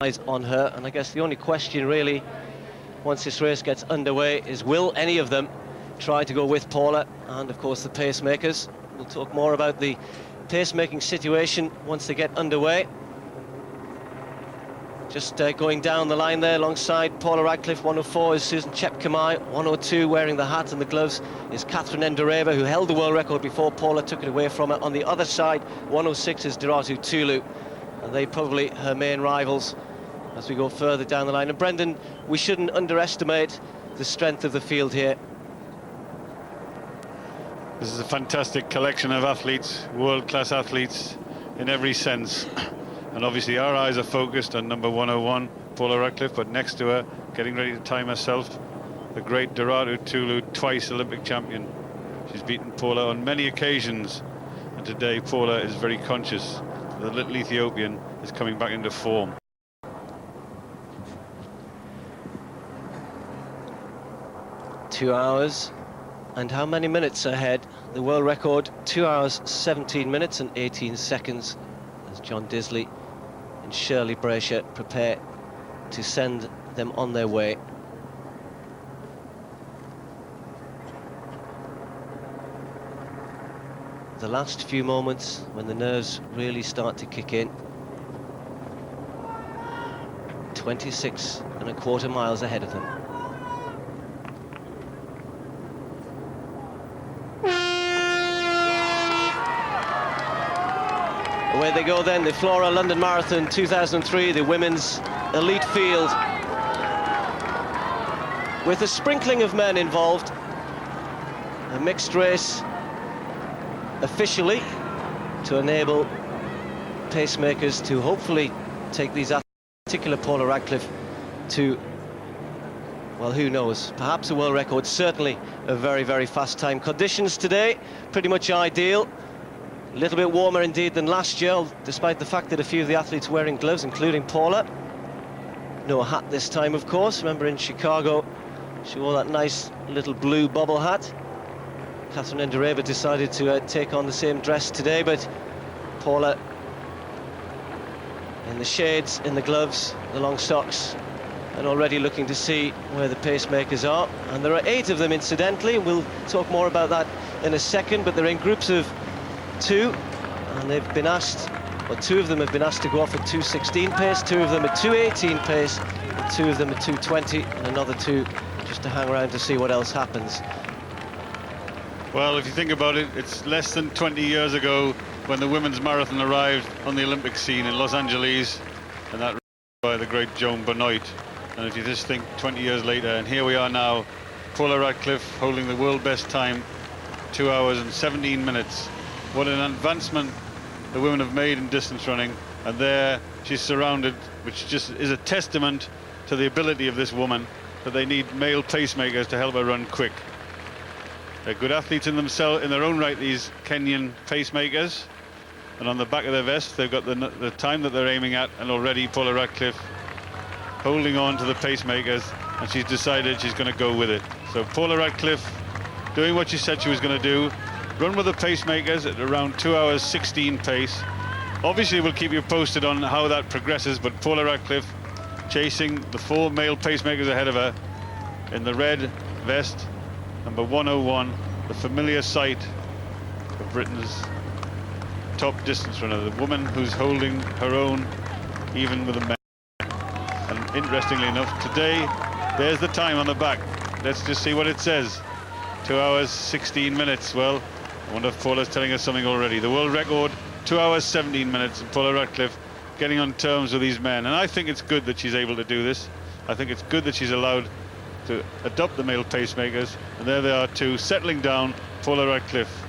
eyes on her, and I guess the only question really, once this race gets underway, is will any of them try to go with Paula and of course the pacemakers. We'll talk more about the pacemaking situation once they get underway. Just going down the line there alongside Paula Radcliffe. 104 is Susan Chepkamai. 102, wearing the hat and the gloves, is Catherine Ndereba, who held the world record before Paula took it away from her. On the other side, 106 is Doratu Tulu, and they probably her main rivals as we go further down the line. And Brendan, we shouldn't underestimate the strength of the field here. This is a fantastic collection of athletes, world-class athletes in every sense. And obviously our eyes are focused on number 101, Paula Radcliffe, but next to her, getting ready to time herself, the great Doratu Tulu, twice Olympic champion. She's beaten Paula on many occasions, and today Paula is very conscious. The little Ethiopian is coming back into form. Two hours, and how many minutes ahead? The world record, 2 hours, 17 minutes and 18 seconds, as John Disley and Shirley Brasher prepare to send them on their way. The last few moments when the nerves really start to kick in. 26.25 miles ahead of them. Away they go then, the Flora London Marathon 2003, the women's elite field, with a sprinkling of men involved. A mixed race officially to enable pacemakers to hopefully take these athletes, particular Paula Radcliffe, to, well, who knows, perhaps a world record, certainly a very, very fast time. Conditions today, pretty much ideal. A little bit warmer indeed than last year, despite the fact that a few of the athletes wearing gloves, including Paula. No hat this time, of course. Remember in Chicago, she wore that nice little blue bobble hat. Catherine Ndereba decided to take on the same dress today, but Paula in the shades, in the gloves, the long socks, and already looking to see where the pacemakers are. And there are 8 of them, incidentally, and we'll talk more about that in a second, but they're in groups of 2, and they've been asked, well, 2 of them have been asked to go off at 2:16 pace, 2 of them at 2:18 pace, and 2 of them at 2:20, and another 2 just to hang around to see what else happens. Well, if you think about it, it's less than 20 years ago when the women's marathon arrived on the Olympic scene in Los Angeles, and that by the great Joan Benoit. And if you just think 20 years later, and here we are now, Paula Radcliffe holding the world best time, 2 hours and 17 minutes. What an advancement the women have made in distance running, and there she's surrounded, which just is a testament to the ability of this woman, that they need male pacemakers to help her run quick. They're good athletes in themselves, in their own right, these Kenyan pacemakers, and on the back of their vest they've got the time that they're aiming at, and already Paula Radcliffe holding on to the pacemakers, and she's decided she's going to go with it. So Paula Radcliffe doing what she said she was going to do, run with the pacemakers at around 2 hours 16 pace. Obviously we'll keep you posted on how that progresses, but Paula Radcliffe chasing the 4 male pacemakers ahead of her in the red vest, number 101, the familiar sight of Britain's top distance runner, the woman who's holding her own even with the men. And interestingly enough, today there's the time on the back. Let's just see what it says. 2 hours 16 minutes. Well, I wonder if Paula's telling us something already. The world record, 2 hours 17 minutes, and Paula Radcliffe getting on terms with these men. And I think it's good that she's able to do this. I think it's good that she's allowed to adopt the male pacemakers. And there they are, 2 settling down. Paula Radcliffe,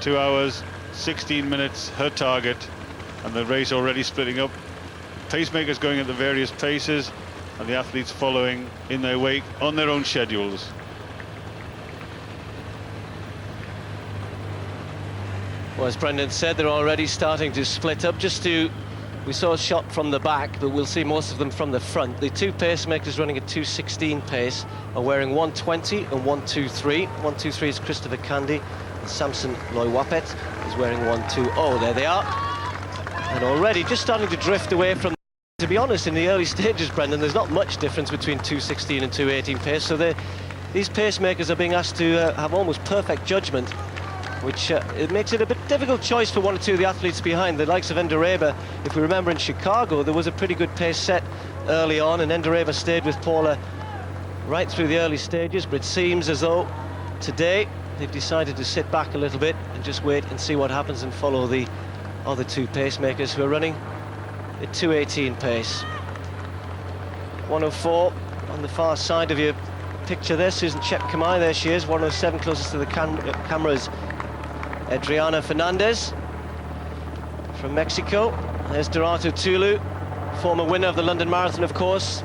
2 hours 16 minutes, her target, and the race already splitting up. Pacemakers going at the various paces, and the athletes following in their wake on their own schedules. Well, as Brendan said, they're already starting to split up. We saw a shot from the back, but we'll see most of them from the front. The 2 pacemakers running at 2:16 pace are wearing 1:20 and 1:23. 1:23 is Christopher Candy, and Samson Loiwapet is wearing 1:20. There they are. And already just starting to drift away from To be honest, in the early stages, Brendan, there's not much difference between 2:16 and 2:18 pace, so these pacemakers are being asked to have almost perfect judgment, which it makes it a bit difficult choice for one or two of the athletes behind. The likes of Endereba, if we remember in Chicago, there was a pretty good pace set early on, and Endereba stayed with Paula right through the early stages, but it seems as though today they've decided to sit back a little bit and just wait and see what happens and follow the other two pacemakers who are running at 2:18 pace. 104 on the far side of your picture there, Susan Chepkamai, there she is. 107 closest to the cameras, Adriana Fernandez from Mexico. There's Dorato Tulu, former winner of the London Marathon, of course,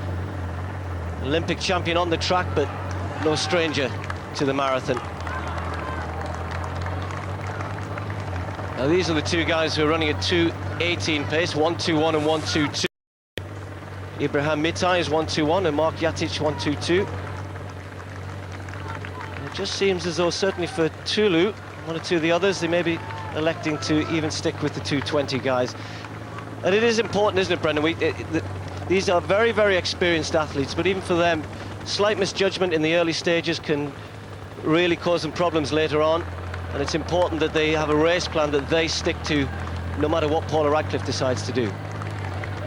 Olympic champion on the track, but no stranger to the marathon. Now these are the two guys who are running at 2:18 pace, 1:21 and 1:22. Ibrahim Mitai is 1:21 and Mark Jatic 1:22. It just seems as though, certainly for Tulu, one or two of the others, they may be electing to even stick with the 2:20 guys. And it is important, isn't it, Brendan? These are very, very experienced athletes, but even for them, slight misjudgment in the early stages can really cause them problems later on. And it's important that they have a race plan that they stick to, no matter what Paula Radcliffe decides to do.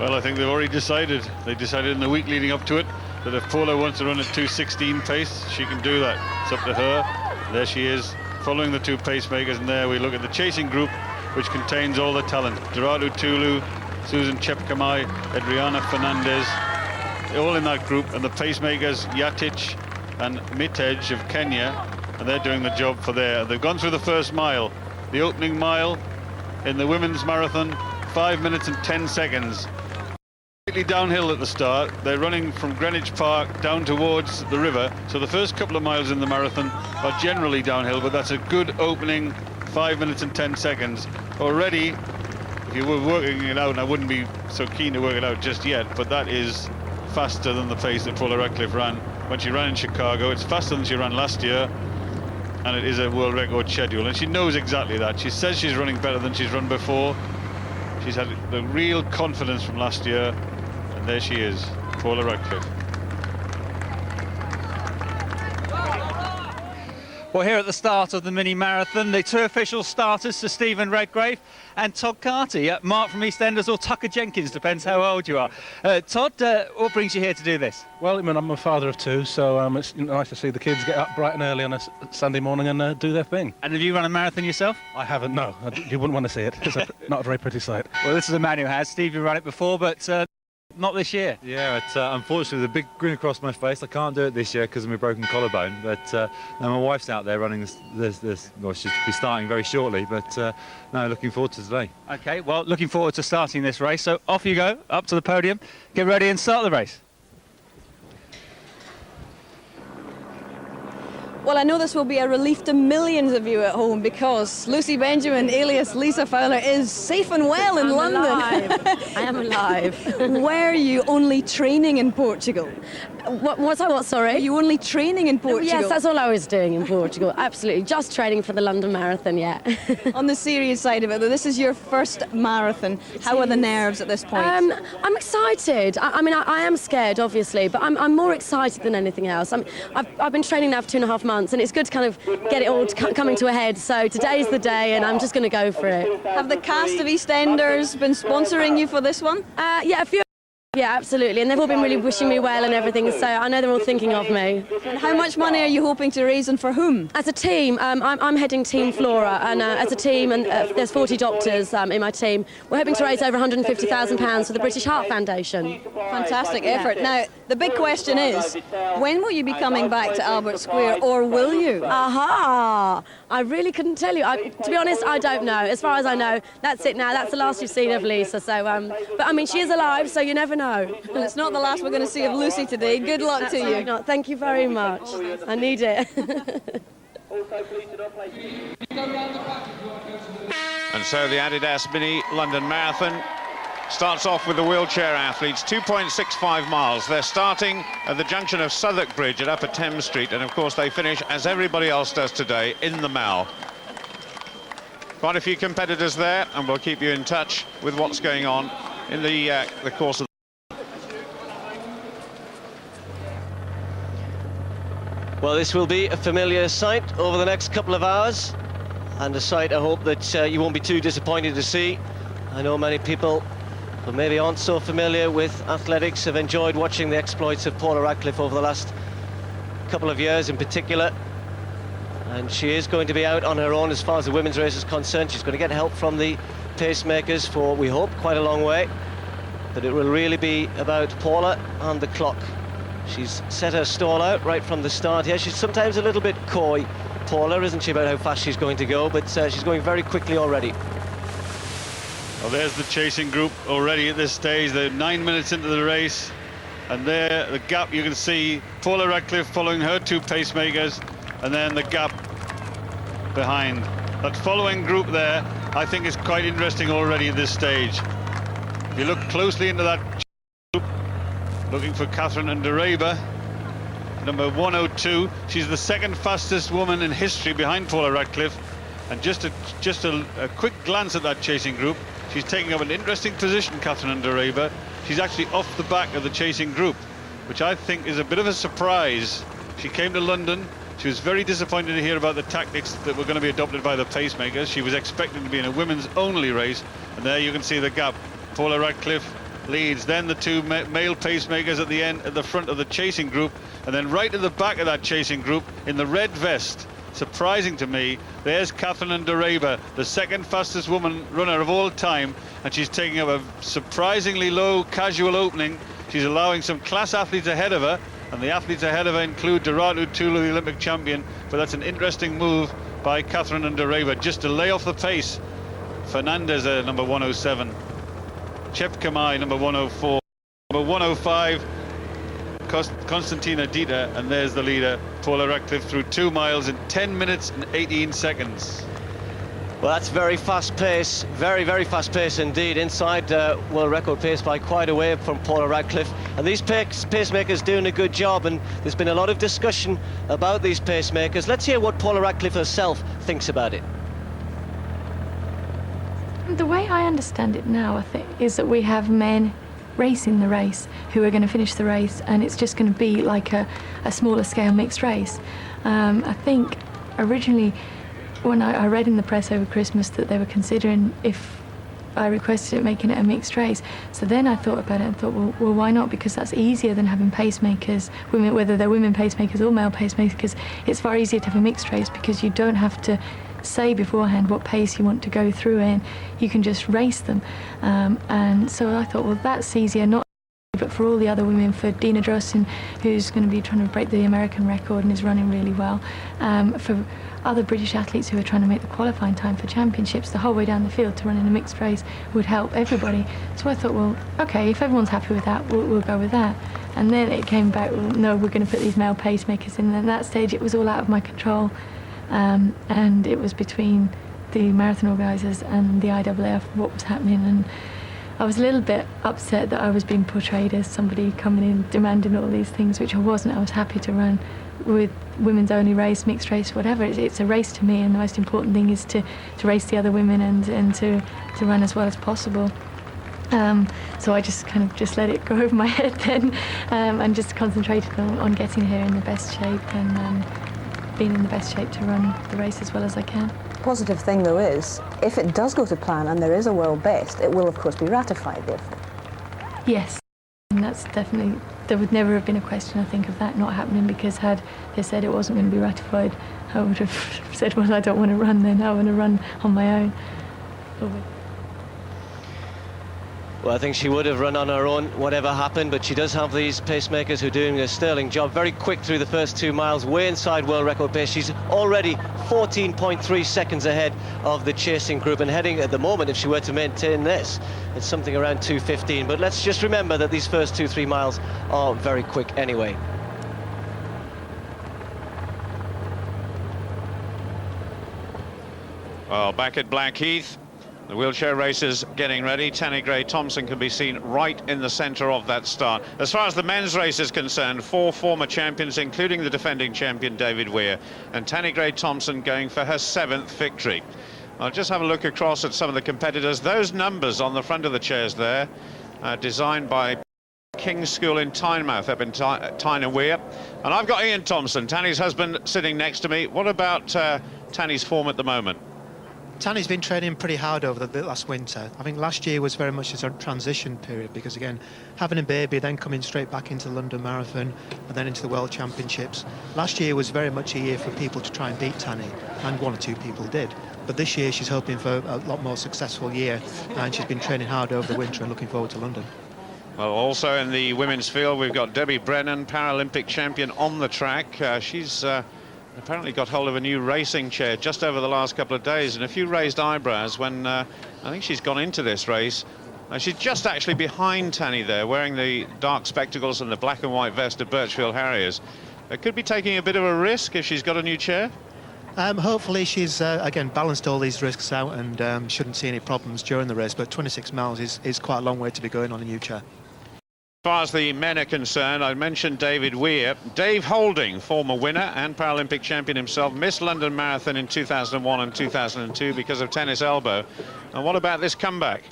Well, I think they've already decided. They decided in the week leading up to it that if Paula wants to run at 2:16 pace, she can do that. It's up to her. There she is, following the two pacemakers, and there we look at the chasing group, which contains all the talent. Dorato Tulu, Susan Chepkamai, Adriana Fernandez, all in that group, and the pacemakers, Jatic and Mitej of Kenya, and they're doing the job for there. They've gone through the first mile, the opening mile in the women's marathon, 5 minutes and 10 seconds. Completely downhill at the start. They're running from Greenwich Park down towards the river, so the first couple of miles in the marathon are generally downhill, but that's a good opening 5 minutes and 10 seconds. Already, if you were working it out, and I wouldn't be so keen to work it out just yet, but that is faster than the pace that Paula Radcliffe ran when she ran in Chicago. It's faster than she ran last year, and it is a world record schedule, and she knows exactly that. She says she's running better than she's run before. She's had the real confidence from last year, and there she is, Paula Radcliffe. Well, here at the start of the mini-marathon, the two official starters, Sir Stephen Redgrave and Todd Carty. Mark from EastEnders or Tucker Jenkins, depends how old you are. Todd, what brings you here to do this? Well, I mean, I'm a father of two, so it's nice to see the kids get up bright and early on a Sunday morning and do their thing. And have you run a marathon yourself? I haven't, no. You wouldn't want to see it. It's not a very pretty sight. Well, this is a man who has. Steve, you run it before, but not this year. Yeah, it's unfortunately with a big grin across my face. I can't do it this year because of my broken collarbone. But no, my wife's out there running this. Well, she'll be starting very shortly. But no, looking forward to today. Okay, well, looking forward to starting this race. So off you go, up to the podium, get ready and start the race. Well, I know this will be a relief to millions of you at home because Lucy Benjamin, alias Lisa Fowler, is safe and well in London. Alive. I am alive. Were you only training in Portugal? What, sorry? Were you only training in Portugal? Yes, that's all I was doing in Portugal. Absolutely. Just training for the London Marathon, yeah. On the serious side of it, though, this is your first marathon. How are the nerves at this point? I'm excited. I mean, I am scared, obviously, but I'm more excited than anything else. I've been training now for 2.5 months, and it's good to kind of get it all coming to a head. So today's the day, and I'm just going to go for it. Have the cast of EastEnders been sponsoring you for this one? Yeah, a few. Yeah, absolutely, and they've all been really wishing me well and everything, so I know they're all thinking of me. And how much money are you hoping to raise and for whom? As a team, I'm heading Team Flora, and as a team, and there's 40 doctors in my team, we're hoping to raise over £150,000 for the British Heart Foundation. Fantastic effort. Now, the big question is, when will you be coming back to Albert Square, or will you? Aha! I really couldn't tell you. To be honest, I don't know. As far as I know, that's it now. That's the last you've seen of Lisa. So, but I mean, she is alive, so you never know. Well, it's not the last we're going to see of Lucy today. Good luck to you. Not. Thank you very much. I need it. And so the Adidas Mini London Marathon starts off with the wheelchair athletes, 2.65 miles. They're starting at the junction of Southwark Bridge at Upper Thames Street, and of course they finish, as everybody else does today, in the Mall. Quite a few competitors there, and we'll keep you in touch with what's going on in the course of Well, this will be a familiar sight over the next couple of hours, and a sight I hope that you won't be too disappointed to see. I know many people who maybe aren't so familiar with athletics have enjoyed watching the exploits of Paula Radcliffe over the last couple of years in particular, and she is going to be out on her own as far as the women's race is concerned. She's going to get help from the pacemakers for, we hope, quite a long way, but it will really be about Paula and the clock. She's set her stall out right from the start here. She's sometimes a little bit coy, Paula, isn't she, about how fast she's going to go, but she's going very quickly already. Well, there's the chasing group already at this stage. They're 9 minutes into the race, and there, the gap, you can see Paula Radcliffe following her two pacemakers, and then the gap behind. That following group there, I think, is quite interesting already at this stage. If you look closely into that group, looking for Catherine Underaber, number 102. She's the second fastest woman in history behind Paula Radcliffe. And just a quick glance at that chasing group, she's taking up an interesting position, Catherine Underaber. She's actually off the back of the chasing group, which I think is a bit of a surprise. She came to London. She was very disappointed to hear about the tactics that were going to be adopted by the pacemakers. She was expecting to be in a women's only race, and there you can see the gap. Paula Radcliffe leads, then the two male pacemakers at the end, at the front of the chasing group, and then right at the back of that chasing group in the red vest, surprising to me, there's Catherine Underaber, the second fastest woman runner of all time, and she's taking up a surprisingly low casual opening. She's allowing some class athletes ahead of her, and the athletes ahead of her include Doratu Tulu, the Olympic champion, but that's an interesting move by Catherine Underaber, just to lay off the pace. Fernandez, number 107. Chepkamai, number 104. Number 105, Konstantina Dieter, and there's the leader, Paula Radcliffe, through 2 miles in 10 minutes and 18 seconds. Well, that's very fast pace, very, very fast pace indeed, inside world record pace by quite a way from Paula Radcliffe. And these pacemakers doing a good job, and there's been a lot of discussion about these pacemakers. Let's hear what Paula Radcliffe herself thinks about it. The way I understand it now, I think, is that we have men racing the race who are going to finish the race, and it's just going to be like a smaller scale mixed race. I think originally, when I read in the press over Christmas that they were considering, if I requested it, making it a mixed race. So then I thought about it and thought, well, why not? Because that's easier than having pacemakers, women, whether they're women pacemakers or male pacemakers. It's far easier to have a mixed race because you don't have to say beforehand what pace you want to go through in. You can just race them. And so I thought, well, that's easier, not but for all the other women, for Dina Drossen, who's going to be trying to break the American record and is running really well, for other British athletes who are trying to make the qualifying time for championships, the whole way down the field to run in a mixed race would help everybody. So I thought, well, okay, if everyone's happy with that, we'll go with that. And then it came back, well, no, we're going to put these male pacemakers in. And at that stage, it was all out of my control, and it was between the marathon organisers and the IAAF what was happening. And I was a little bit upset that I was being portrayed as somebody coming in demanding all these things, which I wasn't. I was happy to run with women's only race, mixed race, whatever. It's a race to me, and the most important thing is to race the other women and to run as well as possible. So I just kind of just let it go over my head then, and just concentrated on getting here in the best shape and being in the best shape to run the race as well as I can. Positive thing though is, if it does go to plan and there is a world best, it will of course be ratified therefore. Yes, and that's definitely, there would never have been a question, I think, of that not happening, because had they said it wasn't going to be ratified, I would have said, well, I don't want to run then, I want to run on my own. Well, I think she would have run on her own, whatever happened, but she does have these pacemakers who are doing a sterling job. Very quick through the first 2 miles, way inside world record pace. She's already 14.3 seconds ahead of the chasing group, and heading at the moment, if she were to maintain this, it's something around 2:15. But let's just remember that these first 2-3 miles are very quick anyway. Well, back at Blackheath, the wheelchair racers getting ready. Tanni Grey-Thompson can be seen right in the centre of that start. As far as the men's race is concerned, 4 former champions, including the defending champion David Weir, and Tanni Grey-Thompson going for her 7th victory. I'll just have a look across at some of the competitors. Those numbers on the front of the chairs there, designed by King's School in Tynemouth, up in Tyne and Wear. And I've got Ian Thompson, Tanni's husband, sitting next to me. What about Tanni's form at the moment? Tanni's been training pretty hard over the last winter. I think last year was very much a transition period because, again, having a baby, then coming straight back into the London Marathon and then into the World Championships. Last year was very much a year for people to try and beat Tanni, and one or two people did. But this year she's hoping for a lot more successful year, and she's been training hard over the winter and looking forward to London. Well, also in the women's field, we've got Debbie Brennan, Paralympic champion, on the track. She's apparently got hold of a new racing chair just over the last couple of days, and a few raised eyebrows when I think she's gone into this race. She's just actually behind Tanni there, wearing the dark spectacles and the black and white vest of Birchfield Harriers. Could be taking a bit of a risk if she's got a new chair. Hopefully she's, again, balanced all these risks out and shouldn't see any problems during the race, but 26 miles is quite a long way to be going on a new chair. As far as the men are concerned, I mentioned David Weir. Dave Holding, former winner and Paralympic champion himself, missed London Marathon in 2001 and 2002 because of tennis elbow. And what about this comeback?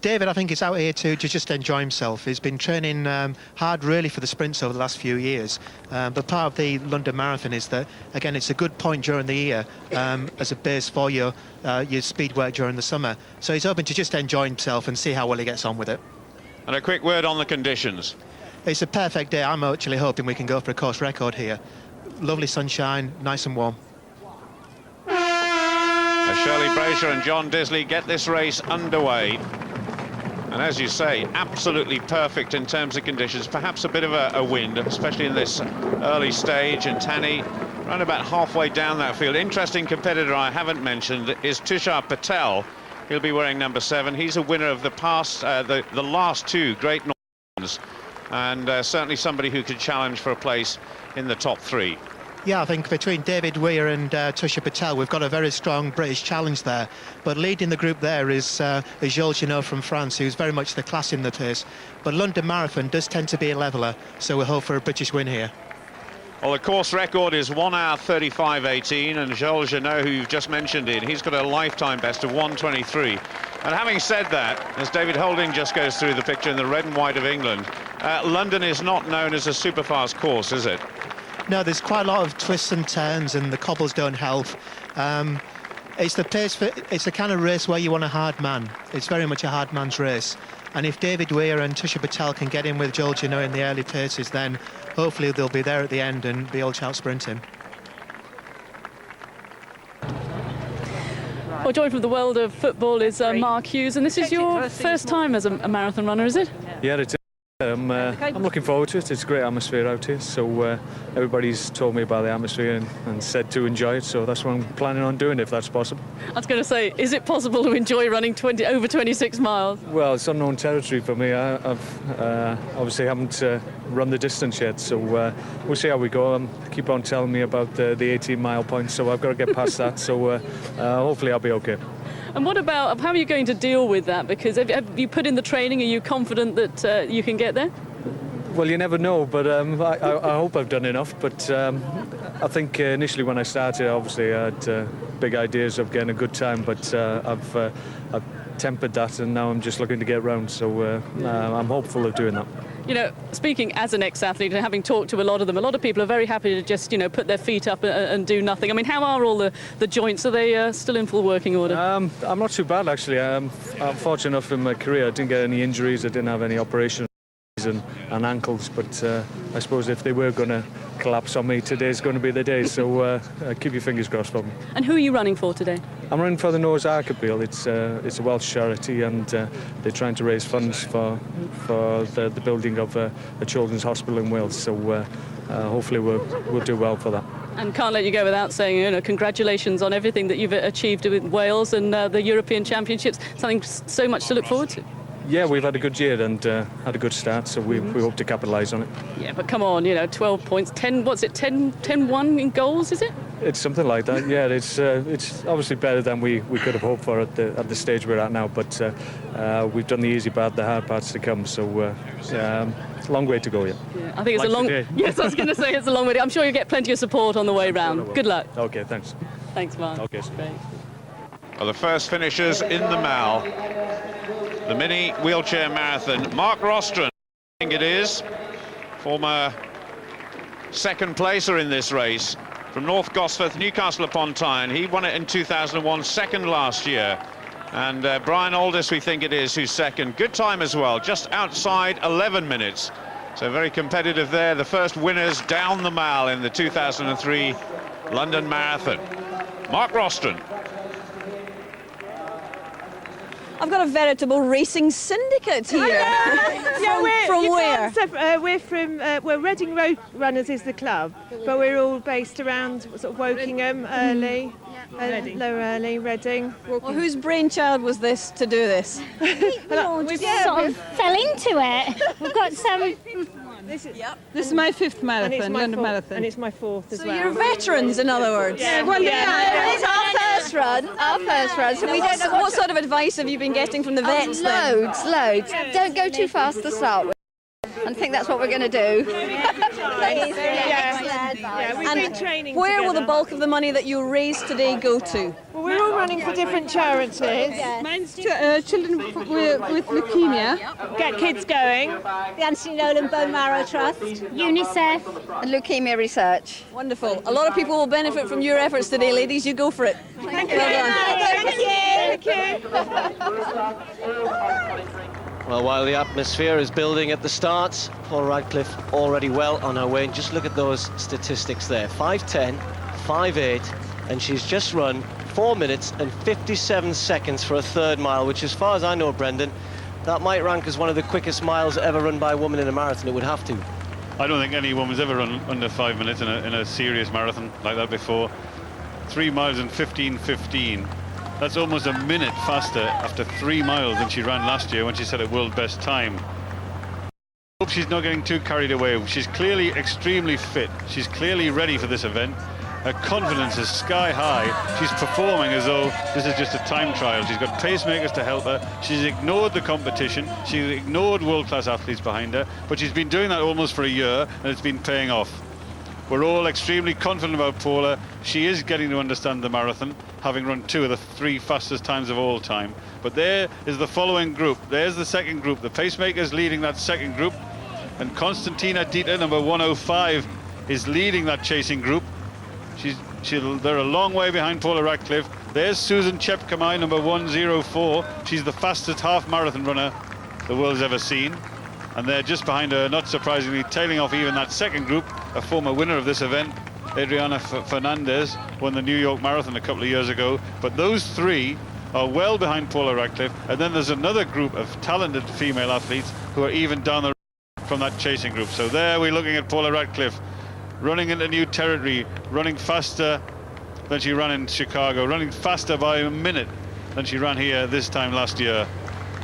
David, I think, is out here to just enjoy himself. He's been training hard, really, for the sprints over the last few years. But part of the London Marathon is that, again, it's a good point during the year as a base for your speed work during the summer. So he's hoping to just enjoy himself and see how well he gets on with it. And a quick word on the conditions. It's a perfect day. I'm actually hoping we can go for a course record here. Lovely sunshine, nice and warm. As Shirley Brazier and John Disley get this race underway. And as you say, absolutely perfect in terms of conditions. Perhaps a bit of a wind, especially in this early stage. And Tanni, around about halfway down that field. Interesting competitor I haven't mentioned is Tushar Patel. He'll be wearing number 7. He's a winner of the last two Great Northerns, and certainly somebody who could challenge for a place in the top 3. Yeah, I think between David Weir and Tushar Patel, we've got a very strong British challenge there. But leading the group there is Jules Genot from France, who's very much the class in the pace. But London Marathon does tend to be a leveller, so we'll hope for a British win here. Well, the course record is 1 hour 35:18, and Jules Genot, who you've just mentioned, he's got a lifetime best of 1:23. And having said that, as David Holding just goes through the picture in the red and white of England, London is not known as a super fast course, is it? No, there's quite a lot of twists and turns, and the cobbles don't help. It's the kind of race where you want a hard man. It's very much a hard man's race. And if David Weir and Tushar Patel can get in with Jules Genot in the early paces, then hopefully they'll be there at the end and be all out sprinting. Well, joined from the world of football is Mark Hughes, and this is your first time as a marathon runner, is it? Yeah, it is. I'm looking forward to it. It's a great atmosphere out here, so everybody's told me about the atmosphere and said to enjoy it, so that's what I'm planning on doing, if that's possible. I was going to say, is it possible to enjoy running over 26 miles? Well, it's unknown territory for me. I've obviously haven't run the distance yet, so we'll see how we go. Keep on telling me about the 18-mile point, so I've got to get past that, so hopefully I'll be okay. And what about, how are you going to deal with that? Because have you put in the training? Are you confident that you can get there? Well, you never know, but I hope I've done enough. But I think initially when I started, obviously I had big ideas of getting a good time, but I've tempered that, and now I'm just looking to get round. So I'm hopeful of doing that. You know, speaking as an ex-athlete and having talked to a lot of them, a lot of people are very happy to just, put their feet up and do nothing. I mean, how are all the joints? Are they still in full working order? I'm not too bad, actually. I'm fortunate enough in my career. I didn't get any injuries. I didn't have any operations and ankles, but I suppose if they were going to collapse on me, today's going to be the day, so keep your fingers crossed for me. And who are you running for today? I'm running for the Noah's Ark Appeal. It's a Welsh charity, and they're trying to raise funds for the building of a children's hospital in Wales, so hopefully we'll do well for that. And can't let you go without saying, congratulations on everything that you've achieved with Wales and the European Championships, something so much to look forward to. Yeah, we've had a good year and had a good start, so we hope to capitalise on it. Yeah, but come on, 12 points, 10-1 in goals, is it? It's something like that, yeah. It's obviously better than we could have hoped for at the stage we're at now, but we've done the easy part, the hard part's to come, so long way to go yet. Yeah, I think it's a long... Yes, I was going to say it's a long way. I'm sure you'll get plenty of support on the way round. Good luck. OK, thanks. Thanks, Mark. OK. Great. Well, the first finishers in the Mall, the mini wheelchair marathon. Mark Rostron think it is. Former second placer in this race from North Gosforth, Newcastle upon Tyne. He won it in 2001, second last year. And Brian Aldis, we think it is, who's second. Good time as well, just outside 11 minutes. So very competitive there. The first winners down the mile in the 2003 London Marathon. Mark Rostron. I've got a veritable racing syndicate here. Yeah, from where? We're Reading Road Runners is the club, but we're all based around sort of Wokingham, Early, Lower Early, Reading. Well, whose brainchild was this to do this? We all just sort of fell into it. We've got some... This is my 5th marathon, London Marathon. And it's my 4th as well. So you're veterans, in other words? Yeah, well, yeah. It's our first run, so we don't know what sort of advice have you been getting from the vets then? Loads. Don't go too fast to start with. I think that's what we're going to do. We've been training where will together. the bulk of the money that you raise today go to? Well, we're all running for different charities. Mine's children with leukemia. Get kids going. The Anthony Nolan Bone Marrow Trust, UNICEF, And leukemia research. Wonderful. A lot of people will benefit from your efforts today, ladies. You go for it. Thank you. Well done. Thank you. Well, while the atmosphere is building at the start, Paula Radcliffe already well on her way. And just look at those statistics there. 5:10, 5:8, and she's just run 4 minutes and 57 seconds for a third mile, which, as far as I know, Brendan, that might rank as one of the quickest miles ever run by a woman in a marathon. It would have to. I don't think any woman's ever run under 5 minutes in a serious marathon like that before. 3 miles and 15:15. That's almost a minute faster after 3 miles than she ran last year when she set a world best time. I hope she's not getting too carried away. She's clearly extremely fit. She's clearly ready for this event. Her confidence is sky high. She's performing as though this is just a time trial. She's got pacemakers to help her. She's ignored the competition. She's ignored world-class athletes behind her. But she's been doing that almost for a year, and it's been paying off. We're all extremely confident about Paula. She is getting to understand the marathon, having run 2 of the 3 fastest times of all time. But there is the following group. There's the second group. The pacemakers leading that second group. And Konstantina Dieter, number 105, is leading that chasing group. They're a long way behind Paula Radcliffe. There's Susan Chepkamai, number 104. She's the fastest half marathon runner the world's ever seen. And they're just behind her, not surprisingly, tailing off even that second group, a former winner of this event, Adriana Fernandez, won the New York Marathon a couple of years ago. But those 3 are well behind Paula Radcliffe. And then there's another group of talented female athletes who are even down the road from that chasing group. So there we're looking at Paula Radcliffe, running into new territory, running faster than she ran in Chicago, running faster by a minute than she ran here this time last year.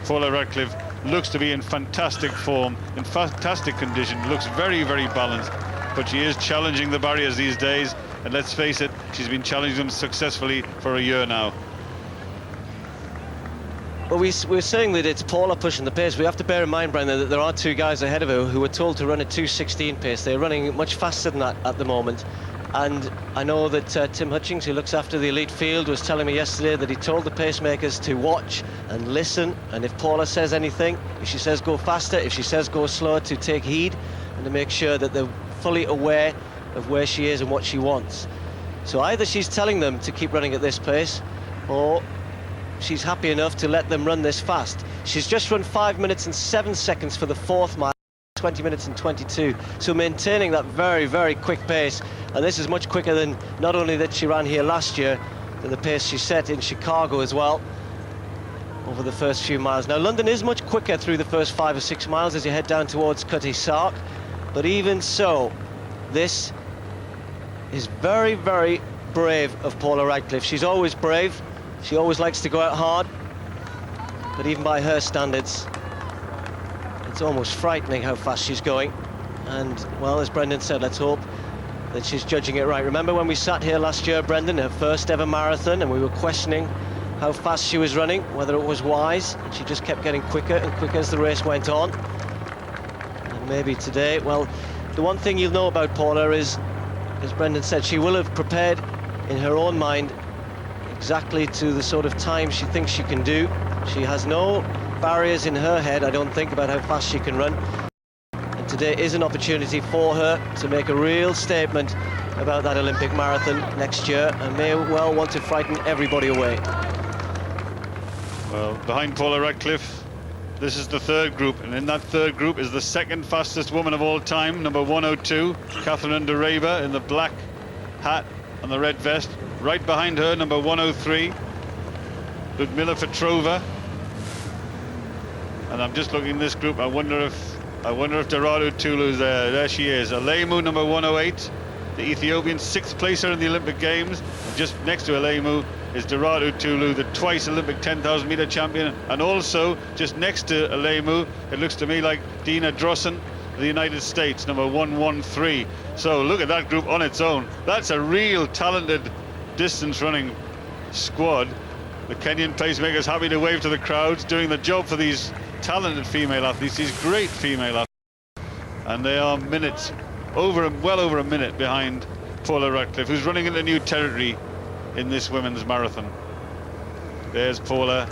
Paula Radcliffe looks to be in fantastic form, in fantastic condition, looks very, very balanced, but she is challenging the barriers these days, and let's face it, she's been challenging them successfully for a year now. Well, we're saying that it's Paula pushing the pace. We have to bear in mind, Brendan, that there are 2 guys ahead of her who were told to run a 2:16 pace. They're running much faster than that at the moment. And I know that Tim Hutchings, who looks after the elite field, was telling me yesterday that he told the pacemakers to watch and listen, and if Paula says anything, if she says go faster, if she says go slower, to take heed and to make sure that they're fully aware of where she is and what she wants. So either she's telling them to keep running at this pace, or she's happy enough to let them run this fast. She's just run 5 minutes and 7 seconds for the 4th mile, 20 minutes and 22, so maintaining that very, very quick pace. And this is much quicker than not only that she ran here last year, but the pace she set in Chicago as well over the first few miles. Now London is much quicker through the first 5 or 6 miles as you head down towards Cutty Sark, but even so, this is very, very brave of Paula Radcliffe. She's always brave, she always likes to go out hard, but even by her standards, it's almost frightening how fast she's going. And, well, as Brendan said, let's hope that she's judging it right. Remember when we sat here last year, Brendan, her first ever marathon, and we were questioning how fast she was running, whether it was wise. She just kept getting quicker and quicker as the race went on. And maybe today, well, the one thing you'll know about Paula is, as Brendan said, she will have prepared in her own mind exactly to the sort of time she thinks she can do. She has no barriers in her head, I don't think, about how fast she can run. today is an opportunity for her to make a real statement about that Olympic marathon next year, and may well want to frighten everybody away. Well, behind Paula Radcliffe, this is the third group, and in that third group is the second fastest woman of all time, number 102, Catherine Undereva, in the black hat and the red vest. Right behind her, number 103, Ludmila Petrova. And I'm just looking at this group. I wonder if Dorado Tulu's there. There she is. Alemu, number 108, the Ethiopian 6th placer in the Olympic Games. And just next to Alemu is Dorado Tulu, the twice Olympic 10,000 meter champion. And also, just next to Alemu, it looks to me like Dina Drossen, the United States, number 113. So look at that group on its own. That's a real talented distance running squad. The Kenyan pacemakers happy to wave to the crowds, doing the job for these talented female athletes, these great female athletes. And they are minutes, well over a minute behind Paula Radcliffe, who's running into new territory in this women's marathon. There's Paula,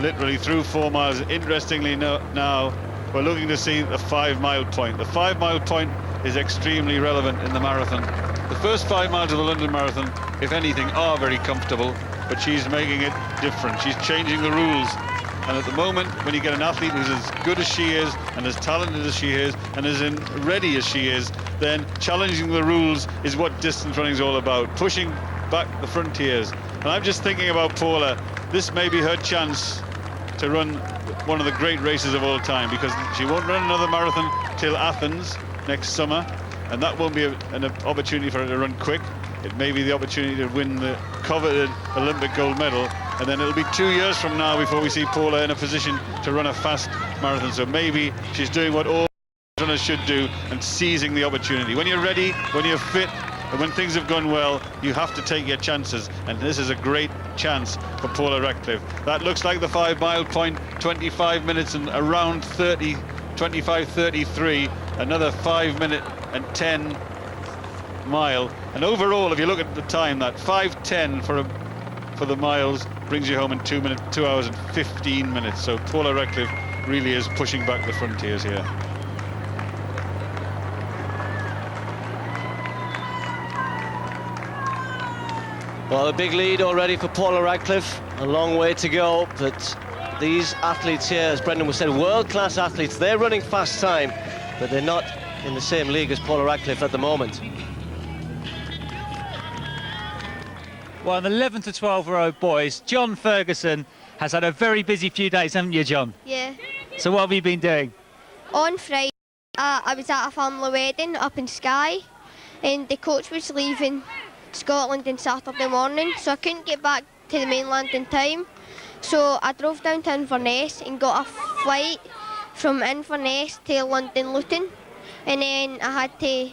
literally through 4 miles. Interestingly, now we're looking to see the 5 mile point. The 5 mile point is extremely relevant in the marathon. The first 5 miles of the London Marathon, if anything, are very comfortable, but she's making it different. She's changing the rules. And at the moment, when you get an athlete who's as good as she is, and as talented as she is, and as ready as she is, then challenging the rules is what distance running is all about, pushing back the frontiers. And I'm just thinking about Paula. This may be her chance to run one of the great races of all time, because she won't run another marathon till Athens next summer, and that won't be an opportunity for her to run quick. It may be the opportunity to win the coveted Olympic gold medal, and then it'll be 2 years from now before we see Paula in a position to run a fast marathon. So maybe she's doing what all runners should do and seizing the opportunity. When you're ready, when you're fit, and when things have gone well, you have to take your chances, and this is a great chance for Paula Radcliffe. That looks like the 5 mile point, 25 minutes and around 30, 25:33, another 5 minute and 10 mile. And overall, if you look at the time, that 5:10 for the miles brings you home in 2 hours and 15 minutes. So Paula Radcliffe really is pushing back the frontiers here. Well, a big lead already for Paula Radcliffe. A long way to go, but these athletes here, as Brendan was saying, world-class athletes. They're running fast time, but they're not in the same league as Paula Radcliffe at the moment. Well, the 11 to 12-year-old boys, John Ferguson has had a very busy few days, haven't you, John? Yeah. So what have you been doing? On Friday, I was at a family wedding up in Skye, and the coach was leaving Scotland on Saturday morning, so I couldn't get back to the mainland in time. So I drove down to Inverness and got a flight from Inverness to London Luton, and then I had to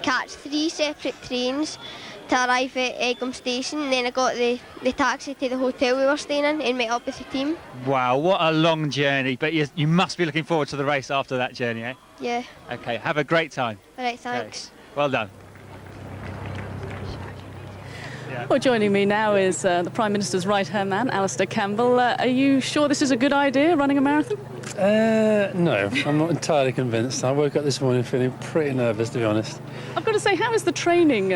catch 3 separate trains to arrive at Egham Station, and then I got the taxi to the hotel we were staying in and met up with the team. Wow, what a long journey, but you must be looking forward to the race after that journey, eh? Yeah. OK, have a great time. All right, thanks. Okay. Well done. Well, joining me now is the Prime Minister's right-hand man, Alistair Campbell. Are you sure this is a good idea, running a marathon? No, I'm not entirely convinced. I woke up this morning feeling pretty nervous, to be honest. I've got to say, how has the training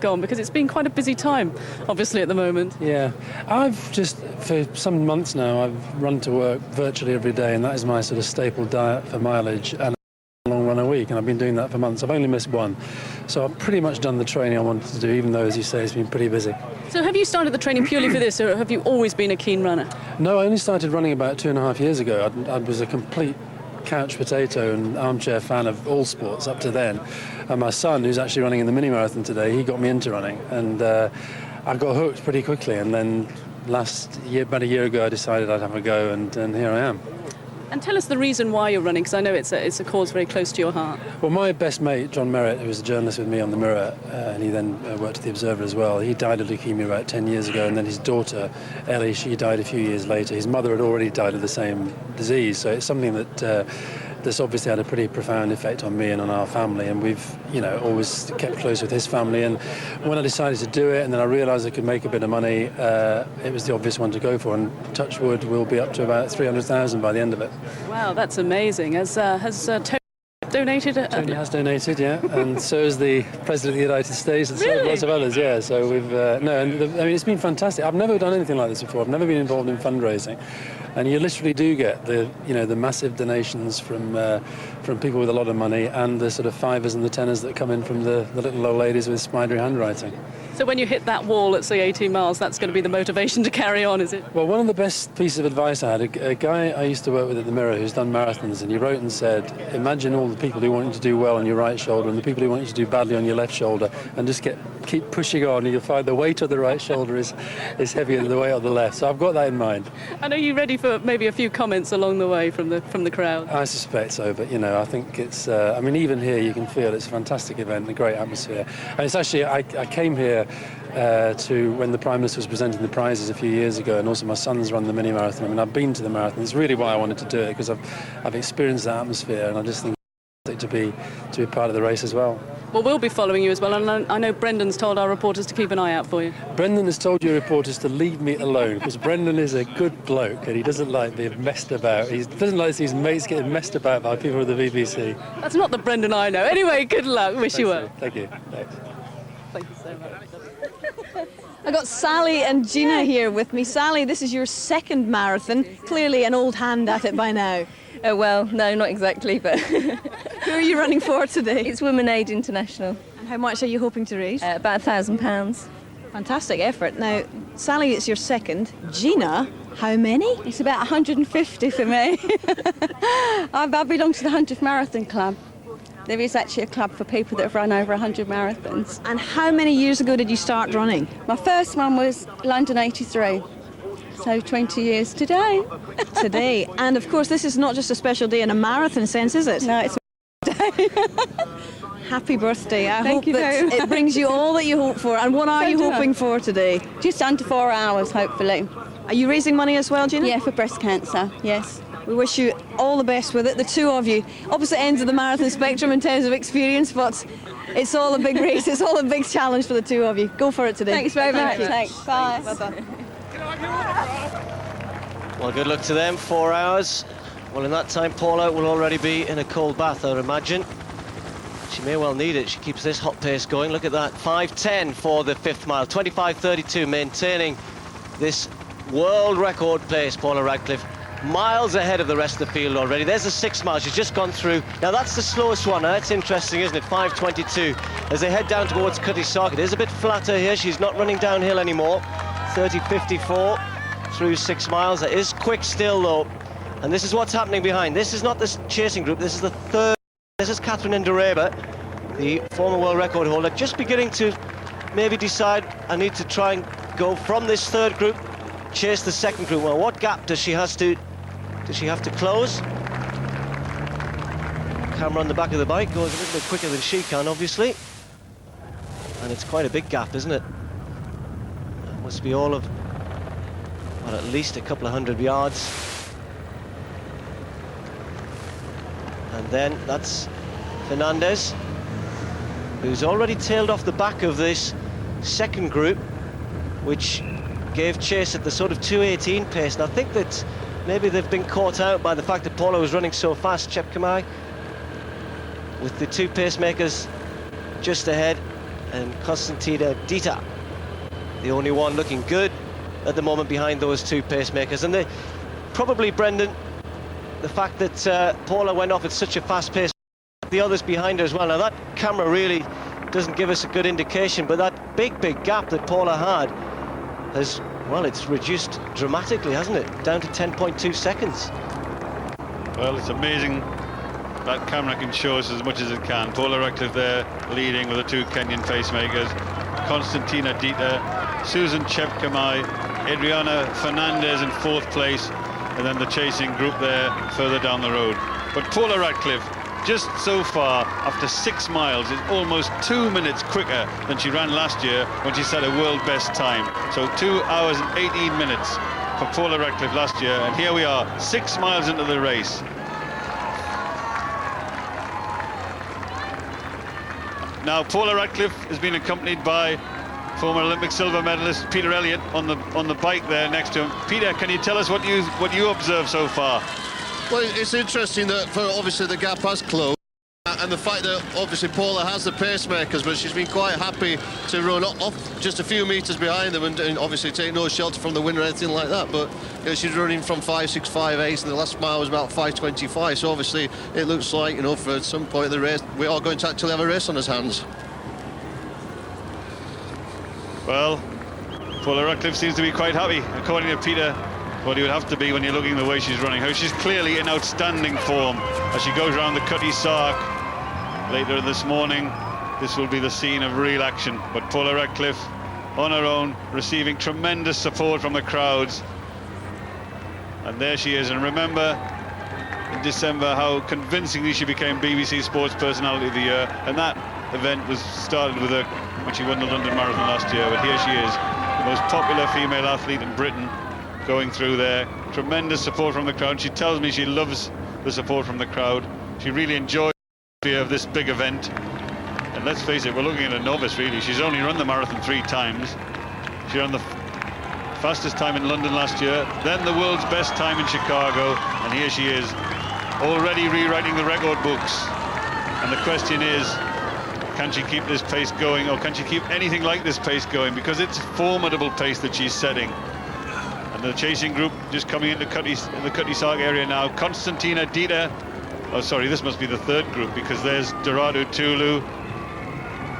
gone? Because it's been quite a busy time, obviously, at the moment. Yeah, I've just, for some months now, I've run to work virtually every day, and that is my sort of staple diet for mileage and a long run a week, and I've been doing that for months. I've only missed one. So I've pretty much done the training I wanted to do, even though, as you say, it's been pretty busy. So have you started the training purely for this, or have you always been a keen runner? No, I only started running about 2.5 years ago. I was a complete couch potato and armchair fan of all sports up to then. And my son, who's actually running in the mini marathon today, he got me into running, and I got hooked pretty quickly. And then about a year ago, I decided I'd have a go, and here I am. And tell us the reason why you're running, because I know it's a cause very close to your heart. Well, my best mate, John Merritt, who was a journalist with me on the Mirror, and he then worked at the Observer as well, he died of leukemia about 10 years ago, and then his daughter, Ellie, she died a few years later. His mother had already died of the same disease, so it's something that's obviously had a pretty profound effect on me and on our family, and we've, always kept close with his family. And when I decided to do it, and then I realised I could make a bit of money, it was the obvious one to go for, and touch wood, we'll be up to about 300,000 by the end of it. Wow, that's amazing. Has Tony donated? Tony has donated, yeah, and so has the President of the United States, and so have lots of others, yeah. So we've I mean, it's been fantastic. I've never done anything like this before. I've never been involved in fundraising, and you literally do get the massive donations from people with a lot of money, and the sort of fivers and the tenors that come in from the little old ladies with spidery handwriting. So when you hit that wall at, say, 18 miles, that's going to be the motivation to carry on, is it? Well, one of the best pieces of advice I had, a guy I used to work with at the Mirror who's done marathons, and he wrote and said, imagine all the people who want you to do well on your right shoulder and the people who want you to do badly on your left shoulder, and just keep pushing on, and you'll find the weight of the right shoulder is heavier than the weight of the left. So I've got that in mind. And are you ready for maybe a few comments along the way from the crowd? I suspect so, but I think it's, I mean, even here you can feel it's a fantastic event, a great atmosphere. And it's actually, I came here to when the Prime Minister was presenting the prizes a few years ago, and also my son's run the mini marathon. I mean, I've been to the marathon. It's really why I wanted to do it, because I've experienced that atmosphere, and I just think to be part of the race as well. Well, we'll be following you as well, and I know Brendan's told our reporters to keep an eye out for you. Brendan has told your reporters to leave me alone, because Brendan is a good bloke and he doesn't like being messed about. He doesn't like to see his mates getting messed about by people at the BBC. That's not the Brendan I know. Anyway, good luck. Wish you well. Thank you. Thanks. Thank you so much. I got Sally and Gina here with me. Sally, this is your second marathon. Clearly an old hand at it by now. Well, no, not exactly, but... Who are you running for today? It's Women Aid International. And how much are you hoping to raise? About £1,000. Fantastic effort. Now, Sally, it's your second. Gina, how many? It's about 150 for me. I belong to the 100th Marathon Club. There is actually a club for people that have run over 100 marathons. And how many years ago did you start running? My first one was London 83. So 20 years today. Today. And of course, this is not just a special day in a marathon sense, is it? No, it's a day. Happy birthday. I Thank hope you that very much. it brings you all that you hope for. And what are you hoping for today? Just under 4 hours, hopefully. Are you raising money as well, Gina? Yeah, for breast cancer, yes. We wish you all the best with it, the two of you. Opposite ends of the marathon spectrum in terms of experience, but it's all a big race. It's all a big challenge for the two of you. Go for it today. Thanks very much. Thanks. Bye. Bye-bye. Well, good luck to them. 4 hours. Well, in that time, Paula will already be in a cold bath, I would imagine. She may well need it. She keeps this hot pace going. Look at that. 5:10 for the 5th mile. 25:32, maintaining this world record pace, Paula Radcliffe. Miles ahead of the rest of the field already. There's the 6 mile. She's just gone through. Now, that's the slowest one. Now, that's interesting, isn't it? 5:22. As they head down towards Cutty Sark, it is a bit flatter here. She's not running downhill anymore. 30:54 through 6 miles. That is quick still, though. And this is what's happening behind. This is not the chasing group. This is the third. This is Catherine Ndereba, the former world record holder, just beginning to maybe decide, I need to try and go from this third group, chase the second group. Well, what gap does she have to close? Camera on the back of the bike goes a little bit quicker than she can, obviously. And it's quite a big gap, isn't it? It must be all of, well, at least a couple of 100 yards. And then that's Fernandez, who's already tailed off the back of this second group, which gave chase at the sort of 2:18 pace. And I think that maybe they've been caught out by the fact that Paula was running so fast. Chepkamai with the two pacemakers just ahead, and Konstantina Dita, the only one looking good at the moment behind those two pacemakers. And they probably, Brendan, the fact that Paula went off at such a fast pace, the others behind her as well. Now that camera really doesn't give us a good indication, but that big gap that Paula had has, well, it's reduced dramatically, hasn't it? Down to 10.2 seconds. Well, it's amazing that camera can show us as much as it can. Paula Radcliffe there leading with the two Kenyan pacemakers, Konstantina Dita, Susan Chepkamai, Adriana Fernandez in 4th place, and then the chasing group there further down the road. But Paula Radcliffe, just so far, after 6 miles, is almost 2 minutes quicker than she ran last year when she set a world best time. So 2 hours and 18 minutes for Paula Radcliffe last year, and here we are, 6 miles into the race. Now, Paula Radcliffe has been accompanied by former Olympic silver medalist Peter Elliott on the bike there next to him. Peter, can you tell us what you observed so far? Well, it's interesting that obviously the gap has closed, and the fact that obviously Paula has the pacemakers, but she's been quite happy to run off just a few metres behind them and obviously take no shelter from the wind or anything like that. But you know, she's running from 5.6, 5.8, and the last mile was about 5.25. So obviously it looks like, you know, for some point in the race we are going to actually have a race on his hands. Well, Paula Radcliffe seems to be quite happy, according to Peter. What he would have to be when you're looking the way she's running. She's clearly in outstanding form as she goes around the Cutty Sark later this morning. This will be the scene of real action. But Paula Radcliffe on her own, receiving tremendous support from the crowds. And there she is. And remember in December how convincingly she became BBC Sports Personality of the Year. And that event was started with her when she won the London Marathon last year. But here she is, the most popular female athlete in Britain, going through there. Tremendous support from the crowd. She tells me she loves the support from the crowd. She really enjoys the idea of this big event. And let's face it, we're looking at a novice really. She's only run the marathon 3 times. She ran the fastest time in London last year, then the world's best time in Chicago, and here she is, already rewriting the record books. And the question is, can she keep this pace going, or can she keep anything like this pace going? Because it's a formidable pace that she's setting. And the chasing group just coming into the Cutty Sark area now. Konstantina Dita. Oh, sorry, this must be the third group because there's Dorado Tulu.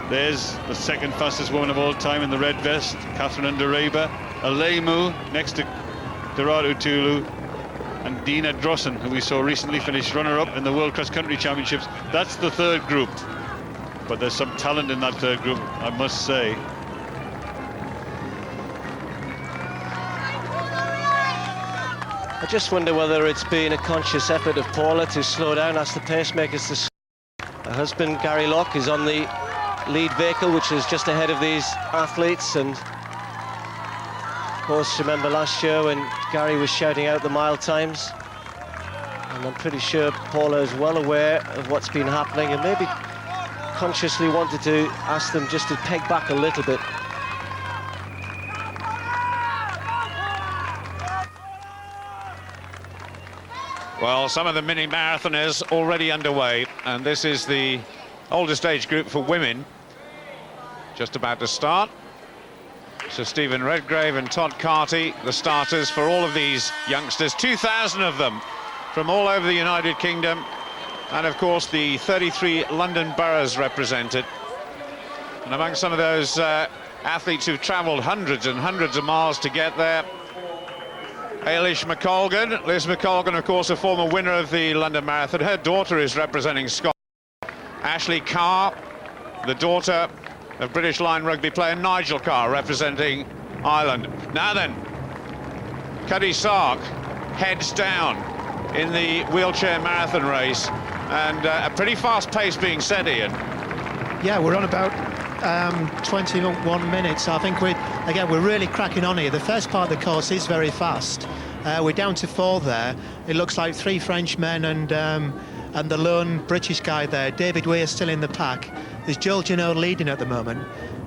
There's the second fastest woman of all time in the red vest, Catherine Ndareba. Alemu next to Dorado Tulu. And Dina Drossen, who we saw recently finish runner-up in the World Cross Country Championships. That's the third group. But there's some talent in that third group, I must say. I just wonder whether it's been a conscious effort of Paula to slow down, ask the pacemakers to. Her husband Gary Locke is on the lead vehicle, which is just ahead of these athletes, and of course remember last year when Gary was shouting out the mile times, and I'm pretty sure Paula is well aware of what's been happening and maybe consciously wanted to ask them just to peg back a little bit. Well, some of the mini marathoners already underway, and this is the oldest age group for women just about to start. So Stephen Redgrave and Todd Carty, the starters for all of these youngsters, 2,000 of them from all over the United Kingdom, and of course the 33 London boroughs represented. And among some of those athletes who've travelled hundreds and hundreds of miles to get there, Eilish McColgan. Liz McColgan, of course, a former winner of the London Marathon. Her daughter is representing Scotland. Ashley Carr, the daughter of British line rugby player Nigel Carr, representing Ireland. Now then, Cutty Sark heads down in the wheelchair marathon race, and a pretty fast pace being set, Ian. Yeah, we're on about 21 minutes. I think we're really cracking on here. The first part of the course is very fast. We're down to 4 there. It looks like 3 Frenchmen and the lone British guy there. David Weir still in the pack. There's Joel Janot leading at the moment.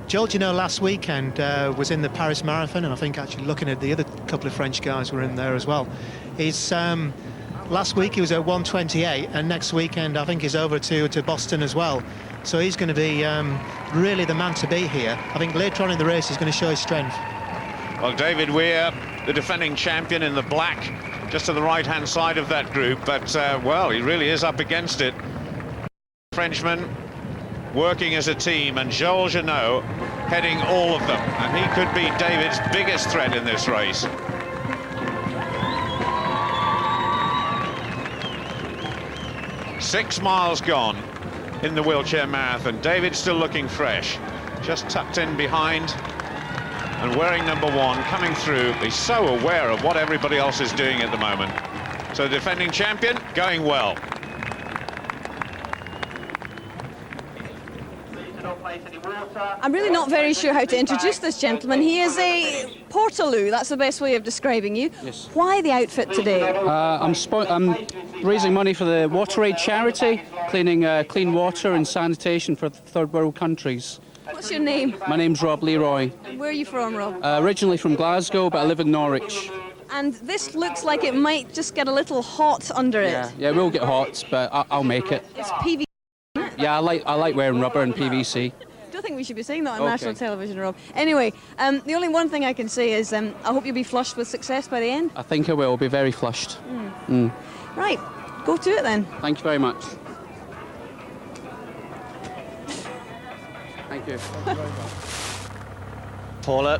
Joel Janot last weekend was in the Paris Marathon, and I think actually looking at the other couple of French guys were in there as well. He's last week he was at 1:28, and next weekend I think he's over to Boston as well. So he's going to be really the man to beat here. I think later on in the race he's going to show his strength. Well, David Weir, the defending champion in the black, just to the right-hand side of that group. But, well, he really is up against it. Frenchman working as a team, and Joel Janot heading all of them. And he could be David's biggest threat in this race. Six miles gone in the wheelchair marathon. David still looking fresh, just tucked in behind and wearing number 1, coming through. He's so aware of what everybody else is doing at the moment. So defending champion, going well. I'm really not very sure how to introduce this gentleman. He is a Portaloo, that's the best way of describing you. Yes. Why the outfit today? I'm raising money for the WaterAid charity, cleaning clean water and sanitation for third world countries. What's your name? My name's Rob Leroy. Where are you from, Rob? Originally from Glasgow, but I live in Norwich. And this looks like it might just get a little hot under it. Yeah, it will get hot, but I'll make it. It's PV. Yeah, I like wearing rubber and PVC. I don't think we should be saying that on Okay. national television, Rob. Anyway, the only one thing I can say is I hope you'll be flushed with success by the end. I think I will. I'll be very flushed. Right, go to it then. Thank you very much. Thank you. Paula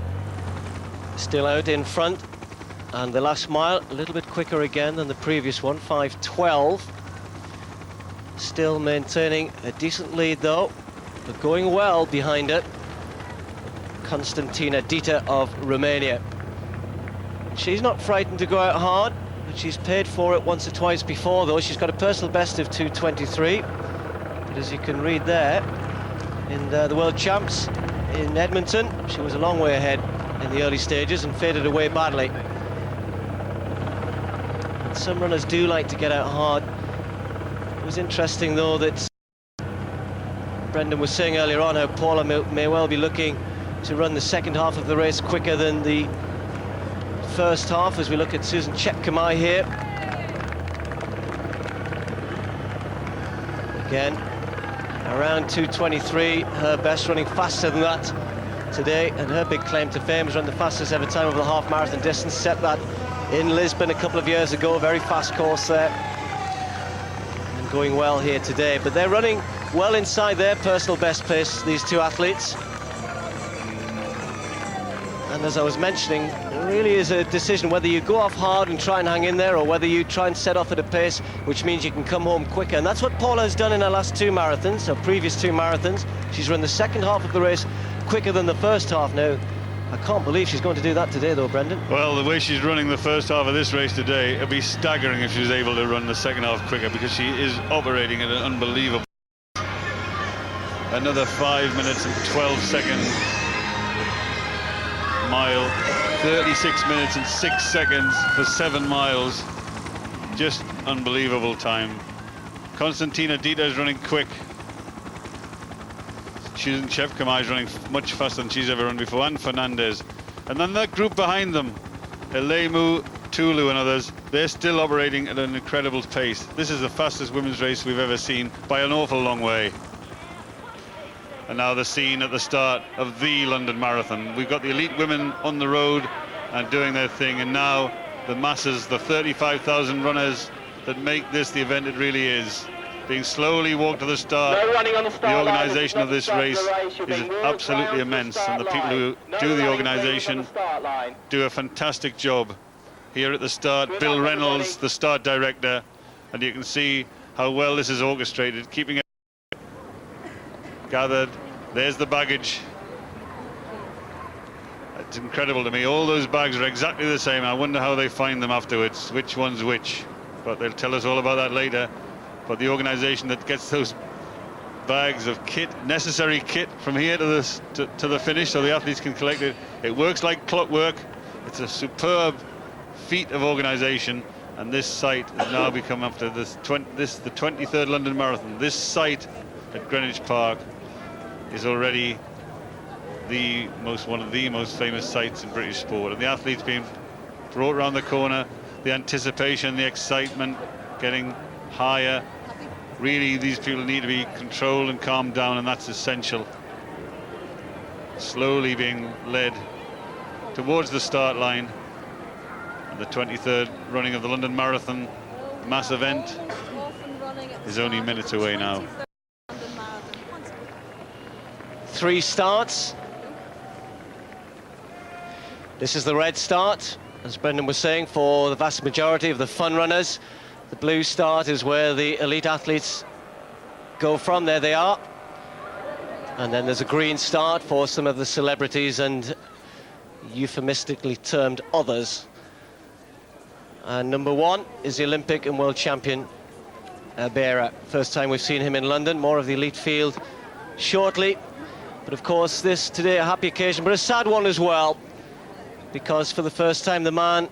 still out in front, and the last mile a little bit quicker again than the previous one, 5:12. Still maintaining a decent lead though, but going well behind it. Constantina Dita of Romania. She's not frightened to go out hard, but she's paid for it once or twice before though. She's got a personal best of 2:23, but as you can read there, in the World Champs in Edmonton, she was a long way ahead in the early stages and faded away badly. And some runners do like to get out hard. It was interesting though that Brendan was saying earlier on how Paula may well be looking to run the second half of the race quicker than the first half, as we look at Susan Chepkamai here. Again, around 2:23, her best, running faster than that today, and her big claim to fame is run the fastest ever time over the half marathon distance. Set that in Lisbon a couple of years ago, very fast course there, and going well here today. But they're running well inside their personal best pace, these two athletes. And as I was mentioning, it really is a decision whether you go off hard and try and hang in there, or whether you try and set off at a pace which means you can come home quicker. And that's what Paula has done in her last two marathons, her previous two marathons. She's run the second half of the race quicker than the first half now. I can't believe she's going to do that today though, Brendan. Well, the way she's running the first half of this race today, it'd be staggering if she was able to run the second half quicker, because she is operating at an unbelievable. Another 5 minutes and 12 seconds mile, 36 minutes and 6 seconds for 7 miles. Just unbelievable time. Constantina Dita is running quick. Susan Chepkamai is running much faster than she's ever run before, and Fernandez. And then that group behind them, Elemu, Tulu and others, they're still operating at an incredible pace. This is the fastest women's race we've ever seen by an awful long way. And now the scene at the start of the London Marathon. We've got the elite women on the road and doing their thing, and now the masses, the 35,000 runners that make this the event it really is, being slowly walked to the start. The organisation of this race is absolutely immense, and the people who do the organisation do a fantastic job. Here at the start, Bill Reynolds, the start director, and you can see how well this is orchestrated, keeping it gathered. There's the baggage. It's incredible to me. All those bags are exactly the same. I wonder how they find them afterwards, which one's which, but they'll tell us all about that later. But the organisation that gets those bags of kit, necessary kit, from here to the finish, so the athletes can collect it, it works like clockwork. It's a superb feat of organisation, and this site has now become, after the 23rd London Marathon, this site at Greenwich Park is already one of the most famous sites in British sport, and the athletes being brought around the corner, the anticipation, the excitement getting higher. Really, these people need to be controlled and calmed down, and that's essential. Slowly being led towards the start line, and the 23rd running of the London Marathon mass event is only minutes away now. 3 starts. This is the red start, as Brendan was saying, for the vast majority of the fun runners. The blue start is where the elite athletes go from. There they are. And then there's a green start for some of the celebrities and euphemistically termed others. And number 1 is the Olympic and world champion Beira. First time we've seen him in London. More of the elite field shortly. But of course, this today a happy occasion, but a sad one as well, because for the first time the man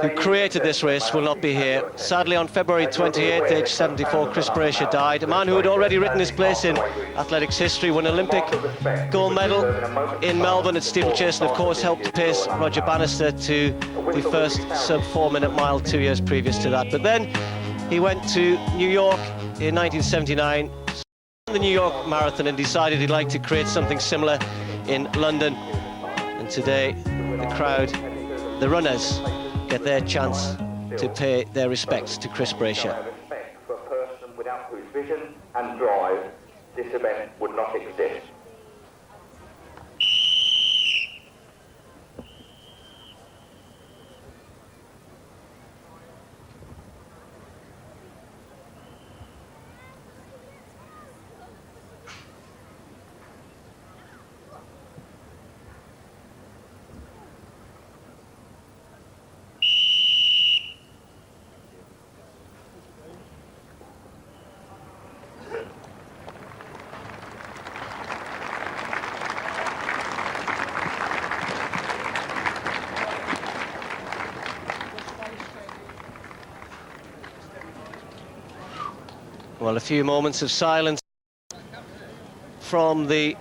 who created this race will not be here. Sadly, on February 28th, age 74, Chris Brasher died. A man who had already written his place in athletics history, won Olympic gold medal in Melbourne at steeplechase, and of course helped to pace Roger Bannister to the first sub-4 minute mile 2 years previous to that. But then he went to New York in 1979, the New York Marathon and decided he'd like to create something similar in London. And today, the crowd, the runners, get their chance to pay their respects to Chris Braysher. For a person without whose vision and drive, this event would not exist. Well, a few moments of silence from the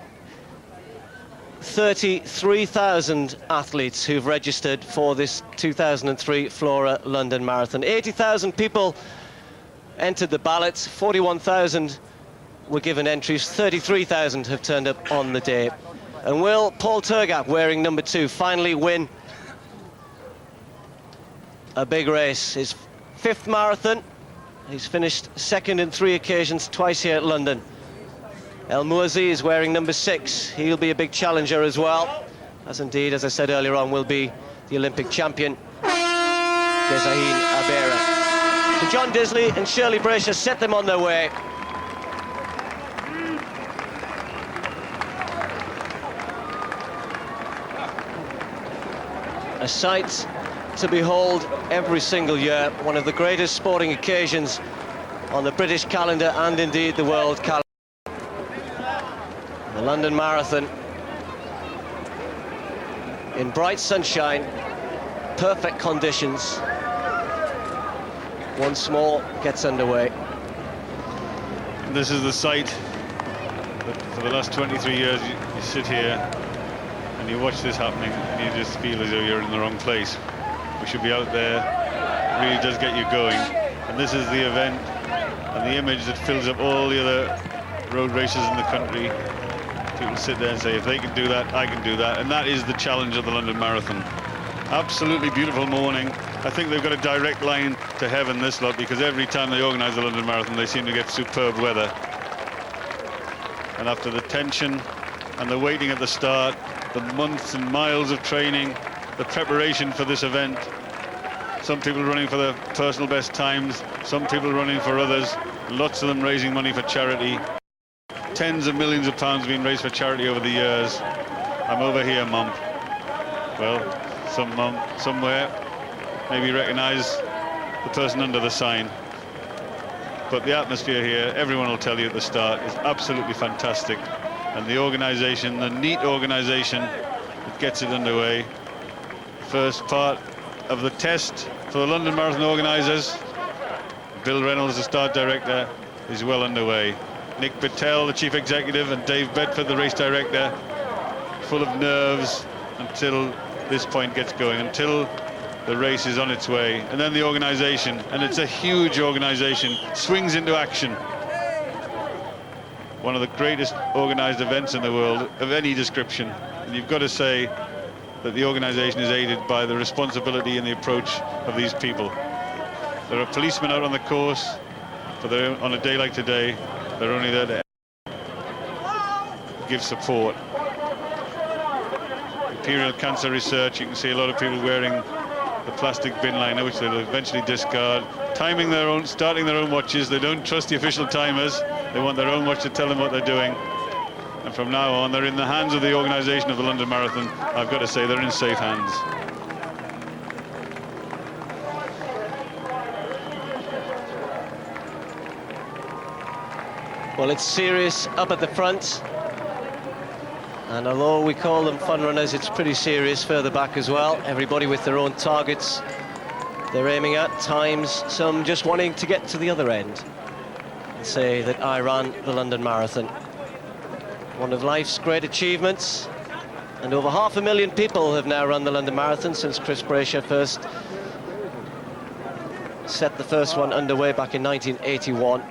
33,000 athletes who've registered for this 2003 Flora London Marathon. 80,000 people entered the ballots, 41,000 were given entries, 33,000 have turned up on the day. And will Paul Turgap, wearing number 2, finally win a big race? His 5th marathon. He's finished 2nd in 3 occasions, twice here at London. El Mourzi is wearing number 6. He'll be a big challenger as well, as indeed, as I said earlier on, will be the Olympic champion, Gezahin Abera. So John Disley and Shirley Braysher set them on their way. A sight to behold every single year, one of the greatest sporting occasions on the British calendar and indeed the world calendar. The London Marathon in bright sunshine, perfect conditions. Once more gets underway. This is the sight that for the last 23 years you sit here and you watch this happening and you just feel as though you're in the wrong place. We should be out there. It really does get you going. And this is the event and the image that fills up all the other road races in the country. People sit there and say, if they can do that, I can do that. And that is the challenge of the London Marathon. Absolutely beautiful morning. I think they've got a direct line to heaven, this lot, because every time they organise the London Marathon, they seem to get superb weather. And after the tension and the waiting at the start, the months and miles of training, the preparation for this event, some people running for their personal best times, some people running for others, lots of them raising money for charity. Tens of millions of pounds being raised for charity over the years. I'm over here, Mum. Well, some mum somewhere maybe recognise the person under the sign. But the atmosphere here, everyone will tell you at the start, is absolutely fantastic. And the organisation, the neat organisation that gets it underway. First part of the test for the London Marathon organisers. Bill Reynolds, the start director, is well underway. Nick Patel, the chief executive, and Dave Bedford, the race director, full of nerves until this point gets going, until the race is on its way. And then the organisation, and it's a huge organisation, swings into action. One of the greatest organised events in the world of any description. And you've got to say that the organisation is aided by the responsibility and the approach of these people. There are policemen out on the course, but on a day like today, they're only there to give support. Imperial Cancer Research, you can see a lot of people wearing the plastic bin liner, which they'll eventually discard, starting their own watches. They don't trust the official timers. They want their own watch to tell them what they're doing. And from now on, they're in the hands of the organisation of the London Marathon. I've got to say, they're in safe hands. Well, it's serious up at the front. And although we call them fun runners, it's pretty serious further back as well. Everybody with their own targets they're aiming at, times, some just wanting to get to the other end and say that I ran the London Marathon. One of life's great achievements, and over 500,000 people have now run the London Marathon since Chris Braysher first set the first one underway back in 1981.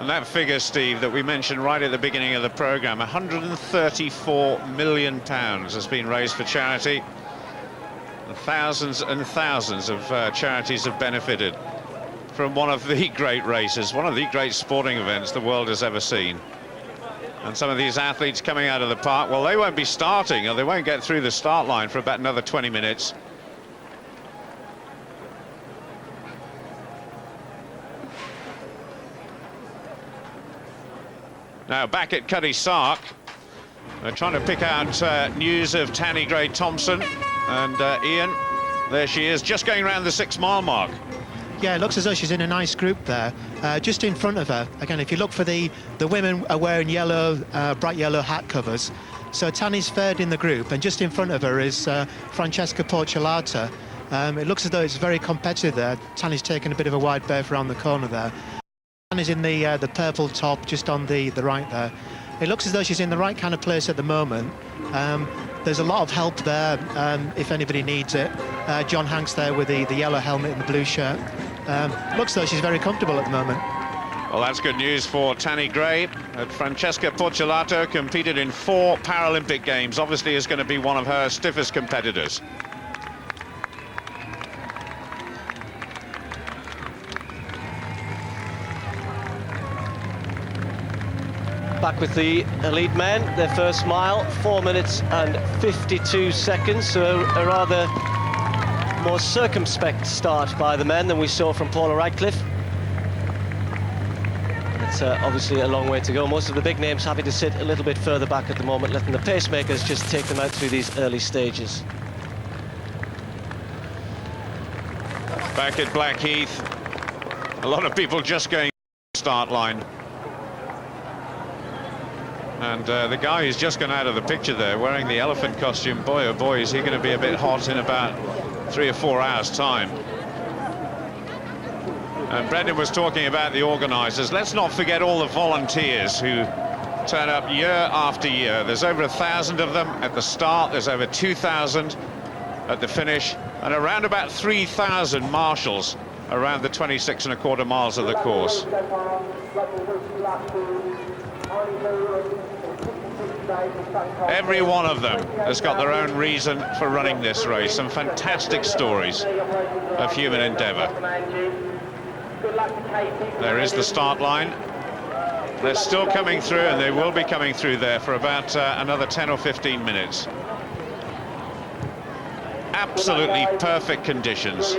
And that figure, Steve, that we mentioned right at the beginning of the programme, £134 million has been raised for charity. And thousands of charities have benefited from one of the great races, one of the great sporting events the world has ever seen. And some of these athletes coming out of the park, well, they won't be starting, or they won't get through the start line for about another 20 minutes. Now back at Cuddy Sark, they're trying to pick out news of Tanni Gray-Thompson, and Ian, there she is, just going around the 6 mile mark. Yeah, it looks as though she's in a nice group there. Just in front of her, again, if you look for the women are wearing yellow, bright yellow hat covers. So Tanni's third in the group, and just in front of her is Francesca Porciolata. It looks as though it's very competitive there. Tanni's taken a bit of a wide berth around the corner there. Tanni's in the purple top, just on the right there. It looks as though she's in the right kind of place at the moment. There's a lot of help there if anybody needs it. John Hanks there with the yellow helmet and the blue shirt. Looks though she's very comfortable at the moment. Well, that's good news for Tanni Gray. Francesca Porciolato competed in 4 Paralympic Games. Obviously is going to be one of her stiffest competitors. Back with the elite men, their first mile, 4 minutes and 52 seconds, so a rather more circumspect start by the men than we saw from Paula Radcliffe. It's obviously a long way to go. Most of the big names having to sit a little bit further back at the moment, letting the pacemakers just take them out through these early stages. Back at Blackheath, a lot of people just going to the start line. And the guy who's just gone out of the picture there, wearing the elephant costume, boy oh boy, is he going to be a bit hot in about 3 or 4 hours' time. And Brendan was talking about the organisers. Let's not forget all the volunteers who turn up year after year. There's over 1,000 of them at the start, there's over 2,000 at the finish, and around about 3,000 marshals around the 26.25 miles of the course. Every one of them has got their own reason for running this race. Some fantastic stories of human endeavour. There is the start line. They're still coming through, and they will be coming through there for about another 10 or 15 minutes. Absolutely perfect conditions.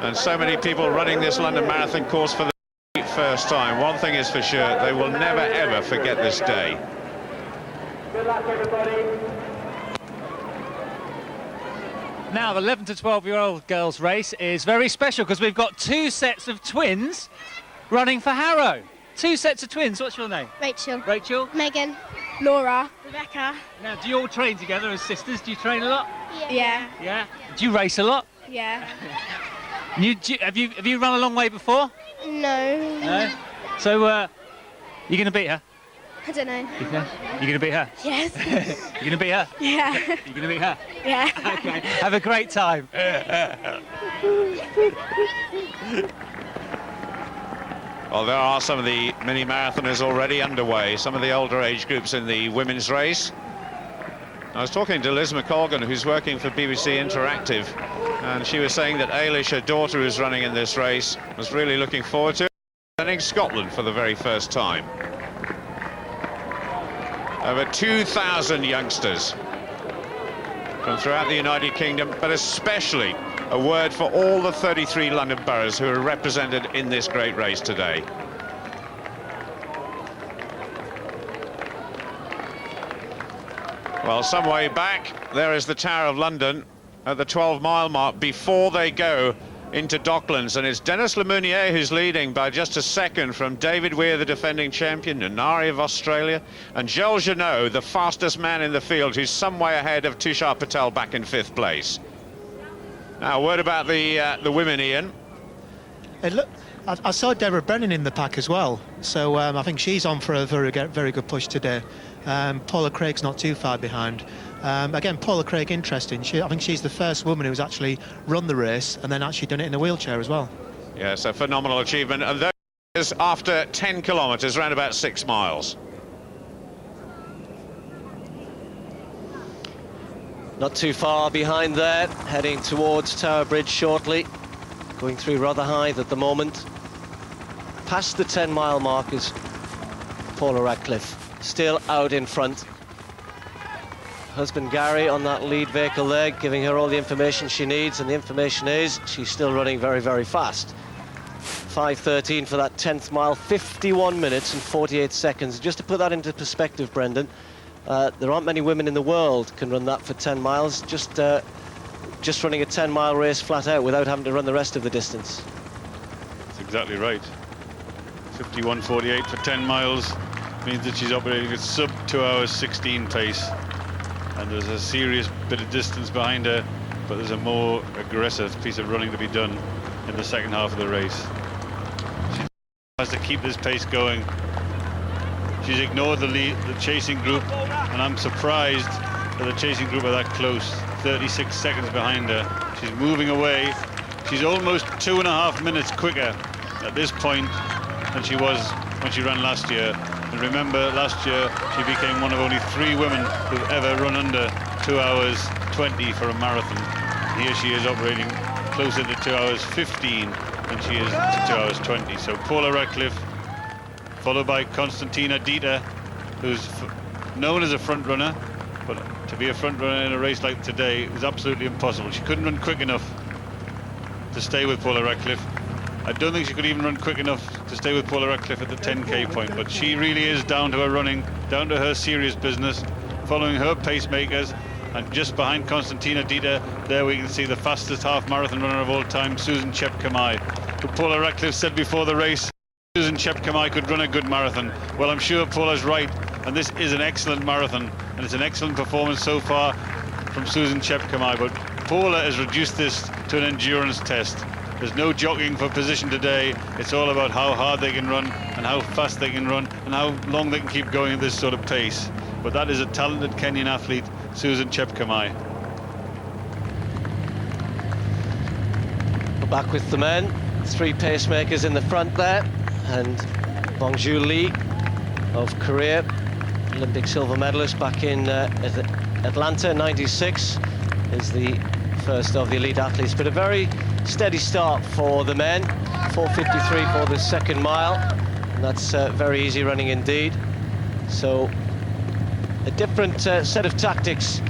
And so many people running this London Marathon course for the first time. One thing is for sure, they will never ever forget this day. Good luck, everybody. Now, the 11 to 12-year-old girls' race is very special because we've got 2 sets of twins running for Harrow. 2 sets of twins. What's your name? Rachel. Rachel. Megan. Laura. Rebecca. Now, do you all train together as sisters? Do you train a lot? Yeah. Yeah. Do you race a lot? Yeah. Have you run a long way before? No. No. So, you're going to beat her? I don't know. You're going to beat her? Yes. You're going to beat her? Yeah. You're going to beat her? Yeah. Okay. Have a great time. Well, there are some of the mini marathoners already underway, some of the older age groups in the women's race. I was talking to Liz McColgan, who's working for BBC Interactive, and she was saying that Ailish, her daughter, who's running in this race, was really looking forward to it, representing Scotland for the very first time. Over 2,000 youngsters from throughout the United Kingdom, but especially a word for all the 33 London boroughs who are represented in this great race today. Well, some way back, there is the Tower of London at the 12-mile mark before they go into Docklands, and it's Dennis Lemonnier who's leading by just a second from David Weir, the defending champion, Nunari of Australia, and Joel Jeannot, the fastest man in the field, who's some way ahead of Tushar Patel back in 5th place. Now, a word about the women, Ian. I saw Deborah Brennan in the pack as well, so I think she's on for a very good push today. Paula Craig's not too far behind. Again, Paula Craig, interesting. I think she's the first woman who's actually run the race and then actually done it in a wheelchair as well. Yes, a phenomenal achievement. And those after 10 kilometres, around about 6 miles. Not too far behind there, heading towards Tower Bridge shortly. Going through Rotherhithe at the moment. Past the 10-mile mark is Paula Radcliffe, still out in front. Husband Gary on that lead vehicle there, giving her all the information she needs, and the information is she's still running very, very fast. 5:13 for that 10th mile, 51 minutes and 48 seconds. Just to put that into perspective, Brendan, there aren't many women in the world can run that for 10 miles, just running a 10-mile race flat out without having to run the rest of the distance. That's exactly right. 51:48 for 10 miles means that she's operating at sub 2 hours 16 pace, and there's a serious bit of distance behind her, but there's a more aggressive piece of running to be done in the second half of the race. She has to keep this pace going. She's ignored the chasing group, and I'm surprised that the chasing group are that close. 36 seconds behind her. She's moving away. She's almost 2.5 minutes quicker at this point than she was when she ran last year. And remember, last year she became one of only 3 women who've ever run under 2 hours 20 for a marathon. And here she is operating closer to 2 hours 15 than she is to 2 hours 20. So Paula Radcliffe, followed by Konstantina Dieter, who's known as a front runner, but to be a front runner in a race like today was absolutely impossible. She couldn't run quick enough to stay with Paula Radcliffe. I don't think she could even run quick enough to stay with Paula Radcliffe at the 10k point, but she really is down to her running, down to her serious business, following her pacemakers. And just behind Konstantina Dieter, there we can see the fastest half marathon runner of all time, Susan Chepkamai, who Paula Radcliffe said before the race Susan Chepkamai could run a good marathon. Well, I'm sure Paula's right, and this is an excellent marathon, and it's an excellent performance so far from Susan Chepkamai, but Paula has reduced this to an endurance test. There's no jockeying for position today. It's all about how hard they can run and how fast they can run and how long they can keep going at this sort of pace. But that is a talented Kenyan athlete, Susan Chepkamai. We're back with the men. 3 pacemakers in the front there, and Bongjoo Lee of Korea, Olympic silver medalist back in Atlanta '96, is the first of the elite athletes. But a very steady start for the men. 4:53 for the second mile, and that's very easy running indeed. So a different set of tactics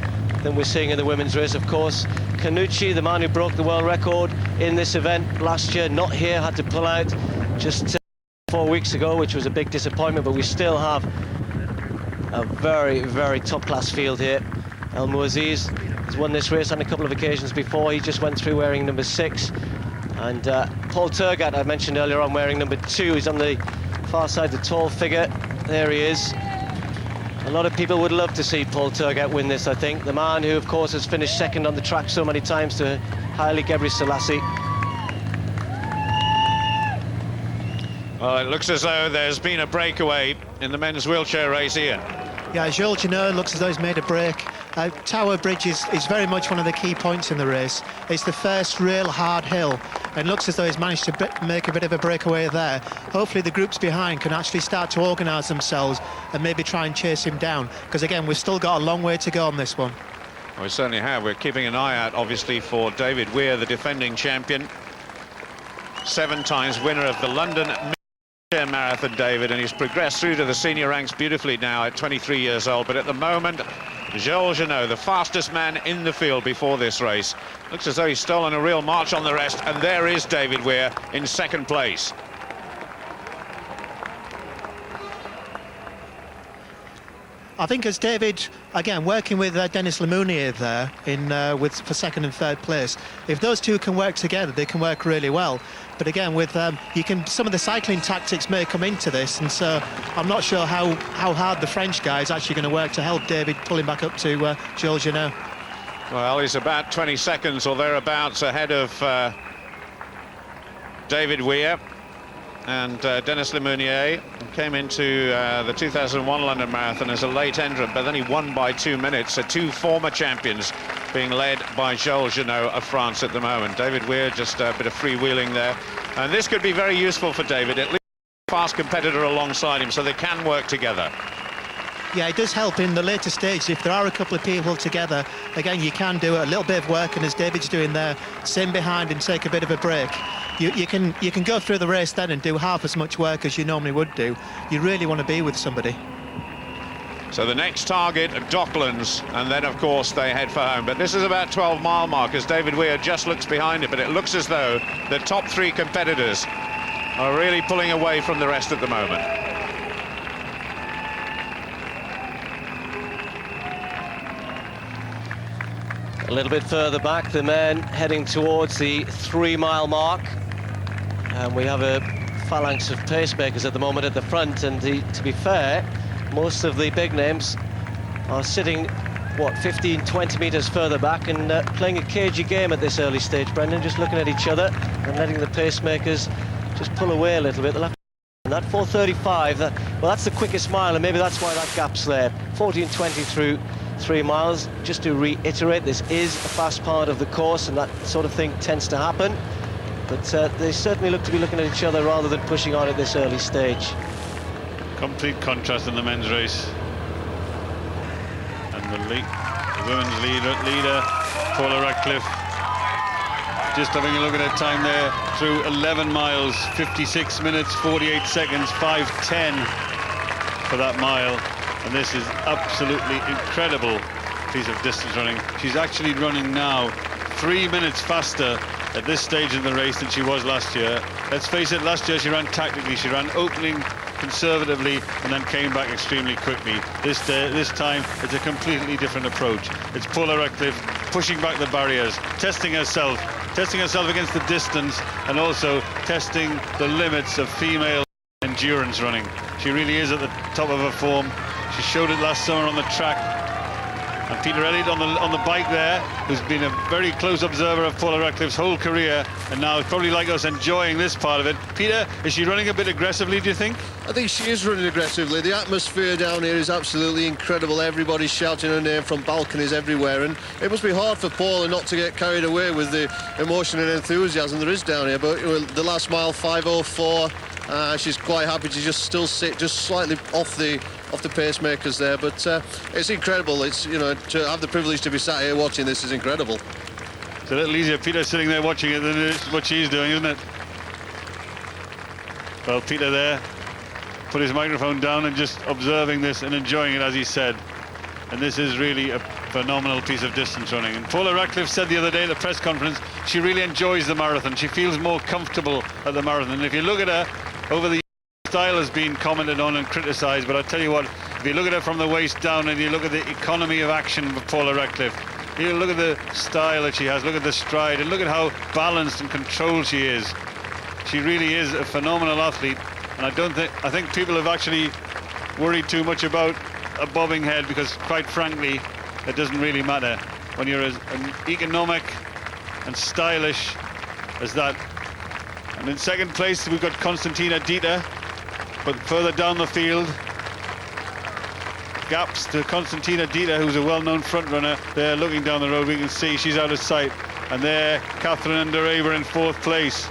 than we're seeing in the women's race, of course. Kanuchi, the man who broke the world record in this event last year, not here, had to pull out just 4 weeks ago, which was a big disappointment, but we still have a very, very top-class field here. El Mouaziz has won this race on a couple of occasions before. He just went through wearing number 6. And Paul Turgat, I mentioned earlier on, wearing number 2. He's on the far side, the tall figure. There he is. A lot of people would love to see Paul Turgat win this, I think. The man who, of course, has finished second on the track so many times to Haile Gebrselassie. Well, it looks as though there's been a breakaway in the men's wheelchair race, Ian. Yeah, Jules Janot looks as though he's made a break. Tower Bridge is very much one of the key points in the race. It's the first real hard hill, and looks as though he's managed to make a bit of a breakaway there. Hopefully the groups behind can actually start to organise themselves and maybe try and chase him down, because again, we've still got a long way to go on this one. Well, we certainly have. We're keeping an eye out, obviously, for David Weir, the defending champion. 7 times winner of the London Marathon, David, and he's progressed through to the senior ranks beautifully now at 23 years old. But at the moment, Jules Janot, the fastest man in the field before this race, looks as though he's stolen a real march on the rest, and there is David Weir in second place. I think as David, again, working with Dennis Lemounier there for second and third place, if those two can work together, they can work really well. But again, with some of the cycling tactics may come into this, and so I'm not sure how hard the French guy is actually going to work to help David pull him back up to Jules Janot. Well, he's about 20 seconds or thereabouts ahead of David Weir. And Dennis Lemounier came into the 2001 London Marathon as a late entrant, but then he won by 2 minutes. So 2 former champions being led by Jules Janot of France at the moment. David Weir just a bit of freewheeling there. And this could be very useful for David, at least fast competitor alongside him, so they can work together. Yeah, it does help in the later stages. If there are a couple of people together, again, you can do a little bit of work, and as David's doing there, sit behind and take a bit of a break. You can go through the race then and do half as much work as you normally would do. You really want to be with somebody. So the next target at Docklands, and then of course they head for home. But this is about 12-mile mark as David Weir just looks behind it, but it looks as though the top three competitors are really pulling away from the rest at the moment. A little bit further back, the men heading towards the 3-mile mark, and we have a phalanx of pacemakers at the moment at the front, and to be fair, most of the big names are sitting, what, 15-20 metres further back and playing a cagey game at this early stage, Brendan, just looking at each other and letting the pacemakers just pull away a little bit. That 4:35, well, that's the quickest mile, and maybe that's why that gap's there. 14:20 through 3 miles. Just to reiterate, this is a fast part of the course, and that sort of thing tends to happen. But they certainly look to be looking at each other rather than pushing on at this early stage. Complete contrast in the men's race. And the women's leader, Paula Radcliffe, just having a look at her time there through 11 miles, 56 minutes, 48 seconds, 5:10 for that mile. And this is absolutely incredible piece of distance running. She's actually running now 3 minutes faster at this stage in the race than she was last year. Let's face it, last year she ran tactically, she ran opening conservatively and then came back extremely quickly. This time it's a completely different approach. It's Paula Radcliffe pushing back the barriers, testing herself against the distance, and also testing the limits of female endurance running. She really is at the top of her form. She showed it last summer on the track. And Peter Elliott on the bike there, who's been a very close observer of Paula Radcliffe's whole career, and now probably like us enjoying this part of it. Peter, is she running a bit aggressively, do you think? I think she is running aggressively. The atmosphere down here is absolutely incredible. Everybody's shouting her name from balconies everywhere, and it must be hard for Paula not to get carried away with the emotion and enthusiasm there is down here. But the last mile, 5:04, she's quite happy to just still sit just slightly off the pacemakers there, but it's incredible. It's, you know, to have the privilege to be sat here watching this is incredible. It's a little easier Peter sitting there watching it than it is what she's doing, isn't it? Well, Peter there put his microphone down and just observing this and enjoying it, as he said. And this is really a phenomenal piece of distance running. And Paula Radcliffe said the other day at the press conference she really enjoys the marathon. She feels more comfortable at the marathon. And if you look at her over the style has been commented on and criticised, but I tell you what, if you look at her from the waist down and you look at the economy of action of Paula Radcliffe, you look at the style that she has, look at the stride, and look at how balanced and controlled she is. She really is a phenomenal athlete, and I think people have actually worried too much about a bobbing head, because quite frankly it doesn't really matter when you're as economic and stylish as that. And in second place we've got Konstantina Dieter, but further down the field, gaps to Konstantina Dieter, who's a well-known front runner. There, looking down the road, we can see she's out of sight. And there, Catherine Underaver in fourth place.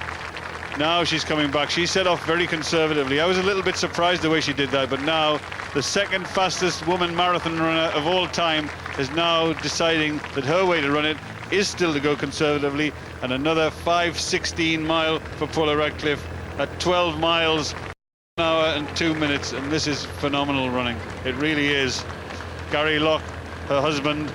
Now she's coming back. She set off very conservatively. I was a little bit surprised the way she did that, but now the second fastest woman marathon runner of all time is now deciding that her way to run it is still to go conservatively, and another 5:16 mile for Paula Radcliffe at 12 miles, 1 hour and 2 minutes, and this is phenomenal running. It really is. Gary Locke, her husband,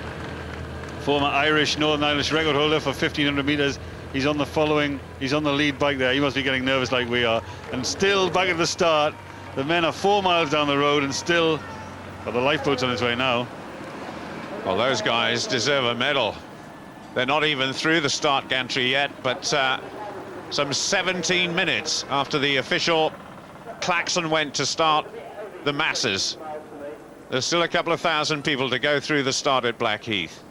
former Northern Irish record holder for 1500 metres, he's on the lead bike there. He must be getting nervous like we are. And still back at the start, the men are 4 miles down the road, and still, well, the lifeboat's on its way now. Well, those guys deserve a medal. They're not even through the start gantry yet, but some 17 minutes after the official klaxon went to start the masses, there's still a couple of thousand people to go through the start at Blackheath.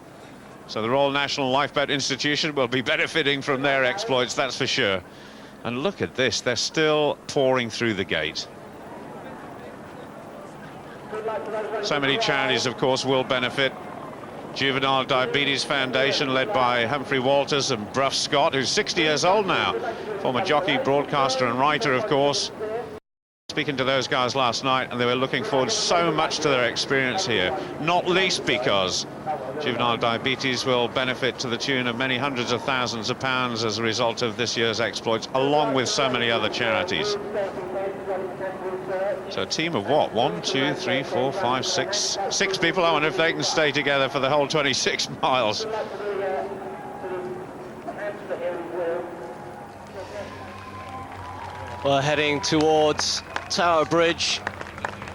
So the Royal National Lifeboat Institution will be benefiting from their exploits, that's for sure. And look at this, they're still pouring through the gate. So many charities, of course, will benefit. Juvenile Diabetes Foundation, led by Humphrey Walters and Bruff Scott, who's 60 years old now. Former jockey, broadcaster and writer, of course. speaking to those guys last night, and they were looking forward so much to their experience here, not least because juvenile diabetes will benefit to the tune of many hundreds of thousands of pounds as a result of this year's exploits, along with so many other charities. So a team of what? 1, 2, 3, 4, 5, 6 people. I wonder if they can stay together for the whole 26 miles. We're heading towards Tower Bridge,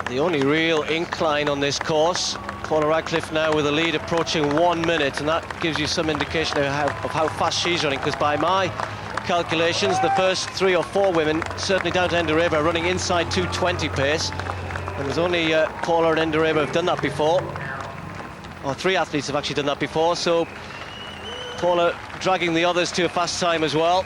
the only real incline on this course. Paula Radcliffe now with a lead approaching 1 minute, and that gives you some indication of how fast she's running, because by my calculations, the first 3 or 4 women, certainly down to Endereba, are running inside 2:20 pace, and there's only Paula and Endereba have done that before, or 3 athletes have actually done that before, so Paula dragging the others to a fast time as well.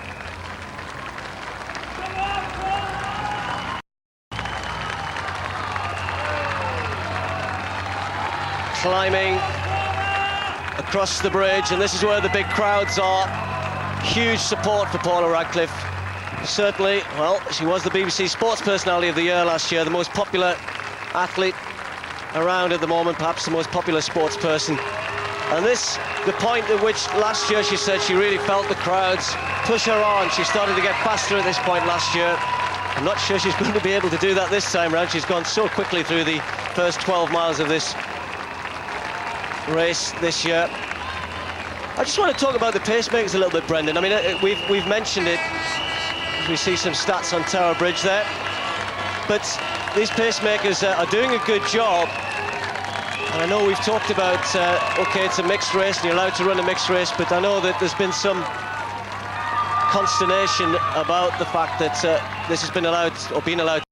Climbing across the bridge, and this is where the big crowds are. Huge support for Paula Radcliffe. Certainly, well, she was the BBC Sports Personality of the Year last year, the most popular athlete around at the moment, perhaps the most popular sports person. And this, the point at which last year she said she really felt the crowds push her on. She started to get faster at this point last year. I'm not sure she's going to be able to do that this time round. She's gone so quickly through the first 12 miles of this race this year. I just want to talk about the pacemakers a little bit, Brendan. I mean, we've mentioned it. We see some stats on Tower Bridge there, but these pacemakers are doing a good job. And I know we've talked about okay, it's a mixed race and you're allowed to run a mixed race, but I know that there's been some consternation about the fact that this has been allowed, or been allowed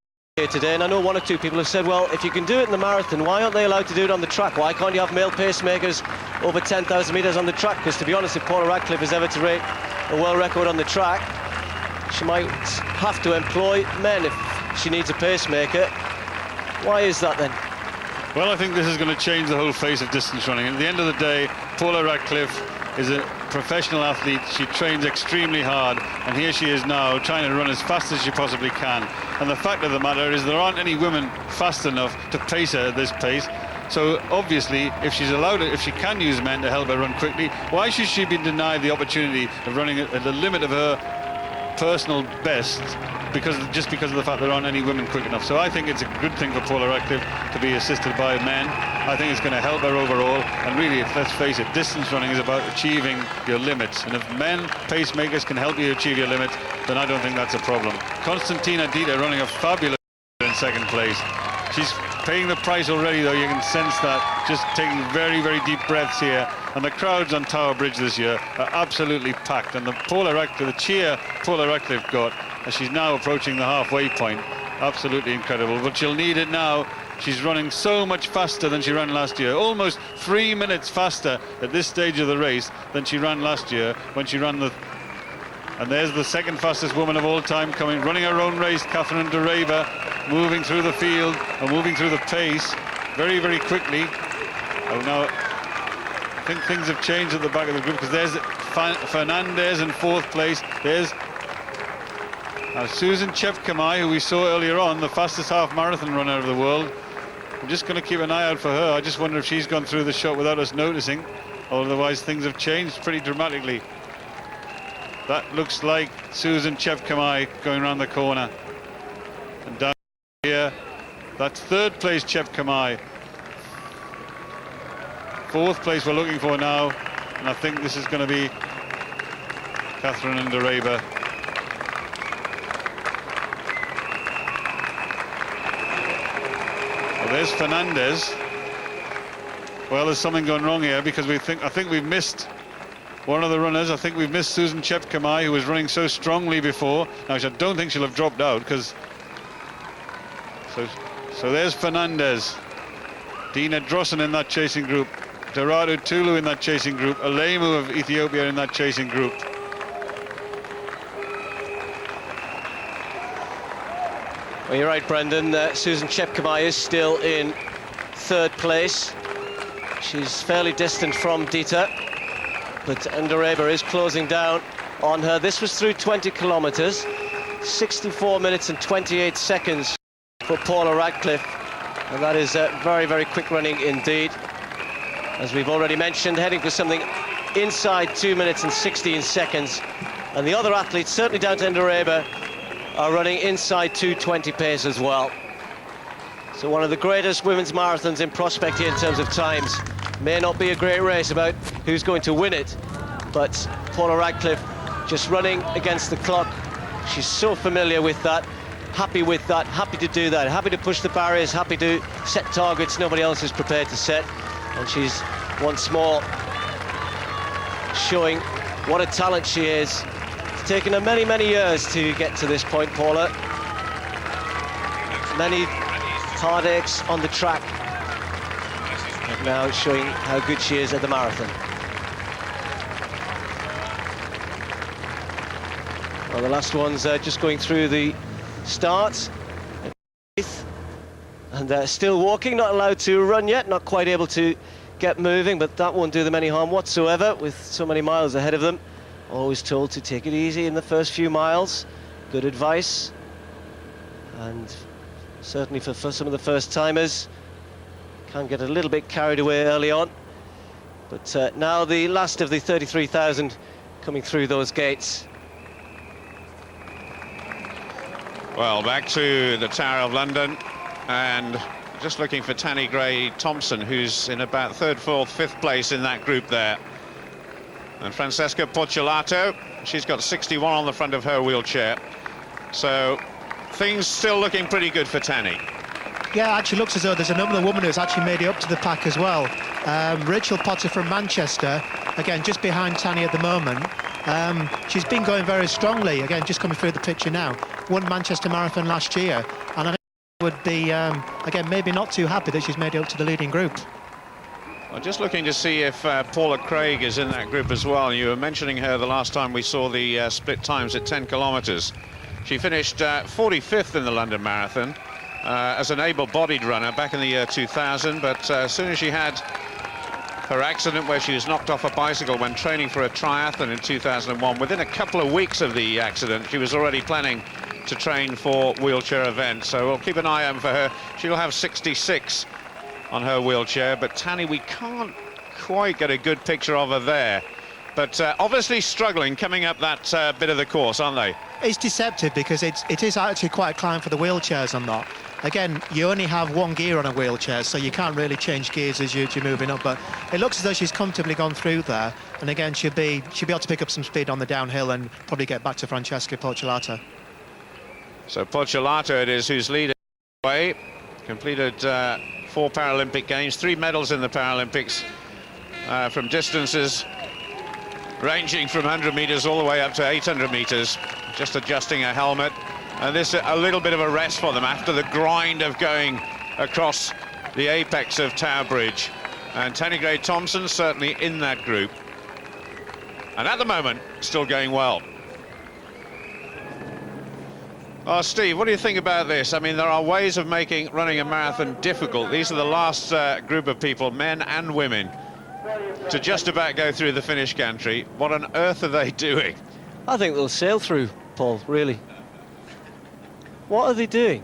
today, and I know 1 or 2 people have said, well, if you can do it in the marathon, why aren't they allowed to do it on the track? Why can't you have male pacemakers over 10,000 metres on the track? Because to be honest, if Paula Radcliffe is ever to rate a world record on the track, she might have to employ men if she needs a pacemaker. Why is that then? Well, I think this is going to change the whole face of distance running. At the end of the day, Paula Radcliffe is a professional athlete. She trains extremely hard, and here she is now trying to run as fast as she possibly can. And the fact of the matter is there aren't any women fast enough to pace her at this pace. So obviously, if she's allowed it, if she can use men to help her run quickly, why should she be denied the opportunity of running at the limit of her personal best just because of the fact there aren't any women quick enough? So I think it's a good thing for Paula Radcliffe to be assisted by men. I think it's going to help her overall, and really, let's face it, distance running is about achieving your limits, and if men pacemakers can help you achieve your limits, then I don't think that's a problem. Konstantina Dieter running a fabulous in second place. She's paying the price already, though. You can sense that, just taking very, very deep breaths here. And the crowds on Tower Bridge this year are absolutely packed, and the cheer Paula Radcliffe got as she's now approaching the halfway point, absolutely incredible. But she'll need it now. She's running so much faster than she ran last year, almost 3 minutes faster at this stage of the race than she ran last year when she ran the... And there's the second fastest woman of all time coming, running her own race, Catherine Dereba, moving through the field and moving through the pace very, very quickly. Oh, now, I think things have changed at the back of the group, because there's Fernandez in 4th place. There's Susan Chepkamai, who we saw earlier on, the fastest half marathon runner of the world. I'm just going to keep an eye out for her. I just wonder if she's gone through the shot without us noticing, or otherwise things have changed pretty dramatically. That looks like Susan Chepkamai going around the corner. And down here, that's 3rd place Chepkamai. 4th place we're looking for now, and I think this is going to be Catherine Ndereba. Well, there's Fernandez. Well, there's something going wrong here, because I think we've missed one of the runners. I think we've missed Susan Chepkamai, who was running so strongly before. Now, I don't think she'll have dropped out, because... So there's Fernandez. Dina Drossen in that chasing group. Dorado Tulu in that chasing group. Alemu of Ethiopia in that chasing group. Well, you're right, Brendan. Susan Chepkamai is still in 3rd place. She's fairly distant from Dieter, but Ndereba is closing down on her. This was through 20 kilometers, 64 minutes and 28 seconds for Paula Radcliffe, and that is very, very quick running indeed. As we've already mentioned, heading for something inside 2 minutes and 16 seconds. And the other athletes, certainly down to Ndareba, are running inside 2:20 pace as well. So one of the greatest women's marathons in prospect here in terms of times. May not be a great race about who's going to win it, but Paula Radcliffe just running against the clock. She's so familiar with that, happy to do that, happy to push the barriers, happy to set targets nobody else is prepared to set. And she's once more showing what a talent she is. It's taken her many, many years to get to this point, Paula. Many heartaches on the track, but now showing how good she is at the marathon. Well, the last one's just going through the start, and still walking, not allowed to run yet, not quite able to get moving, but that won't do them any harm whatsoever with so many miles ahead of them. Always told to take it easy in the first few miles. Good advice, and certainly for some of the first-timers, can get a little bit carried away early on. But now the last of the 33,000 coming through those gates. Well, back to the Tower of London, and just looking for Tanni Gray-Thompson, who's in about third, fourth, fifth place in that group there. And Francesca Porcelato, she's got 61 on the front of her wheelchair. So things still looking pretty good for Tanni. Yeah, actually looks as though there's another woman who's actually made it up to the pack as well. Rachel Potter from Manchester, again, just behind Tanni at the moment. She's been going very strongly, again, just coming through the picture now. Won Manchester Marathon last year, and I think would be, again, maybe not too happy that she's made it up to the leading group. I'm just looking to see if Paula Craig is in that group as well. You were mentioning her the last time we saw the split times at 10 kilometres. She finished 45th in the London Marathon as an able-bodied runner back in the year 2000, but as soon as she had her accident where she was knocked off a bicycle when training for a triathlon in 2001, within a couple of weeks of the accident, she was already planning to train for wheelchair events. So we'll keep an eye out for her. She'll have 66 on her wheelchair, but Tanni, we can't quite get a good picture of her there. But obviously struggling coming up that bit of the course, aren't they? It's deceptive because it is actually quite a climb for the wheelchairs on that. Again, you only have one gear on a wheelchair, so you can't really change gears as you're moving up, but it looks as though she's comfortably gone through there, and again, she'll be able to pick up some speed on the downhill and probably get back to Francesca Porcelato. So Porcelato it is who's leading the way. Completed 4 Paralympic Games, 3 medals in the Paralympics from distances ranging from 100 metres all the way up to 800 metres, just adjusting a helmet. And this a little bit of a rest for them after the grind of going across the apex of Tower Bridge. And Tanni Gray-Thompson certainly in that group. And at the moment, still going well. Oh, Steve, what do you think about this? I mean, there are ways of making running a marathon difficult. These are the last group of people, men and women, to just about go through the finish gantry. What on earth are they doing? I think they'll sail through, Paul, really. What are they doing?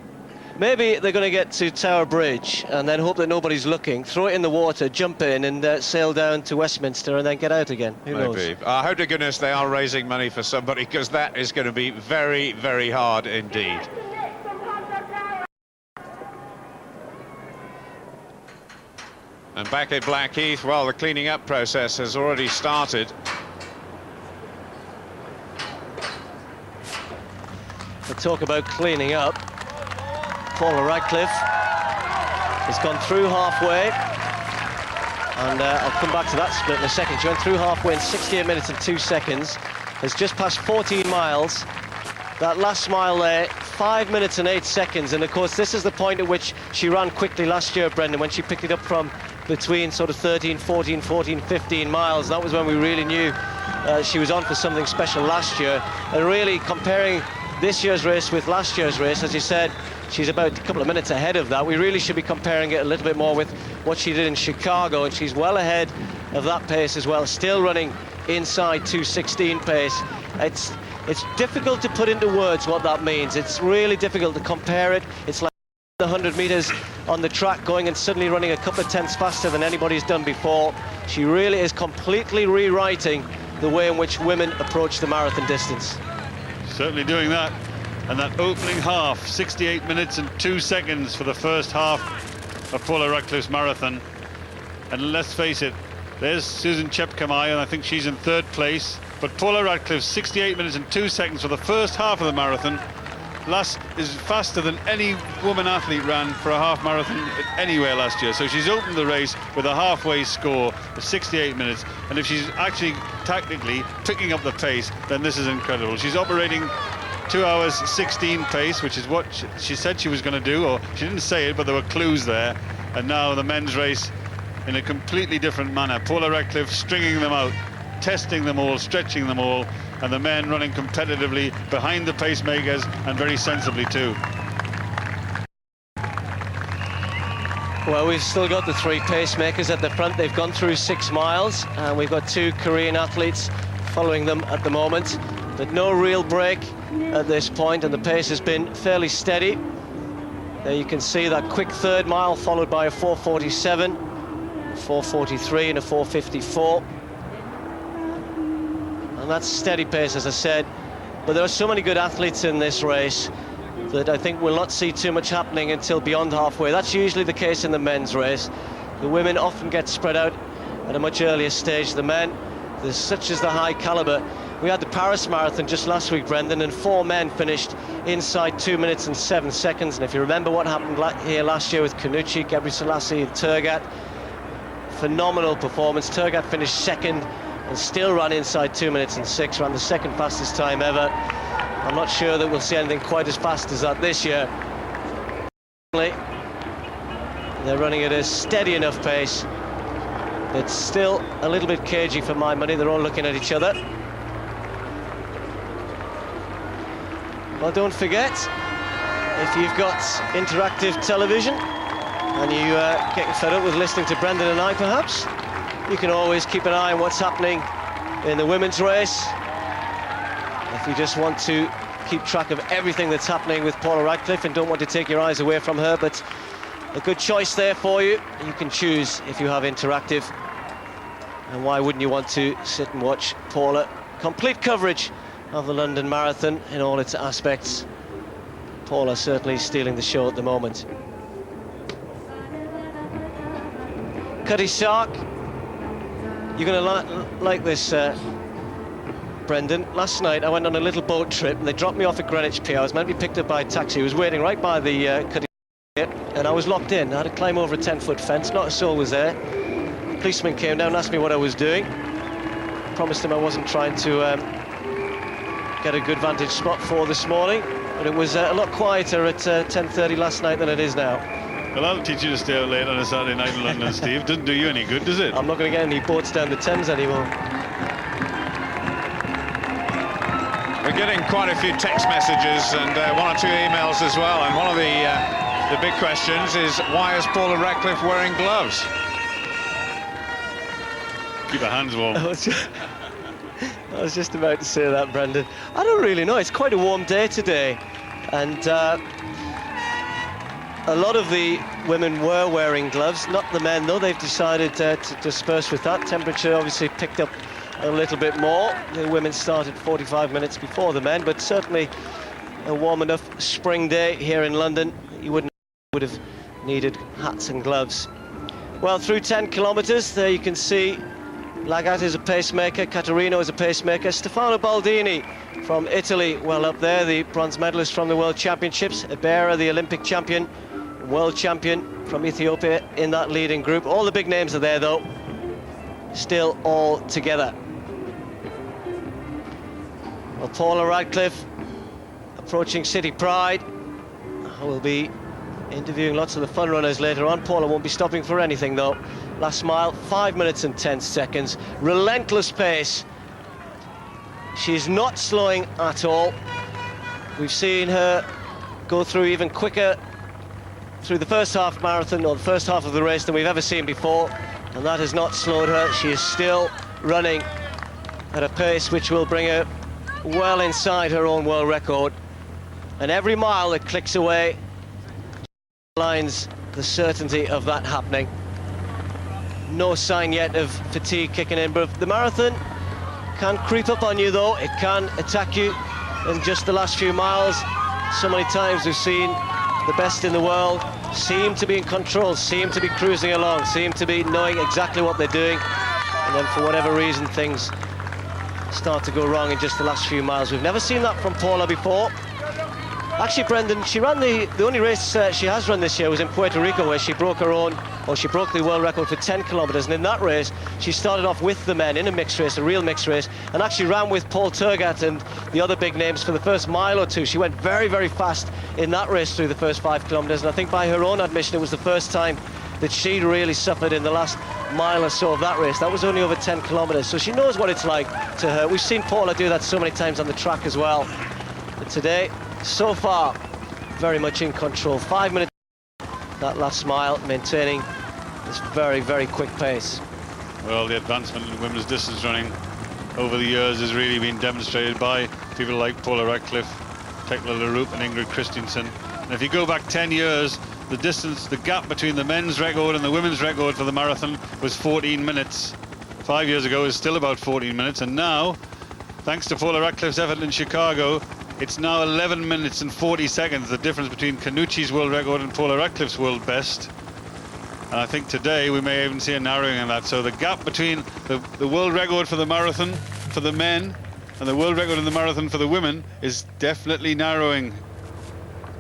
Maybe they're going to get to Tower Bridge and then hope that nobody's looking, throw it in the water, jump in and sail down to Westminster and then get out again. Who knows? I hope to goodness they are raising money for somebody, because that is going to be very, very hard indeed. And back at Blackheath, well, the cleaning up process has already started. To talk about cleaning up, Paula Radcliffe has gone through halfway, and I'll come back to that split in a second. She went through halfway in 68 minutes and 2 seconds, has just passed 14 miles. That last mile there, 5 minutes and 8 seconds, and of course this is the point at which she ran quickly last year, Brendan, when she picked it up from between sort of 13, 14, 15 miles. That was when we really knew she was on for something special last year. And really comparing this year's race with last year's race, as you said, she's about a couple of minutes ahead of that. We really should be comparing it a little bit more with what she did in Chicago, and she's well ahead of that pace as well, still running inside 2:16 pace. It's difficult to put into words what that means. It's really difficult to compare it. It's like the 100 metres on the track going and suddenly running a couple of tenths faster than anybody's done before. She really is completely rewriting the way in which women approach the marathon distance. Certainly doing that. And that opening half, 68 minutes and 2 seconds for the first half of Paula Radcliffe's marathon. And let's face it, there's Susan Chepkamai, and I think she's in 3rd place. But Paula Radcliffe, 68 minutes and 2 seconds for the first half of the marathon. Is faster than any woman athlete ran for a half marathon anywhere last year. So she's opened the race with a halfway score of 68 minutes. And if she's actually tactically picking up the pace, then this is incredible. She's operating 2 hours 16 pace, which is what she said she was going to do, or she didn't say it, but there were clues there. And now the men's race in a completely different manner. Paula Radcliffe stringing them out, testing them all, stretching them all, and the men running competitively behind the pacemakers, and very sensibly too. Well, we've still got the 3 pacemakers at the front. They've gone through 6 miles, and we've got 2 Korean athletes following them at the moment, but no real break at this point, and the pace has been fairly steady. There you can see that quick 3rd mile followed by a 4:47, 4:43 and a 4:54. And that's steady pace, as I said. But there are so many good athletes in this race that I think we'll not see too much happening until beyond halfway. That's usually the case in the men's race. The women often get spread out at a much earlier stage than the men. There's such as the high caliber. We had the Paris Marathon just last week, Brendan, and 4 men finished inside 2 minutes and 7 seconds. And if you remember what happened here last year with Kanuchi, Gebrselassie and Turgat, phenomenal performance. Turgat finished 2nd and still ran inside 2 minutes and 6, ran the 2nd fastest time ever. I'm not sure that we'll see anything quite as fast as that this year. They're running at a steady enough pace. It's still a little bit cagey for my money. They're all looking at each other. Well, don't forget, if you've got interactive television and you're getting fed up with listening to Brendan and I, perhaps, you can always keep an eye on what's happening in the women's race. If you just want to keep track of everything that's happening with Paula Radcliffe and don't want to take your eyes away from her, but a good choice there for you. You can choose if you have interactive. And why wouldn't you want to sit and watch Paula? Complete coverage of the London Marathon in all its aspects. Paula certainly stealing the show at the moment. Cutty Sark, you're going to like this, Brendan. Last night I went on a little boat trip and they dropped me off at Greenwich Pier. I was meant to be picked up by a taxi. I was waiting right by the Cutty Sark, and I was locked in. I had to climb over a 10-foot fence. Not a soul was there. The policeman came down and asked me what I was doing. Promised him I wasn't trying to get a good vantage spot for this morning, but it was a lot quieter at 10:30 last night than it is now. Well, that'll teach you to stay out late on a Saturday night in London, Steve. Doesn't do you any good, does it? I'm not going to get any boats down the Thames anymore. We're getting quite a few text messages and 1 or 2 emails as well, and one of the big questions is, why is Paula Radcliffe wearing gloves? Keep her hands warm. I was just about to say that, Brendan. I don't really know. It's quite a warm day today, and a lot of the women were wearing gloves, not the men though. They've decided to disperse with that. Temperature obviously picked up a little bit more. The women started 45 minutes before the men, but certainly a warm enough spring day here in London. You would have needed hats and gloves. Well, through 10 kilometres, there you can see Lagat is a pacemaker, Caterino is a pacemaker, Stefano Baldini from Italy, well up there, the bronze medalist from the World Championships, Ibera, the Olympic champion, world champion from Ethiopia in that leading group. All the big names are there though, still all together. Well, Paula Radcliffe approaching City Pride. We'll be interviewing lots of the fun runners later on. Paula won't be stopping for anything though. Last mile, 5 minutes and 10 seconds. Relentless pace. She's not slowing at all. We've seen her go through even quicker through the first half marathon, or the first half of the race, than we've ever seen before, and that has not slowed her. She is still running at a pace which will bring her well inside her own world record. And every mile that clicks away, lines the certainty of that happening. No sign yet of fatigue kicking in, but the marathon can creep up on you though. It can attack you in just the last few miles. So many times we've seen the best in the world seem to be in control, seem to be cruising along, seem to be knowing exactly what they're doing, and then for whatever reason things start to go wrong in just the last few miles. We've never seen that from Paula before. Actually, Brendan, she ran the only race she has run this year was in Puerto Rico, where she broke her own, or she broke the world record for 10 kilometers, and in that race she started off with the men in a mixed race, a real mixed race, and actually ran with Paul Turgat and the other big names for the first mile or two. She went very, very fast in that race through the first 5 kilometers, and I think by her own admission it was the first time that she'd really suffered in the last mile or so of that race. That was only over 10 kilometers, so she knows what it's like to her. We've seen Paula do that so many times on the track as well, but today, so far, very much in control. 5 minutes that last mile, maintaining this very, very quick pace. Well, the advancement in women's distance running over the years has really been demonstrated by people like Paula Radcliffe, Tekla LaRoupe and Ingrid Christensen. And if you go back 10 years, the distance, the gap between the men's record and the women's record for the marathon was 14 minutes. 5 years ago it was still about 14 minutes, and now, thanks to Paula Radcliffe's effort in Chicago, it's now 11 minutes and 40 seconds, the difference between Canucci's world record and Paula Radcliffe's world best. And I think today we may even see a narrowing in that. So the gap between the world record for the marathon for the men and the world record in the marathon for the women is definitely narrowing.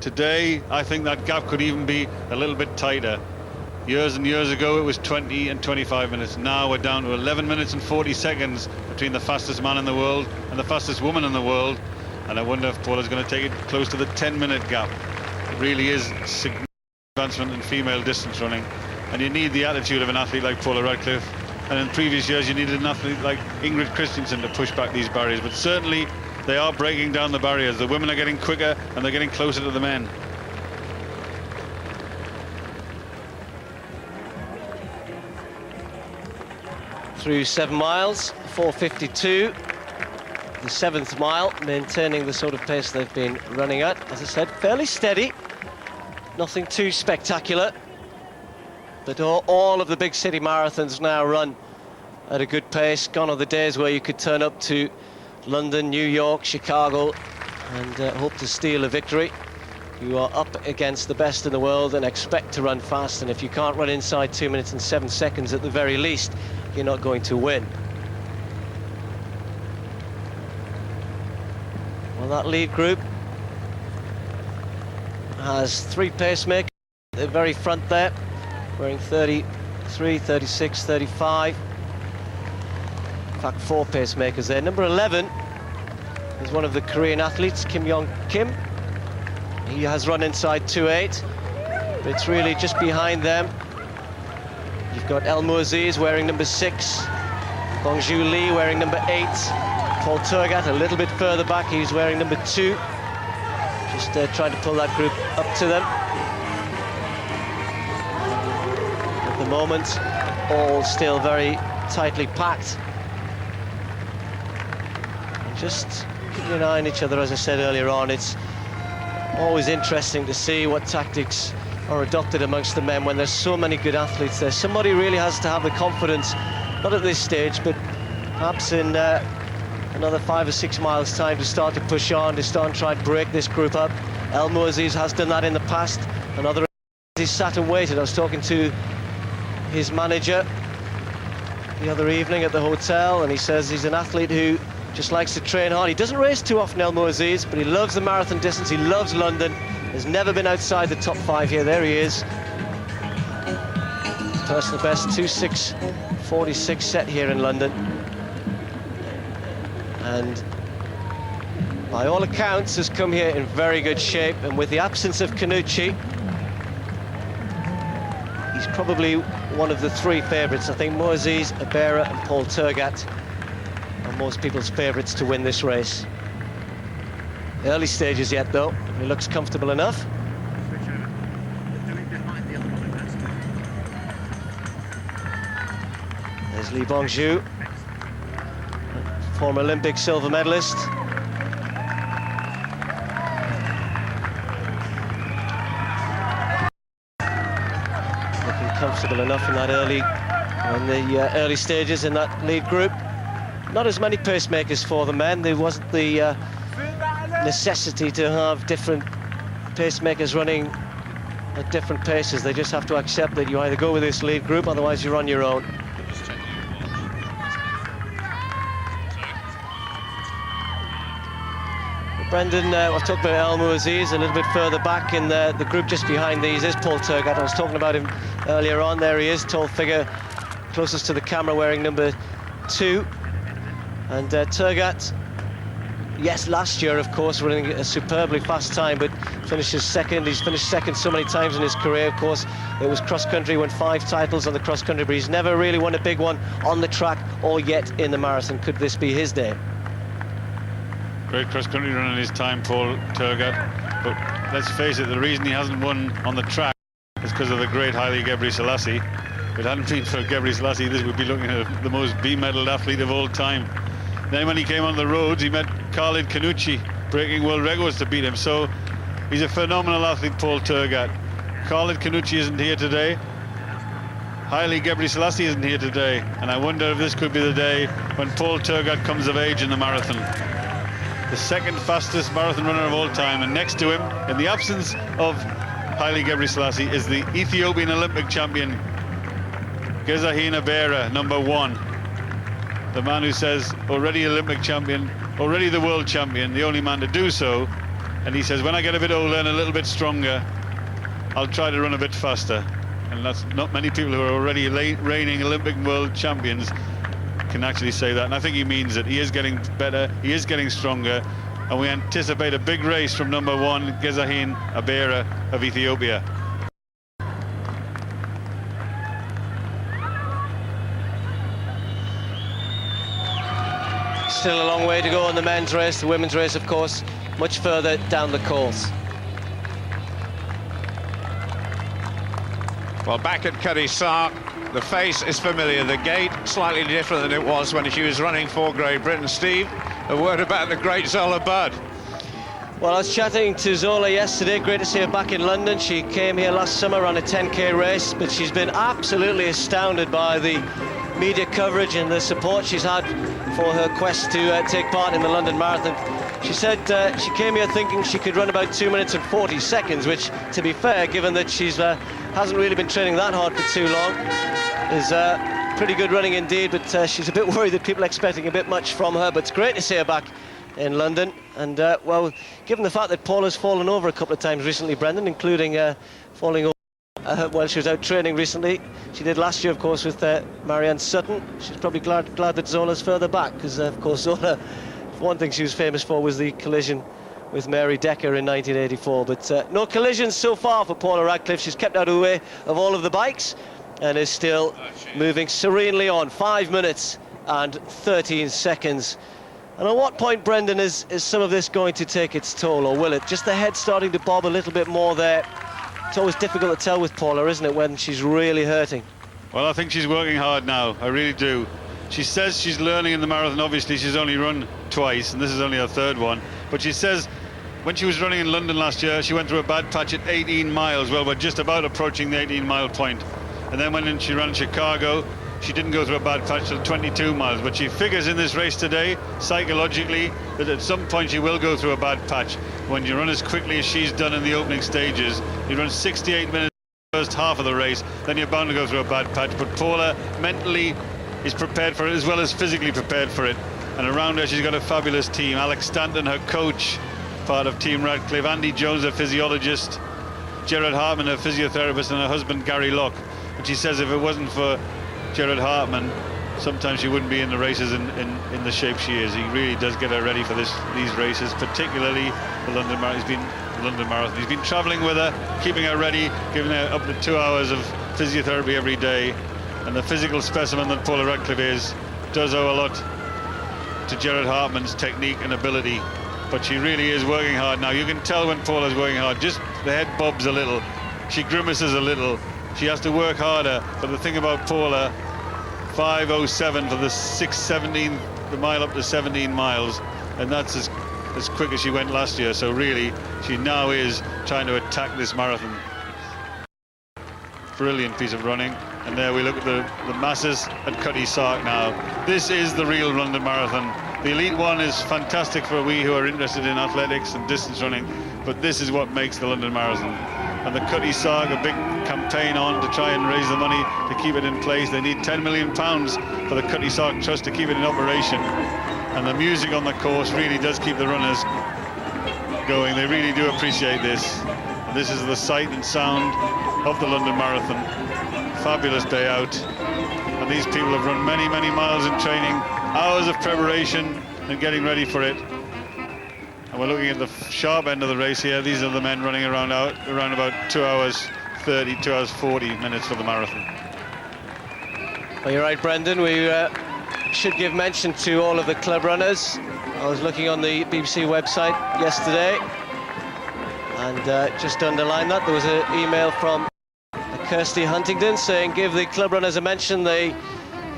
Today, I think that gap could even be a little bit tighter. Years and years ago, it was 20 and 25 minutes. Now we're down to 11 minutes and 40 seconds between the fastest man in the world and the fastest woman in the world. And I wonder if Paula's going to take it close to the 10-minute gap. It really is significant advancement in female distance running. And you need the attitude of an athlete like Paula Radcliffe. And in previous years, you needed an athlete like Ingrid Christensen to push back these barriers. But certainly, they are breaking down the barriers. The women are getting quicker and they're getting closer to the men. Through 7 miles, 4:52. The 7th mile, maintaining the sort of pace they've been running at. As I said, fairly steady, nothing too spectacular, but all of the big city marathons now run at a good pace. Gone are the days where you could turn up to London, New York, Chicago and hope to steal a victory. You are up against the best in the world and expect to run fast, and if you can't run inside 2 minutes and 7 seconds at the very least, you're not going to win. Well, that lead group has 3 pacemakers at the very front there, wearing 33, 36, 35. In fact, 4 pacemakers there. Number 11 is one of the Korean athletes, Kim Young Kim. He has run inside 2:8, but it's really just behind them. You've got El Muaziz wearing number 6, Bongju Lee wearing number 8. Paul Turgat a little bit further back, he's wearing number 2. Just trying to pull that group up to them. At the moment, all still very tightly packed. And just keeping an eye on each other, as I said earlier on. It's always interesting to see what tactics are adopted amongst the men when there's so many good athletes there. Somebody really has to have the confidence, not at this stage, but perhaps in another 5 or 6 miles time, to start to push on, to start and try and break this group up. El Muaziz has done that in the past, and other he's sat and waited. I was talking to his manager the other evening at the hotel, and he says he's an athlete who just likes to train hard. He doesn't race too often, El Muaziz, but he loves the marathon distance, he loves London. Has never been outside the top 5 here. There he is. Personal best, 2:6:46 set here in London. And by all accounts has come here in very good shape, and with the absence of Canucci, he's probably one of the 3 favourites. I think Muaziz, Abera and Paul Turgat are most people's favourites to win this race. Early stages yet though, he looks comfortable enough. There's Lee Bongju, former Olympic silver medalist. comfortable enough in that early stages in that lead group. Not as many pacemakers for the men. There wasn't the necessity to have different pacemakers running at different paces. They just have to accept that you either go with this lead group, otherwise you're on your own. Brendan, I've talked about El Muaziz. A little bit further back in the group just behind these is Paul Turgat. I was talking about him earlier on. There he is, tall figure, closest to the camera, wearing number 2. And Turgat, yes, last year, of course, running a superbly fast time, but finishes second. He's finished second so many times in his career, of course. It was cross-country, won 5 titles on the cross-country, but he's never really won a big one on the track or yet in the marathon. Could this be his day? Great cross-country run in his time, Paul Turgat. But let's face it, the reason he hasn't won on the track is because of the great Haile Gebrselassie. If it hadn't been for Gebrselassie, this would be looking at the most B-medal athlete of all time. Then when he came on the roads, he met Khalid Kanuchi, breaking world records to beat him. So he's a phenomenal athlete, Paul Turgat. Khalid Kanuchi isn't here today. Haile Gebrselassie isn't here today. And I wonder if this could be the day when Paul Turgat comes of age in the marathon. The second fastest marathon runner of all time, and next to him, in the absence of Haile Gebrselassie, is the Ethiopian Olympic champion Gezahin Abera, number 1. The man who says, already Olympic champion, already the world champion, the only man to do so. And he says, when I get a bit older and a little bit stronger, I'll try to run a bit faster. And that's not many people who are already reigning Olympic world champions can actually say that, and I think he means it. He is getting better, he is getting stronger, and we anticipate a big race from number 1, Gezahin Abera of Ethiopia. Still a long way to go in the men's race. The women's race, of course, much further down the course. Well, back at Curry-Sark, the face is familiar, the gait slightly different than it was when she was running for Great Britain. Steve, a word about the great Zola Budd. Well, I was chatting to Zola yesterday. Great to see her back in London. She came here last summer on a 10k race, but she's been absolutely astounded by the media coverage and the support she's had for her quest to take part in the London Marathon. She said she came here thinking she could run about 2 minutes and 40 seconds, which, to be fair, given that she's hasn't really been training that hard for too long, is pretty good running indeed. But she's a bit worried that people are expecting a bit much from her. But it's great to see her back in London. And well, given the fact that Paula's fallen over a couple of times recently, Brendan, including falling over while she was out training recently. She did last year, of course, with Marianne Sutton. She's probably glad that Zola's further back, because of course Zola, one thing she was famous for was the collision with Mary Decker in 1984. But no collisions so far for Paula Radcliffe. She's kept out of the way of all of the bikes and is still moving serenely on. 5 minutes and 13 seconds. And at what point, Brendan, is some of this going to take its toll, or will it? Just the head starting to bob a little bit more there. It's always difficult to tell with Paula, isn't it, when she's really hurting? Well, I think she's working hard now. I really do. She says she's learning in the marathon. Obviously, she's only run twice, and this is only her 3rd one. But she says when she was running in London last year, she went through a bad patch at 18 miles. Well, we're just about approaching the 18-mile point. And then when she ran in Chicago, she didn't go through a bad patch till 22 miles. But she figures in this race today, psychologically, that at some point she will go through a bad patch. When you run as quickly as she's done in the opening stages, you run 68 minutes in the first half of the race, then you're bound to go through a bad patch. But Paula mentally is prepared for it as well as physically prepared for it. And around her, she's got a fabulous team. Alex Stanton, her coach, part of Team Radcliffe. Andy Jones, her physiologist. Gerard Hartman, her physiotherapist, and her husband, Gary Locke. And she says if it wasn't for Gerard Hartman, sometimes she wouldn't be in the races in the shape she is. He really does get her ready for these races, particularly the London Marathon. He's been travelling with her, keeping her ready, giving her up to 2 hours of physiotherapy every day. And the physical specimen that Paula Radcliffe does owe a lot to Gerard Hartman's technique and ability. But she really is working hard now. You can tell when Paula's working hard. Just the head bobs a little. She grimaces a little. She has to work harder. But the thing about Paula, 5:07 for the mile up to 17 miles. And that's as quick as she went last year. So really, she now is trying to attack this marathon. brilliant piece of running. And there we look at the masses at Cutty Sark now. This is the real London Marathon. The Elite One is fantastic for we who are interested in athletics and distance running, but this is what makes the London Marathon. And the Cutty Sark, a big campaign on to try and raise the money to keep it in place. They need £10 million for the Cutty Sark Trust to keep it in operation. And the music on the course really does keep the runners going. They really do appreciate this. And this is the sight and sound of the London Marathon. Fabulous day out. And these people have run many, many miles in training, hours of preparation and getting ready for it. And we're looking at the sharp end of the race here. These are the men running around about 2 hours 30, 2 hours 40 minutes for the marathon. Well, you're right, Brendan. We should give mention to all of the club runners. I was looking on the BBC website yesterday and just to underline that, there was an email from Kirsty Huntington saying give the club runners a mention. They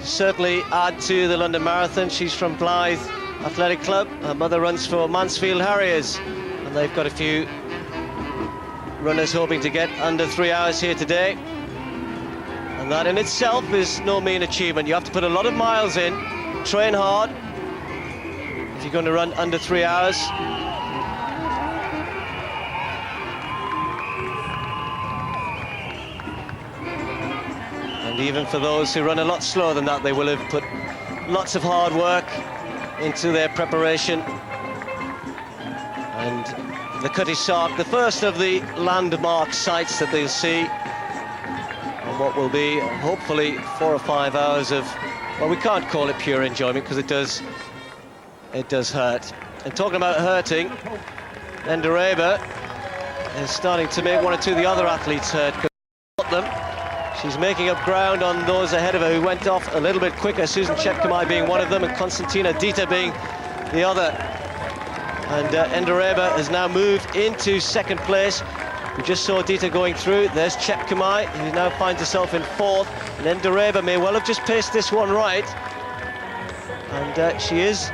certainly add to the London Marathon. She's from Blythe Athletic Club. Her mother runs for Mansfield Harriers, and they've got a few runners hoping to get under 3 hours here today. And that in itself is no mean achievement. You have to put a lot of miles in, train hard, if you're going to run under 3 hours. And even for those who run a lot slower than that, they will have put lots of hard work into their preparation. And the Cutty Sark, the first of the landmark sites that they'll see on what will be hopefully 4 or 5 hours of, well, we can't call it pure enjoyment because it does hurt. And talking about hurting, Endereba is starting to make one or two of the other athletes hurt. She's making up ground on those ahead of her who went off a little bit quicker, Susan Chepkamai being one of them and Konstantina Dita being the other. And Endereba has now moved into second place. We just saw Dita going through. There's Chepkamai, who now finds herself in fourth. And Endereba may well have just paced this one right. And she is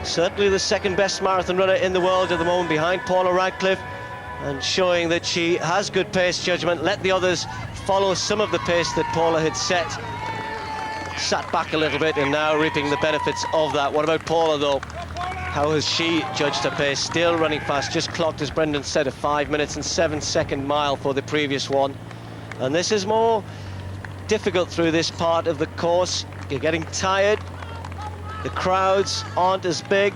certainly the second best marathon runner in the world at the moment, behind Paula Radcliffe, and showing that she has good pace judgment. Let the others follow some of the pace that Paula had sat back a little bit and now reaping the benefits of that. What about Paula though? How has she judged her pace? Still running fast, just clocked, as Brendan said, a 5 minutes and 7 second mile for the previous one. And this is more difficult through this part of the course. You're getting tired. The crowds aren't as big.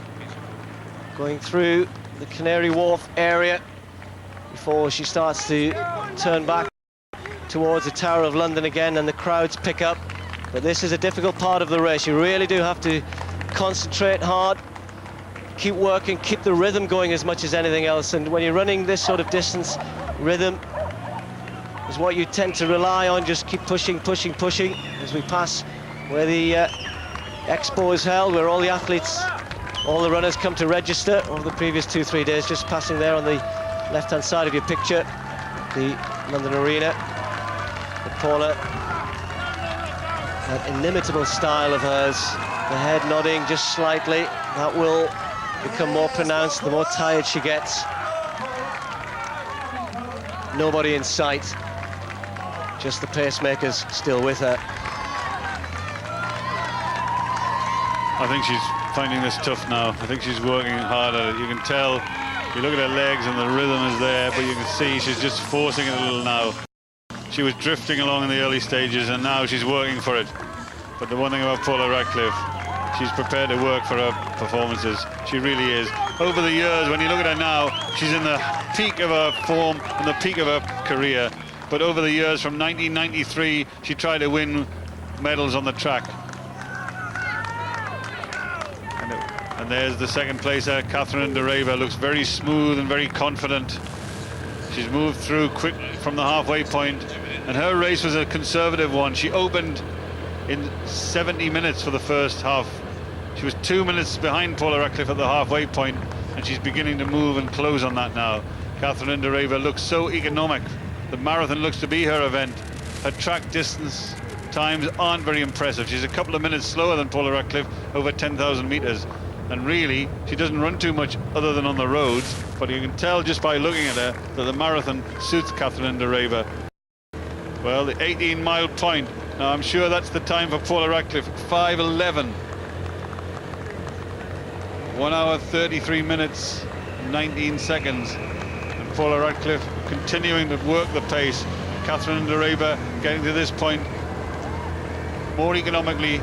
Going through the Canary Wharf area before she starts to turn back towards the Tower of London again, and the crowds pick up. But this is a difficult part of the race. You really do have to concentrate hard, keep working, keep the rhythm going as much as anything else. And when you're running this sort of distance, rhythm is what you tend to rely on. Just keep pushing, pushing, pushing as we pass where the expo is held, where all the athletes, all the runners come to register over the previous 2-3 days. Just passing there on the left-hand side of your picture, the London Arena. But Paula, that inimitable style of hers, the head nodding just slightly, that will become more pronounced the more tired she gets. Nobody in sight, just the pacemakers still with her. I think she's finding this tough now. I think she's working hard at it. You can tell, you look at her legs and the rhythm is there, but you can see she's just forcing it a little now. She was drifting along in the early stages and now she's working for it. But the one thing about Paula Radcliffe, she's prepared to work for her performances. She really is. Over the years, when you look at her now, she's in the peak of her form and the peak of her career. But over the years, from 1993, she tried to win medals on the track. And there's the second placer, Catherine Endereba, looks very smooth and very confident. She's moved through quickly from the halfway point, and her race was a conservative one. She opened in 70 minutes for the first half. She was 2 minutes behind Paula Radcliffe at the halfway point, and she's beginning to move and close on that now. Catherine Endereba looks so economic. The marathon looks to be her event. Her track distance times aren't very impressive. She's a couple of minutes slower than Paula Radcliffe over 10,000 meters. And really, she doesn't run too much other than on the roads, but you can tell just by looking at her that the marathon suits Catherine Endereba. Well, the 18-mile point. Now, I'm sure that's the time for Paula Radcliffe, 5:11. 1 hour, 33 minutes, 19 seconds. And Paula Radcliffe continuing to work the pace. Catherine Ndereba getting to this point more economically,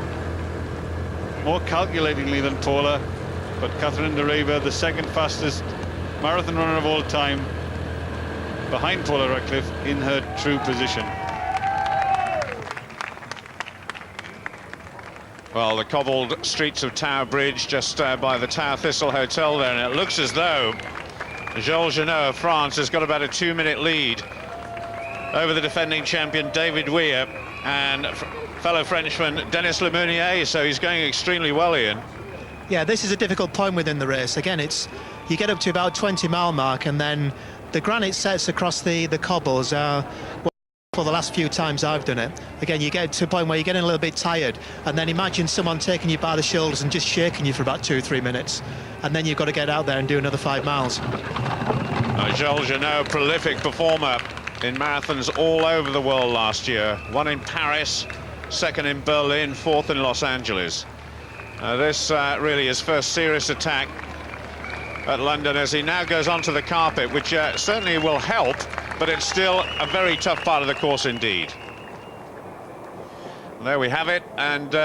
more calculatingly than Paula. But Catherine Ndereba, the second fastest marathon runner of all time, behind Paula Radcliffe in her true position. Well, the cobbled streets of Tower Bridge, just by the Tower Thistle Hotel there, and it looks as though Jules Genot of France has got about a 2-minute lead over the defending champion David Weir and fellow Frenchman Denis Lemounier, so he's going extremely well, Ian. Yeah, this is a difficult point within the race. Again, you get up to about 20-mile mark, and then the granite sets across the cobbles are, for the last few times I've done it, again, you get to a point where you're getting a little bit tired, and then imagine someone taking you by the shoulders and just shaking you for about 2-3 minutes, and then you've got to get out there and do another 5 miles. Jules Genot, prolific performer in marathons all over the world last year. One in Paris, second in Berlin, fourth in Los Angeles. This really is first serious attack at London as he now goes onto the carpet, which certainly will help, but it's still a very tough part of the course indeed. There we have it, and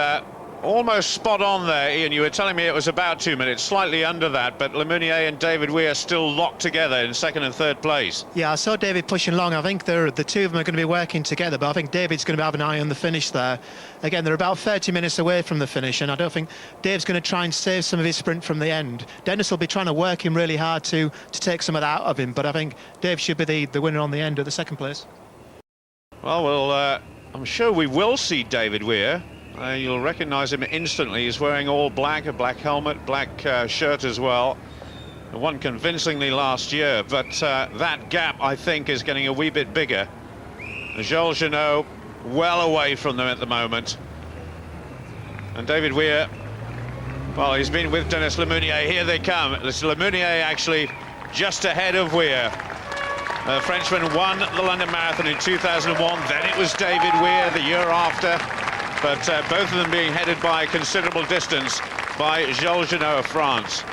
almost spot on there, Ian. You were telling me it was about 2 minutes, slightly under that, but Lemounier and David Weir still locked together in second and third place. Yeah, I saw David pushing along. I think the two of them are going to be working together, but I think David's going to have an eye on the finish there. Again, they're about 30 minutes away from the finish, and I don't think Dave's going to try and save some of his sprint from the end. Dennis will be trying to work him really hard to take some of that out of him, but I think Dave should be the winner on the end at the second place. Well, I'm sure we will see David Weir. You'll recognise him instantly. He's wearing all black, a black helmet, black shirt as well. Won convincingly last year, but that gap, I think, is getting a wee bit bigger. Jules Genot well away from them at the moment. And David Weir, well, he's been with Denis Lemounier. Here they come. It's Lemounier actually just ahead of Weir. The Frenchman won the London Marathon in 2001. Then it was David Weir the year after. But both of them being headed by a considerable distance by Jules Genot of France.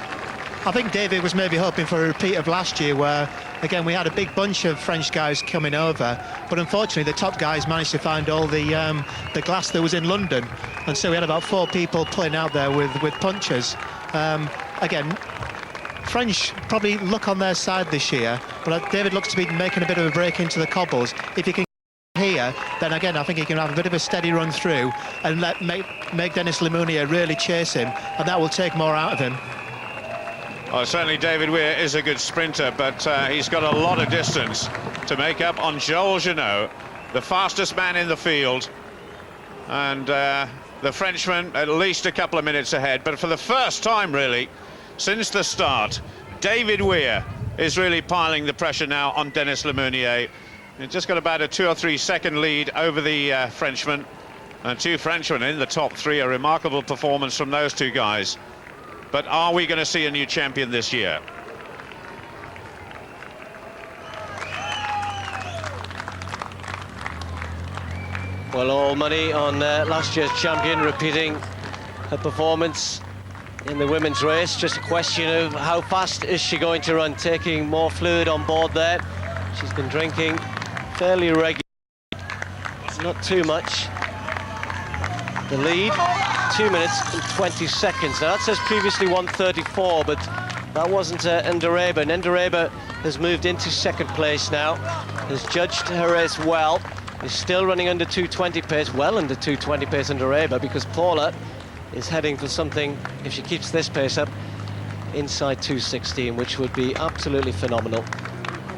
I think David was maybe hoping for a repeat of last year, where, again, we had a big bunch of French guys coming over, but unfortunately the top guys managed to find all the glass that was in London, and so we had about 4 people pulling out there with punchers. Again, French probably look on their side this year, but David looks to be making a bit of a break into the cobbles. If he can here, then again, I think he can have a bit of a steady run through and make Denis Lemounier really chase him, and that will take more out of him. Well, certainly David Weir is a good sprinter, but he's got a lot of distance to make up on Jules Genot, the fastest man in the field, and the Frenchman at least a couple of minutes ahead. But for the first time, really, since the start, David Weir is really piling the pressure now on Denis Lemounier. He's just got about a 2 or 3 second lead over the Frenchman, and 2 Frenchmen in the top 3. A remarkable performance from those 2 guys. But are we going to see a new champion this year? Well, all money on last year's champion repeating her performance in the women's race. Just a question of how fast is she going to run, taking more fluid on board there. She's been drinking fairly regularly, not too much. The lead, 2 minutes and 20 seconds. Now that says previously 1:34, but that wasn't Ndereba. Ndereba has moved into second place now, has judged her race well, is still running under 2:20 pace, well under 2:20 pace Ndereba, because Paula is heading for something, if she keeps this pace up, inside 2:16, which would be absolutely phenomenal.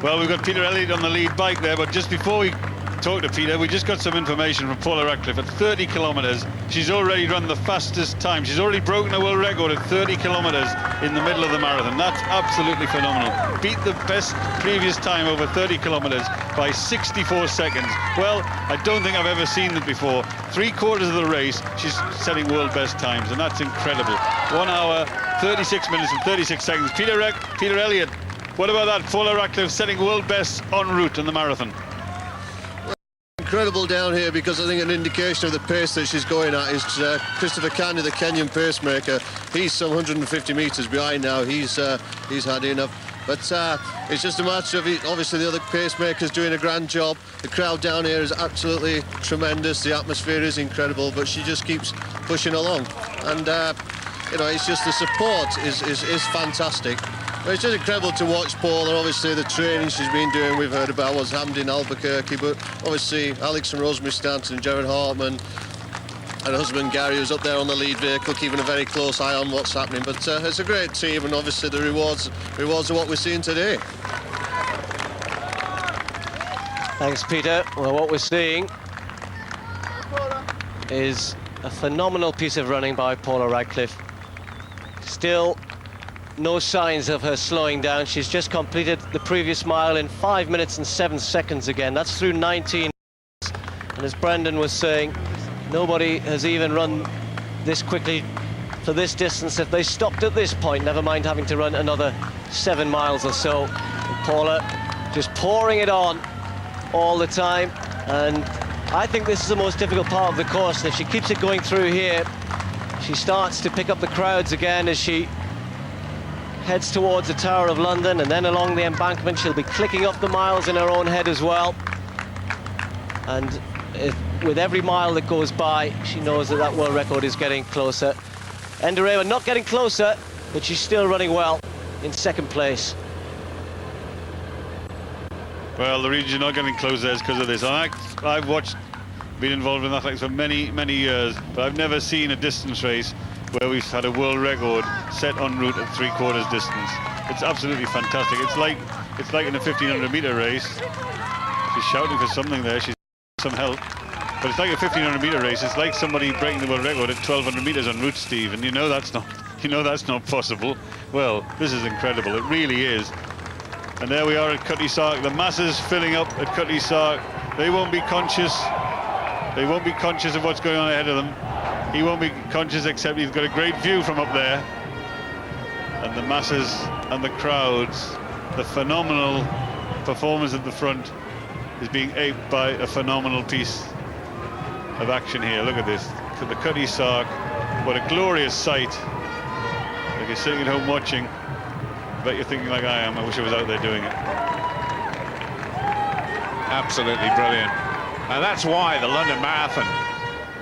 Well, we've got Peter Elliott on the lead bike there, but just before we talk to Peter, we just got some information from Paula Radcliffe. At 30 kilometres, she's already run the fastest time. She's already broken a world record at 30 kilometres in the middle of the marathon. That's absolutely phenomenal. Beat the best previous time over 30 kilometres by 64 seconds. Well, I don't think I've ever seen it before. 3/4 of the race, she's setting world best times, and that's incredible. 1 hour, 36 minutes and 36 seconds. Peter Elliott, what about that? Paula Radcliffe setting world best en route in the marathon. incredible down here, because I think an indication of the pace that she's going at is Christopher Candy, the Kenyan pacemaker. He's some 150 metres behind now. He's had enough. But it's just a matter of obviously the other pacemakers doing a grand job. The crowd down here is absolutely tremendous. The atmosphere is incredible, but she just keeps pushing along. And you know, it's just the support is fantastic. Well, it's just incredible to watch Paula. Obviously, the training she's been doing, we've heard about what's happened in Albuquerque, but obviously Alex and Rosemary Stanton, Jared Hartman, and her husband Gary, who's up there on the lead vehicle, keeping a very close eye on what's happening. But it's a great team, and obviously the rewards are what we're seeing today. Thanks, Peter. Well, what we're seeing is a phenomenal piece of running by Paula Radcliffe. Still no signs of her slowing down. She's just completed the previous mile in 5 minutes and 7 seconds again. That's through 19. And as Brendan was saying, nobody has even run this quickly for this distance if they stopped at this point, never mind having to run another 7 miles or so. And Paula just pouring it on all the time, and I think this is the most difficult part of the course. And if she keeps it going through here, she starts to pick up the crowds again as she heads towards the Tower of London, and then along the embankment she'll be clicking off the miles in her own head as well. And with every mile that goes by, she knows that world record is getting closer. Enderewa not getting closer, but she's still running well in second place. Well, the reason you're not getting closer is because of this. I've been involved in athletics for many, many years, but I've never seen a distance race where we've had a world record set en route at 3/4 distance. It's absolutely fantastic. It's like in a 1500 meter race. She's shouting for something there. She's some help. But it's like a 1500 meter race. It's like somebody breaking the world record at 1200 meters en route, Steve. And you know that's not possible. Well, this is incredible. It really is. And there we are at Cutty Sark. The masses filling up at Cutty Sark. They won't be conscious. They won't be conscious of what's going on ahead of them. He won't be conscious, except he's got a great view from up there. And the masses and the crowds, the phenomenal performance at the front is being aped by a phenomenal piece of action here. Look at this, the Cutty Sark. What a glorious sight. If you're sitting at home watching, I bet you're thinking like I am, I wish I was out there doing it. Absolutely brilliant. And that's why the London Marathon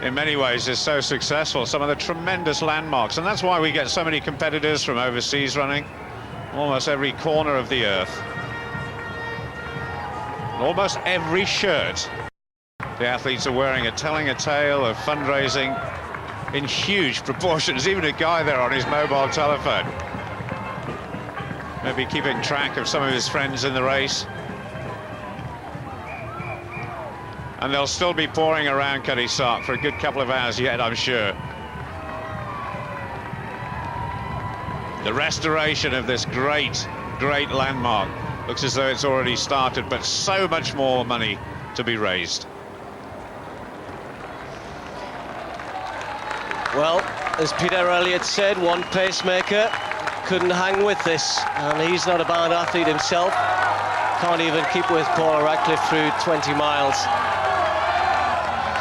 in many ways is so successful. Some of the tremendous landmarks, and that's why we get so many competitors from overseas running almost every corner of the earth. Almost every shirt the athletes are wearing are telling a tale of fundraising in huge proportions. Even a guy there on his mobile telephone, maybe keeping track of some of his friends in the race. And they'll still be pouring around Cutty Sark for a good couple of hours yet, I'm sure. The restoration of this great landmark looks as though it's already started, but so much more money to be raised. Well, as Peter Elliott said, one pacemaker couldn't hang with this, and he's not a bad athlete himself. Can't even keep with Paula Radcliffe through 20 miles.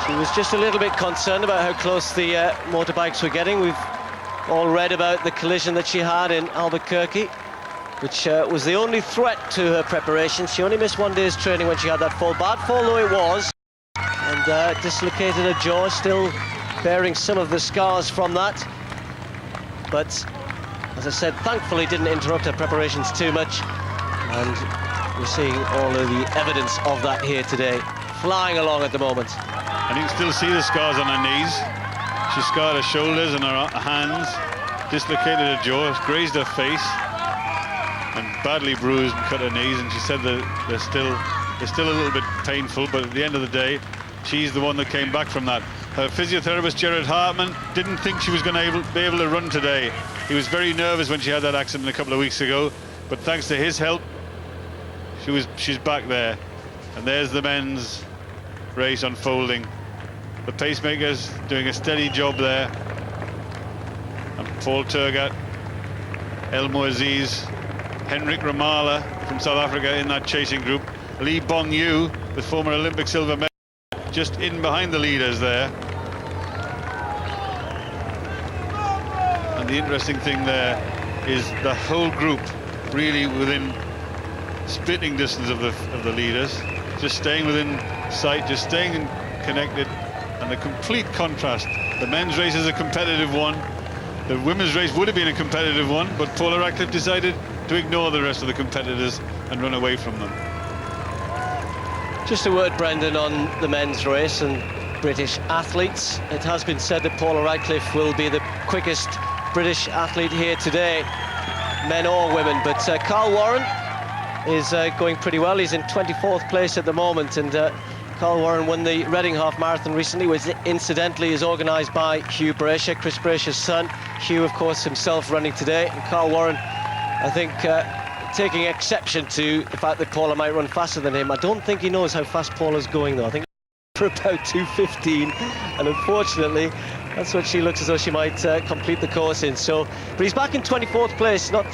She was just a little bit concerned about how close the motorbikes were getting. We've all read about the collision that she had in Albuquerque, which was the only threat to her preparation. She only missed 1 day's training when she had that fall. Bad fall though it was, and dislocated her jaw, still bearing some of the scars from that. But as I said, thankfully didn't interrupt her preparations too much, and we're seeing all of the evidence of that here today, flying along at the moment. And you can still see the scars on her knees. She scarred her shoulders and her hands, dislocated her jaw, grazed her face, and badly bruised and cut her knees. And she said that they're still a little bit painful, but at the end of the day, she's the one that came back from that. Her physiotherapist, Jared Hartman, didn't think she was going to be able to run today. He was very nervous when she had that accident a couple of weeks ago, but thanks to his help, she's back there. And there's the men's race unfolding. The pacemakers doing a steady job there. And Paul Turgat, Elmo Aziz, Henrik Ramala from South Africa in that chasing group. Lee Bong Yu, the former Olympic silver medalist, just in behind the leaders there. And the interesting thing there is the whole group really within spitting distance of the leaders, just staying within sight, just staying connected, and the complete contrast. The men's race is a competitive one. The women's race would have been a competitive one, but Paula Radcliffe decided to ignore the rest of the competitors and run away from them. Just a word, Brendan, on the men's race and British athletes. It has been said that Paula Radcliffe will be the quickest British athlete here today, men or women, but Carl Warren is going pretty well. He's in 24th place at the moment, and Carl Warren won the Reading Half Marathon recently, which incidentally is organised by Hugh Brasher, Chris Brasher's son. Hugh, of course, himself running today, and Carl Warren, I think, taking exception to the fact that Paula might run faster than him. I don't think he knows how fast Paula's going, though. I think for about 2:15, and unfortunately that's what she looks as though she might complete the course in. So, but he's back in 24th place, not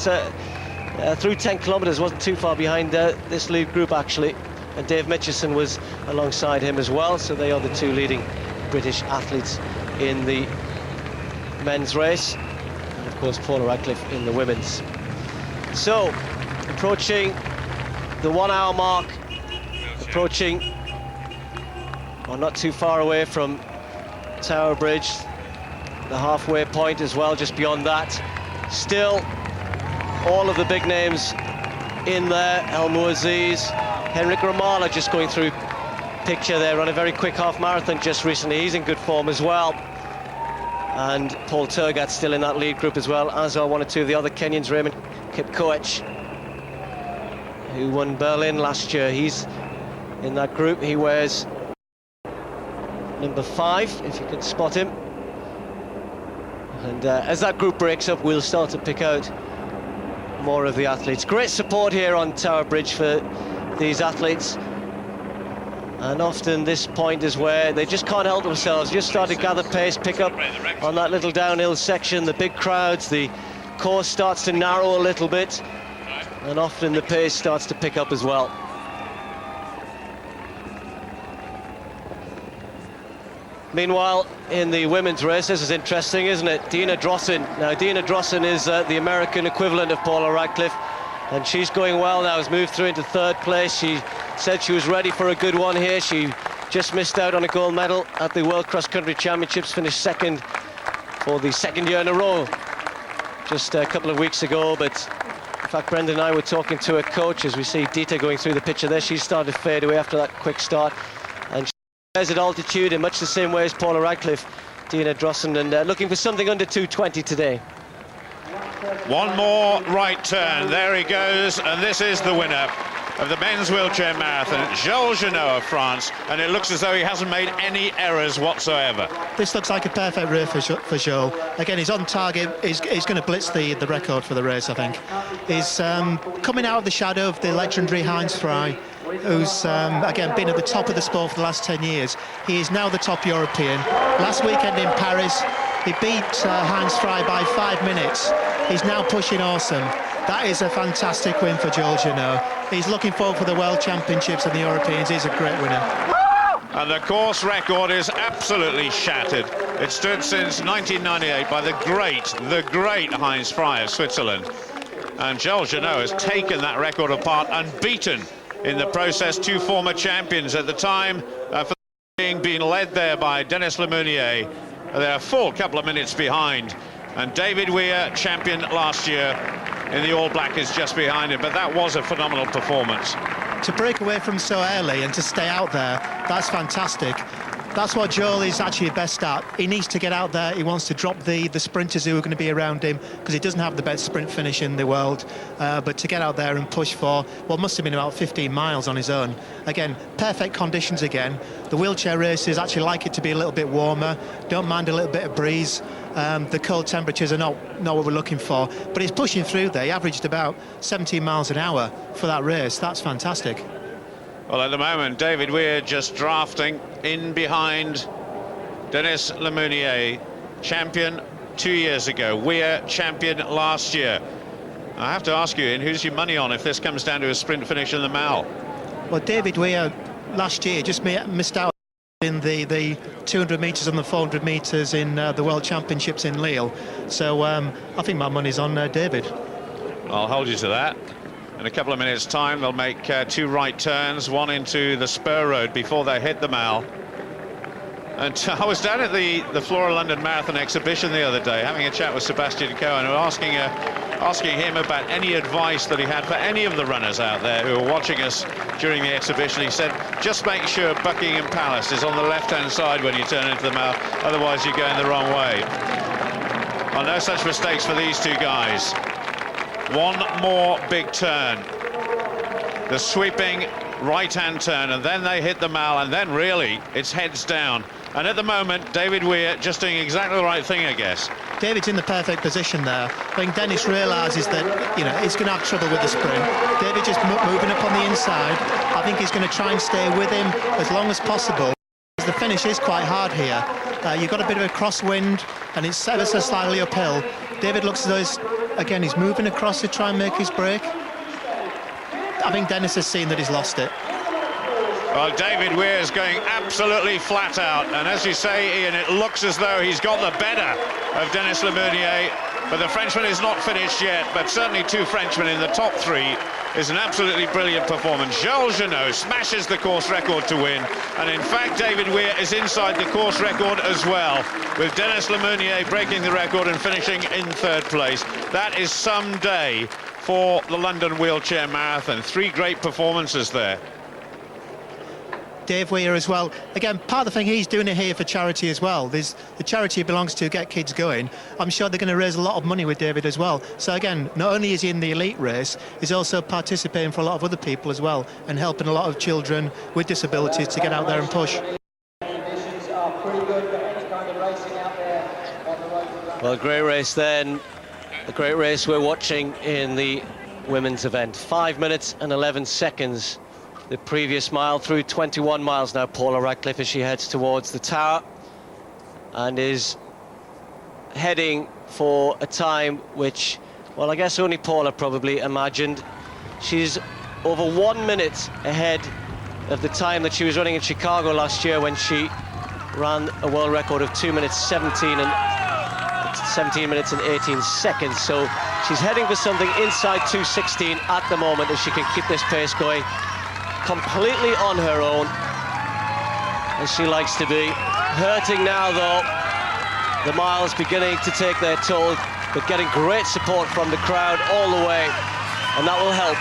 through 10 kilometres, wasn't too far behind this lead group actually, and Dave Mitchison was alongside him as well. So they are the two leading British athletes in the men's race, and of course Paula Radcliffe in the women's. So approaching the 1 hour mark, approaching, well, not too far away from Tower Bridge, the halfway point as well, just beyond that. Still all of the big names in there. El Mouaziz, Henrik Ramallah just going through picture there on a very quick half marathon just recently. He's in good form as well. And Paul Turgat still in that lead group as well, as are one or two of the other Kenyans. Raymond Kipkoech, who won Berlin last year, he's in that group. He wears number 5, if you can spot him. And as that group breaks up, we'll start to pick out more of the athletes. Great support here on Tower Bridge for these athletes, and often this point is where they just can't help themselves, just start to gather pace, pick up on that little downhill section, the big crowds, the course starts to narrow a little bit, and often the pace starts to pick up as well. Meanwhile, in the women's race, this is interesting, isn't it? Dina Drossen. Now, Dina Drossen is the American equivalent of Paula Radcliffe, and she's going well now, has moved through into 3rd place. She said she was ready for a good one here. She just missed out on a gold medal at the World Cross Country Championships, finished 2nd for the 2nd year in a row just a couple of weeks ago. But in fact, Brendan and I were talking to her coach as we see Dita going through the picture there. She started to fade away after that quick start, and she at altitude in much the same way as Paula Radcliffe, Dina Drossen, and looking for something under 2:20 today. One more right turn, there he goes, and this is the winner of the men's wheelchair marathon, Jules Genot of France, and it looks as though he hasn't made any errors whatsoever. This looks like a perfect race for Jules. Again, he's on target. He's going to blitz the record for the race, I think. He's coming out of the shadow of the legendary Heinz Frey, who's again been at the top of the sport for the last 10 years. He is now the top European. Last weekend in Paris, he beat Heinz Frey by 5 minutes. He's now pushing awesome. That is a fantastic win for Jules Genot. He's looking forward for the World Championships and the Europeans. He's a great winner. And the course record is absolutely shattered. It stood since 1998 by the great Heinz Frey of Switzerland. And Jules Genot has taken that record apart, unbeaten in the process. 2 former champions at the time, for being led there by Denis Lemounier. They're a full couple of minutes behind, and David Weir, champion last year in the All Black, is just behind him. But that was a phenomenal performance. To break away from so early and to stay out there, that's fantastic. That's what Joel is actually best at. He needs to get out there. He wants to drop the sprinters who are going to be around him, because he doesn't have the best sprint finish in the world. But to get out there and push for what must have been about 15 miles on his own. Again, perfect conditions again. The wheelchair races actually like it to be a little bit warmer. Don't mind a little bit of breeze. The cold temperatures are not what we're looking for. But he's pushing through there. He averaged about 17 miles an hour for that race. That's fantastic. Well, at the moment, David Weir just drafting in behind Denis Lemounier, champion 2 years ago. Weir, champion last year. I have to ask you, Ian, who's your money on if this comes down to a sprint finish in the Mall? Well, David Weir last year just missed out in the 200 metres and the 400 metres in the World Championships in Lille. So I think my money's on David. I'll hold you to that. In a couple of minutes' time, they'll make 2 right turns, one into the spur road before they hit the Mall. And I was down at the Flora London Marathon exhibition the other day, having a chat with Sebastian Cohen, and asking him about any advice that he had for any of the runners out there who are watching us during the exhibition. He said, just make sure Buckingham Palace is on the left-hand side when you turn into the Mall, otherwise you're going the wrong way. Well, no such mistakes for these two guys. One more big turn. The sweeping right-hand turn, and then they hit the Mall, and then really it's heads down. And at the moment, David Weir just doing exactly the right thing, I guess. David's in the perfect position there. I think Dennis realises that, you know, he's going to have trouble with the sprint. David just moving up on the inside. I think he's going to try and stay with him as long as possible. The finish is quite hard here. You've got a bit of a crosswind, and it's ever so slightly uphill. David looks as though he's moving across to try and make his break. I think Dennis has seen that he's lost it. Well, David Weir is going absolutely flat out, and as you say, Ian, it looks as though he's got the better of Denis Lemeunier, but the Frenchman is not finished yet, but certainly 2 Frenchmen in the top 3 is an absolutely brilliant performance. Jules Genot smashes the course record to win, and in fact David Weir is inside the course record as well, with Denis Lemeunier breaking the record and finishing in 3rd place. That is some day for the London Wheelchair Marathon. 3 great performances there. Dave Weir as well. Again, part of the thing, he's doing it here for charity as well. There's the charity he belongs to, Get Kids Going. I'm sure they're going to raise a lot of money with David as well. So again, not only is he in the elite race, he's also participating for a lot of other people as well, and helping a lot of children with disabilities to get out there and push. Well, great race then. The great race we're watching in the women's event. 5 minutes and 11 seconds. The previous mile through 21 miles now. Paula Radcliffe as she heads towards the tower and is heading for a time which, well, I guess only Paula probably imagined. She's over 1 minute ahead of the time that she was running in Chicago last year, when she ran a world record of 2 minutes 17 minutes and 18 seconds. So she's heading for something inside 2:16 at the moment, if she can keep this pace going. Completely on her own, as she likes to be. Hurting now, though. The miles beginning to take their toll, but getting great support from the crowd all the way, and that will help.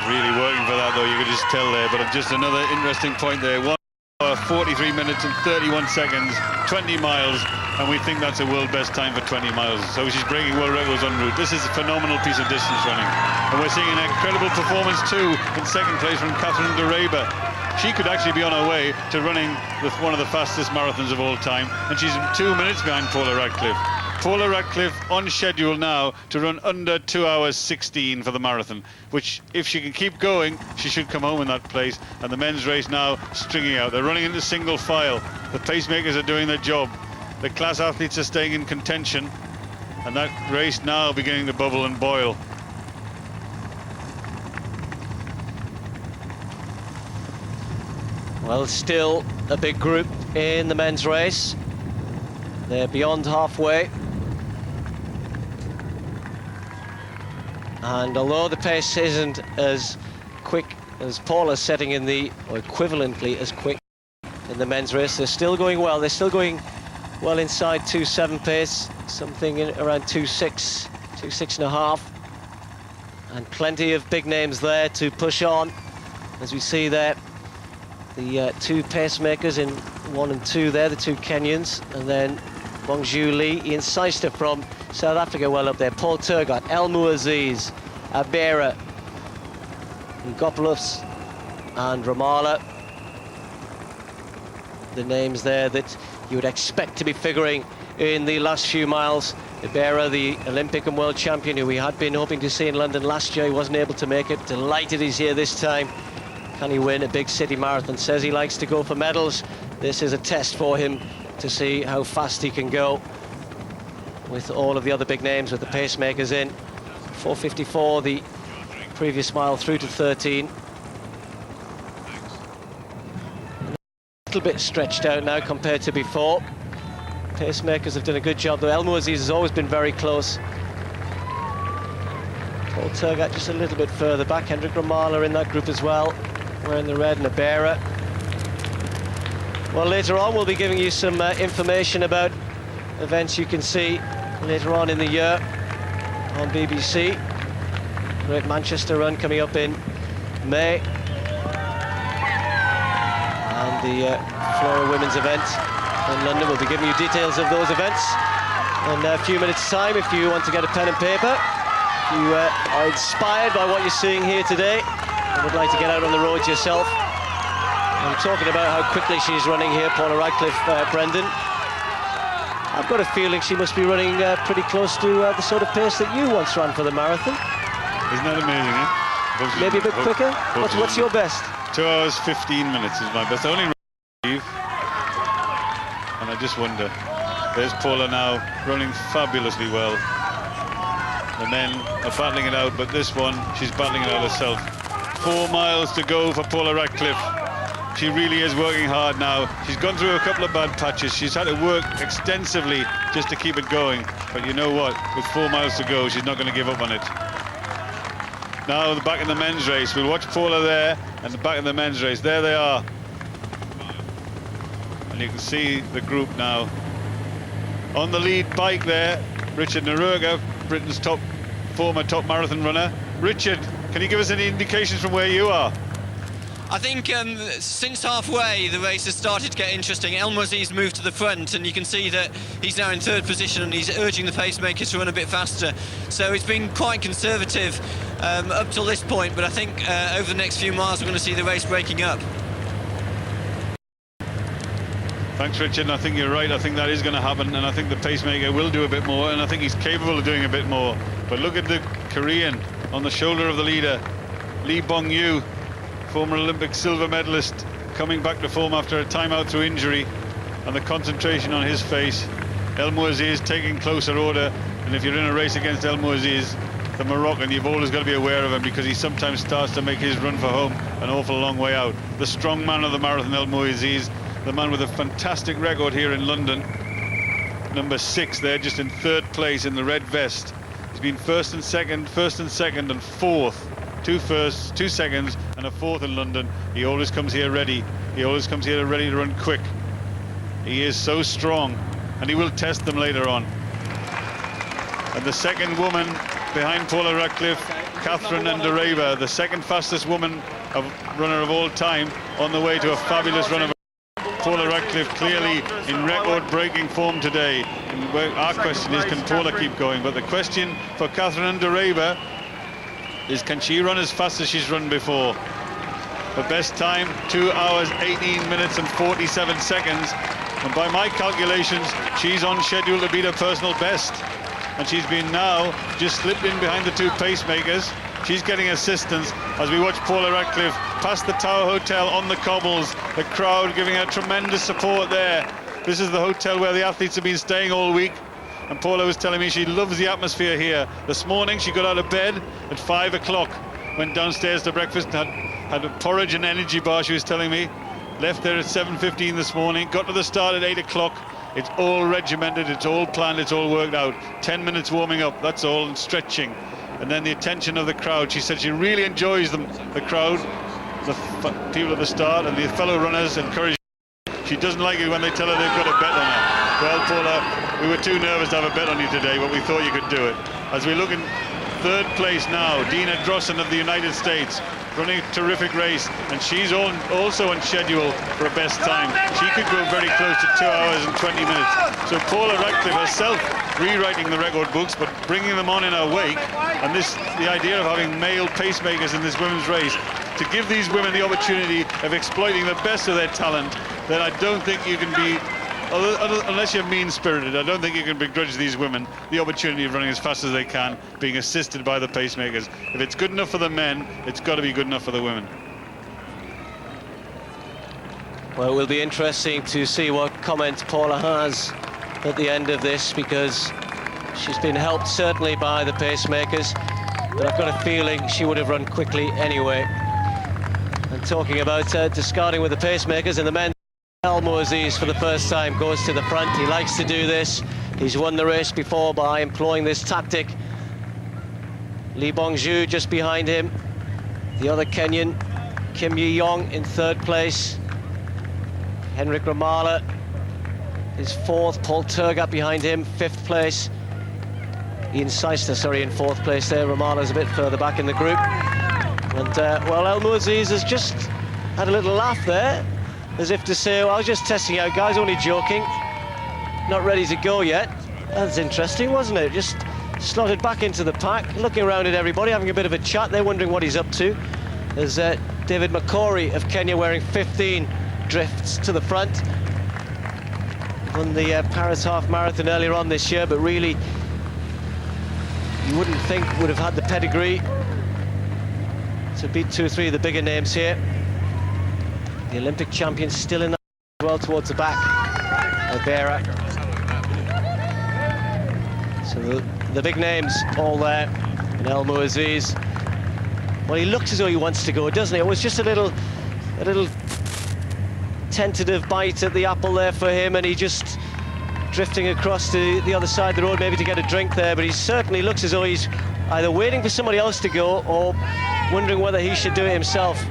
Really working for that, though, you could just tell there. But just another interesting point there. 1 hour, 43 minutes and 31 seconds, 20 miles, and we think that's a world best time for 20 miles. So she's breaking world records en route. This is a phenomenal piece of distance running. And we're seeing an incredible performance too in 2nd place from Catherine de Reba. She could actually be on her way to running with one of the fastest marathons of all time, and she's 2 minutes behind Paula Radcliffe. Paula Radcliffe on schedule now to run under 2 hours 16 for the marathon, which, if she can keep going, she should come home in that place. And the men's race now stringing out. They're running into single file. The pacemakers are doing their job. The class athletes are staying in contention, and that race now beginning to bubble and boil. Well, still a big group in the men's race. They're beyond halfway. And although the pace isn't as quick as Paula's setting in the, or equivalently as quick in the men's race, they're still going well. They're still going well inside 2:7 pace, something in around 2:6, 2:6.5. And plenty of big names there to push on, as we see there. The 2 pacemakers in 1 and 2 there, the 2 Kenyans, and then Bonju Lee, Ian Seister from South Africa well up there, Paul Turgot, El Muaziz, Abera, Ngopoulos and Ramallah. The names there that you would expect to be figuring in the last few miles. Abera, the Olympic and world champion, who we had been hoping to see in London last year. He wasn't able to make it. Delighted he's here this time. Can he win a big city marathon? Says he likes to go for medals. This is a test for him to see how fast he can go with all of the other big names, with the pacemakers in. 4:54 the previous mile through to 13. little bit stretched out now compared to before. Pacemakers have done a good job, though. El Mouaziz has always been very close. Paul Turgat just a little bit further back. Hendrik Ramala in that group as well, wearing the red and a bearer. Well, later on we'll be giving you some information about events you can see later on in the year on BBC. Great Manchester run coming up in May, and the Flora Women's event in London. We'll be giving you details of those events in a few minutes' time. If you want to get a pen and paper, if you are inspired by what you're seeing here today and would like to get out on the road yourself. I'm talking about how quickly she's running here, Paula Radcliffe, Brendan. I've got a feeling she must be running pretty close to the sort of pace that you once ran for the marathon. Isn't that amazing, eh? Maybe a bit quicker? What's your best? 2 hours, 15 minutes is my best. I only leave. And I just wonder. There's Paula now, running fabulously well. The men are battling it out, but this one, she's battling it out herself. 4 miles to go for Paula Radcliffe. She really is working hard now. She's gone through a couple of bad patches. She's had to work extensively just to keep it going. But you know what? With 4 miles to go, she's not going to give up on it. Now the back in the men's race. We'll watch Paula there and the back in the men's race. There they are. And you can see the group now. On the lead bike there, Richard Naruga, Britain's former top marathon runner. Richard, can you give us any indications from where you are? I think since halfway the race has started to get interesting. El Mouaziz moved to the front, and you can see that he's now in 3rd position and he's urging the pacemakers to run a bit faster. So it's been quite conservative up till this point, but I think over the next few miles we're going to see the race breaking up. Thanks, Richard, and I think you're right. I think that is going to happen, and I think the pacemaker will do a bit more, and I think he's capable of doing a bit more. But look at the Korean on the shoulder of the leader, Lee Bong-yu, former Olympic silver medalist, coming back to form after a time out through injury, and the concentration on his face. El Mouaziz taking closer order, and if you're in a race against El Mouaziz, the Moroccan, you've always got to be aware of him, because he sometimes starts to make his run for home an awful long way out. The strong man of the marathon, El Mouaziz, the man with a fantastic record here in London, number 6 there, just in 3rd place in the red vest. He's been first and second, and 4th. 2 firsts, 2 seconds, and a 4th in London. He always comes here ready. He always comes here ready to run quick. He is so strong, and he will test them later on. And the second woman behind Paula Radcliffe, Catherine Ndereba, the 2nd fastest woman runner of all time, on the way to a fabulous run of Paula Radcliffe, clearly in record-breaking form today. And our question is, can Paula keep going? But the question for Catherine Ndereba is, can she run as fast as she's run before? Her best time, 2 hours, 18 minutes and 47 seconds. And by my calculations, she's on schedule to beat her personal best. And she's been now just slipped in behind the 2 pacemakers. She's getting assistance as we watch Paula Radcliffe past the Tower Hotel on the cobbles. The crowd giving her tremendous support there. This is the hotel where the athletes have been staying all week. And Paula was telling me she loves the atmosphere here. This morning she got out of bed at 5 o'clock, went downstairs to breakfast, had a porridge and energy bar, she was telling me. Left there at 7:15 this morning, got to the start at 8 o'clock. It's all regimented, it's all planned, it's all worked out. 10 minutes warming up, that's all, and stretching. And then the attention of the crowd. She said she really enjoys them, the crowd, the people at the start, and the fellow runners encourage her. She doesn't like it when they tell her they've got a bet on her. Well, Paula, we were too nervous to have a bet on you today, but we thought you could do it. As we look in 3rd place now, Dina Drossen of the United States, running a terrific race, and she's also on schedule for a best time. She could go very close to 2 hours and 20 minutes. So Paula Radcliffe herself rewriting the record books, but bringing them on in her wake. And the idea of having male pacemakers in this women's race, to give these women the opportunity of exploiting the best of their talent, then I don't think you can be, unless you're mean-spirited, I don't think you can begrudge these women the opportunity of running as fast as they can, being assisted by the pacemakers. If it's good enough for the men, it's got to be good enough for the women. Well, it will be interesting to see what comments Paula has at the end of this, because she's been helped certainly by the pacemakers, but I've got a feeling she would have run quickly anyway. And talking about discarding with the pacemakers and the men, Elmo Aziz for the first time goes to the front. He likes to do this. He's won the race before by employing this tactic. Lee Bongju just behind him. The other Kenyan, Kim Yi-yong, in third place. Henrik Ramala is fourth. Paul Turgat behind him, fifth place. Ian Seister, sorry, in fourth place there. Ramala's a bit further back in the group. And, well, Elmo Aziz has just had a little laugh there, as if to say, well, I was just testing out, guys, only joking. Not ready to go yet. That's interesting, wasn't it? Just slotted back into the pack, looking around at everybody, having a bit of a chat. They're wondering what he's up to. There's David McCory of Kenya wearing 15 drifts to the front. Won the Paris half marathon earlier on this year, but really you wouldn't think would have had the pedigree to beat 2 or 3 of the bigger names here. The Olympic champion still in that well towards the back. Ibera. So the big names all there. And Elmo Aziz. Well, he looks as though he wants to go, doesn't he? It was just a little tentative bite at the apple there for him, and he just drifting across to the other side of the road, maybe to get a drink there, but he certainly looks as though he's either waiting for somebody else to go or wondering whether he should do it himself.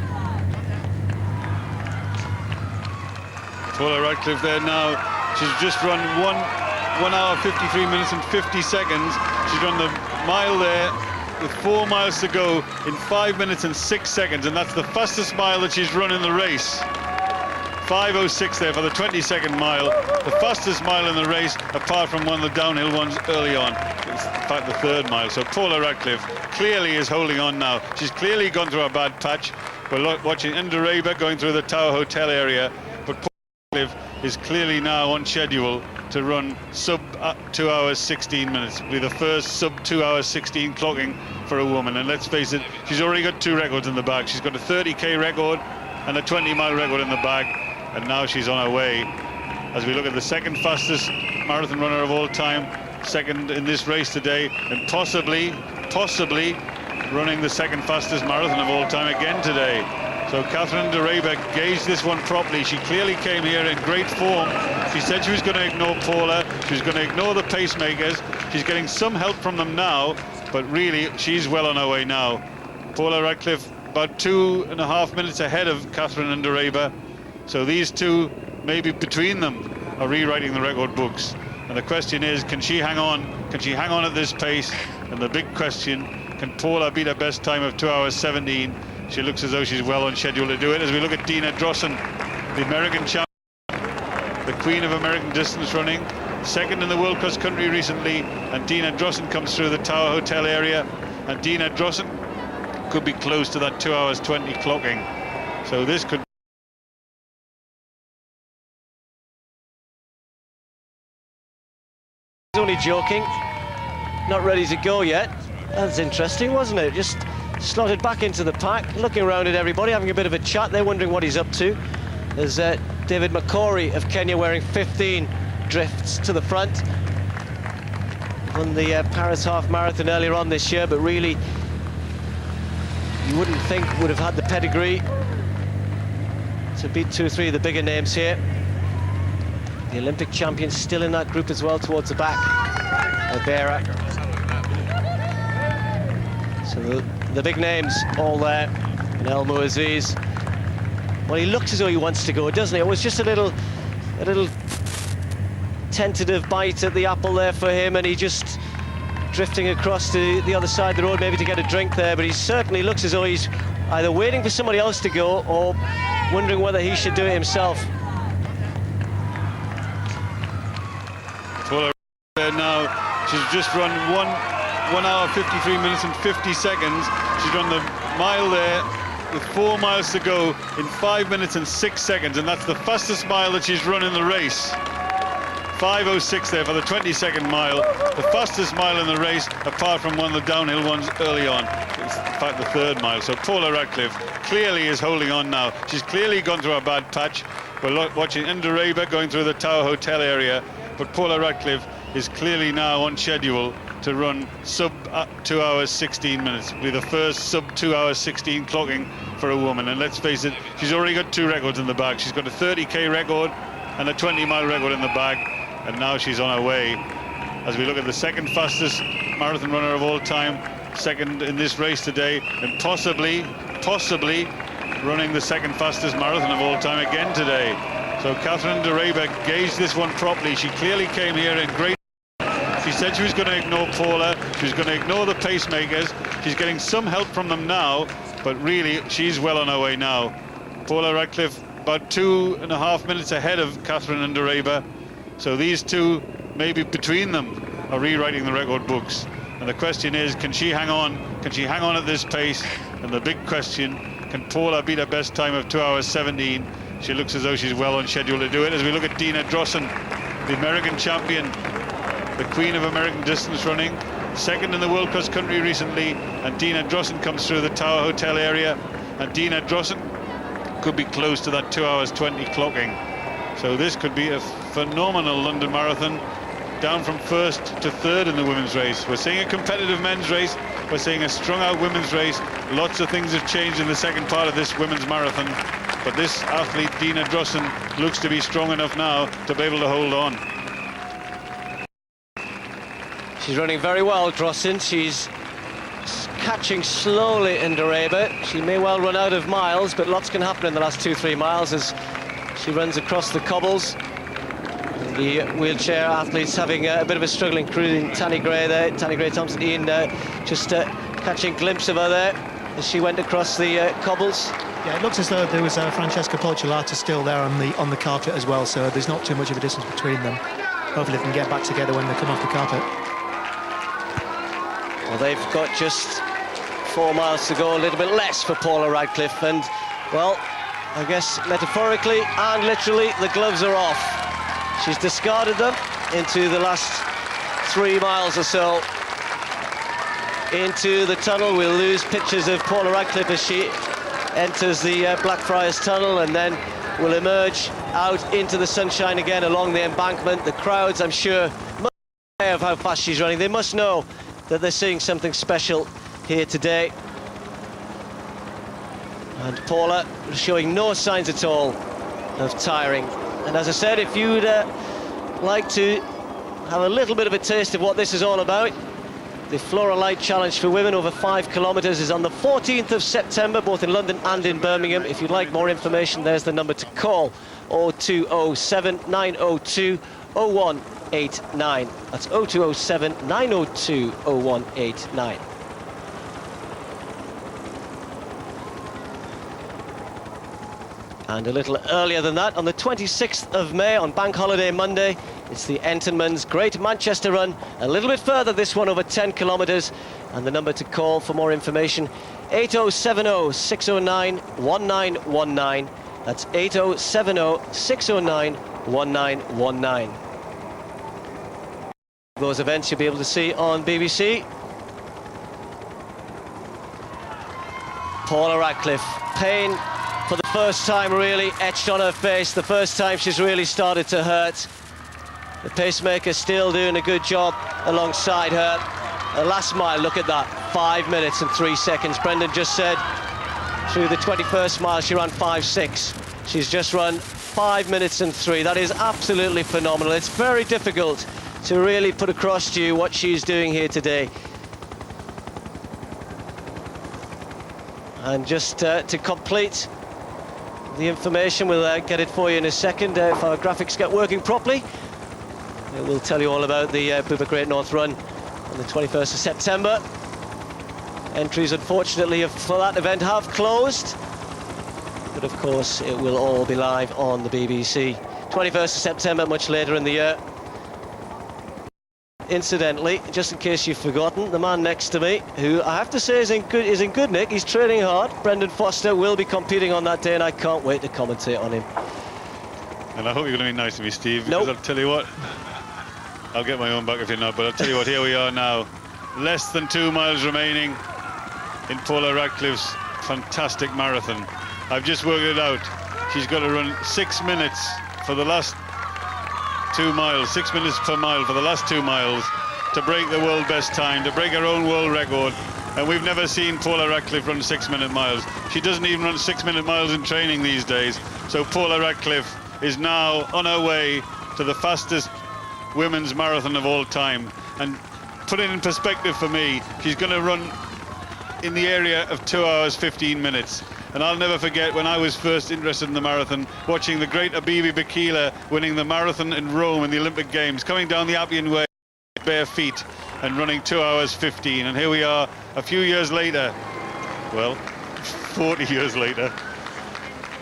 Paula Radcliffe there now. She's just run 1 hour 53 minutes and 50 seconds. She's run the mile there with 4 miles to go in 5 minutes and 6 seconds, and that's the fastest mile that she's run in the race. 5:06 there for the 22nd mile, the fastest mile in the race, apart from one of the downhill ones early on. It's in fact the 3rd mile. So Paula Radcliffe clearly is holding on now. She's clearly gone through a bad patch. We're watching Indoreba going through the Tower Hotel area, but Paula Radcliffe is clearly now on schedule to run sub 2 hours 16 minutes. It'll be the first sub 2 hours 16 clocking for a woman, and let's face it, she's already got 2 records in the bag. She's got a 30k record and a 20-mile record in the bag, and now she's on her way. As we look at the 2nd fastest marathon runner of all time, 2nd in this race today, and possibly running the 2nd fastest marathon of all time again today. So Catherine Dereba gauged this one properly. She clearly came here in great form. She said she was going to ignore Paula, she was going to ignore the pacemakers. She's getting some help from them now, but really she's well on her way now. Paula Radcliffe about 2.5 minutes ahead of Catherine Dereba. So these two, maybe between them, are rewriting the record books. And the question is, can she hang on? Can she hang on at this pace? And the big question, can Paula beat her best time of 2 hours 17? She looks as though she's well on schedule to do it. As we look at Dina Drossen, the American champion, the queen of American distance running, 2nd in the World Cross Country recently, and Dina Drossen comes through the Tower Hotel area, and Dina Drossen could be close to that 2 hours 20 clocking. So this could Only joking, not ready to go yet. That's interesting, wasn't it? Just slotted back into the pack, looking around at everybody, having a bit of a chat. They're wondering what he's up to. There's David McCory of Kenya wearing 15 drifts to the front. Won the Paris half marathon earlier on this year, but really you wouldn't think would have had the pedigree to beat 2 or 3 of the bigger names here. The Olympic champion still in that group as well towards the back. Ibera. So the big names all there. And Elmo Aziz. Well, he looks as though he wants to go, doesn't he? It was just a little tentative bite at the apple there for him, and he just drifting across to the other side of the road, maybe to get a drink there, but he certainly looks as though he's either waiting for somebody else to go or wondering whether he should do it himself. Paula there now. She's just run 1 hour 53 minutes and 50 seconds. She's run the mile there with 4 miles to go in 5 minutes and 6 seconds, and that's the fastest mile that she's run in the race. 5:06 there for the 22nd mile, the fastest mile in the race, apart from one of the downhill ones early on. It's in fact the 3rd mile. So Paula Radcliffe clearly is holding on now. She's clearly gone through a bad patch. We're watching Indoreba going through the Tower Hotel area, but Paula Radcliffe is clearly now on schedule to run sub 2 hours 16 minutes. It'll be the first sub 2 hours 16 clocking for a woman, and let's face it, she's already got 2 records in the bag. She's got a 30k record and a 20-mile record in the bag, and now she's on her way. As we look at the second fastest marathon runner of all time, second in this race today, and possibly running the second fastest marathon of all time again today. So Catherine de Reba gauged this one properly. She clearly came here in great. She said she was going to ignore Paula, she was going to ignore the pacemakers. She's getting some help from them now, but really she's well on her way now. Paula Radcliffe about 2.5 minutes ahead of Catherine and de Reba. So these two, maybe between them, are rewriting the record books. And the question is, can she hang on? Can she hang on at this pace? And the big question, can Paula beat her best time of 2 hours 17? She looks as though she's well on schedule to do it. As we look at Dina Drossen, the American champion, the queen of American distance running, second in the World Cross Country recently, and Dina Drossen comes through the Tower Hotel area, and Dina Drossen could be close to that 2 hours 20 clocking. So this could be a phenomenal London Marathon, down from first to third in the women's race. We're seeing a competitive men's race, we're seeing a strung out women's race. Lots of things have changed in the second part of this women's marathon, but this athlete, Dina Drossen, looks to be strong enough now to be able to hold on. She's running very well, Drossen. She's catching slowly in de Reba. She may well run out of miles, but lots can happen in the last 2-3 miles as she runs across the cobbles. The wheelchair athletes having a bit of a struggle, including Tanny Gray there. Tanny Gray Thompson, Ian just catching a glimpse of her there as she went across the cobbles. Yeah, it looks as though there was Francesca Porciolata still there on the carpet as well, so there's not too much of a distance between them. Hopefully they can get back together when they come off the carpet. Well, they've got just 4 miles to go, a little bit less for Paula Radcliffe, and, well, I guess metaphorically and literally, the gloves are off. She's discarded them into the last 3 miles or so into the tunnel. We'll lose pictures of Paula Radcliffe as she enters the Blackfriars Tunnel, and then will emerge out into the sunshine again along the embankment. The crowds, I'm sure, must be aware of how fast she's running. They must know that they're seeing something special here today. And Paula showing no signs at all of tiring. And as I said, if you'd like to have a little bit of a taste of what this is all about, the Flora Light Challenge for women over 5 kilometres is on the 14th of September, both in London and in Birmingham. If you'd like more information, there's the number to call, 0207 902 0189. That's 0207 902 0189. And a little earlier than that, on the 26th of May, on Bank Holiday Monday, it's the Entenmann's Great Manchester Run. A little bit further, this one over 10 kilometres. And the number to call for more information, 8070 609 1919. That's 8070 609 1919. Those events you'll be able to see on BBC. Paula Radcliffe, pain for the first time really etched on her face, the first time she's really started to hurt. The pacemaker still doing a good job alongside her. The last mile, look at that, 5 minutes and 3 seconds. Brendan just said through the 21st mile she ran 5:06. She's just run 5 minutes and 3. That is absolutely phenomenal. It's very difficult to really put across to you what she's doing here today. And just to complete the information, we'll get it for you in a second if our graphics get working properly. We'll tell you all about the Bupa Great North Run on the 21st of September. Entries, unfortunately, for that event have closed, but of course it will all be live on the BBC. 21st of September, much later in the year. Incidentally, just in case you've forgotten, the man next to me, who I have to say is in good nick, he's training hard. Brendan Foster will be competing on that day, and I can't wait to commentate on him. And I hope you're going to be nice to me, Steve, nope. Because I'll tell you what, I'll get my own back if you're not, but I'll tell you what, here we are now. Less than 2 miles remaining in Paula Radcliffe's fantastic marathon. I've just worked it out. She's got to run 6 minutes for the last 2 miles, 6 minutes per mile for the last 2 miles to break the world best time, to break her own world record. And we've never seen Paula Radcliffe run 6 minute miles. She doesn't even run 6 minute miles in training these days. So Paula Radcliffe is now on her way to the fastest women's marathon of all time. And put it in perspective for me, she's going to run in the area of 2 hours 15 minutes. And I'll never forget when I was first interested in the marathon, watching the great Habibi Bikila winning the marathon in Rome in the Olympic Games, coming down the Appian Way bare feet and running 2 hours 15. And here we are a few years later, well, 40 years later,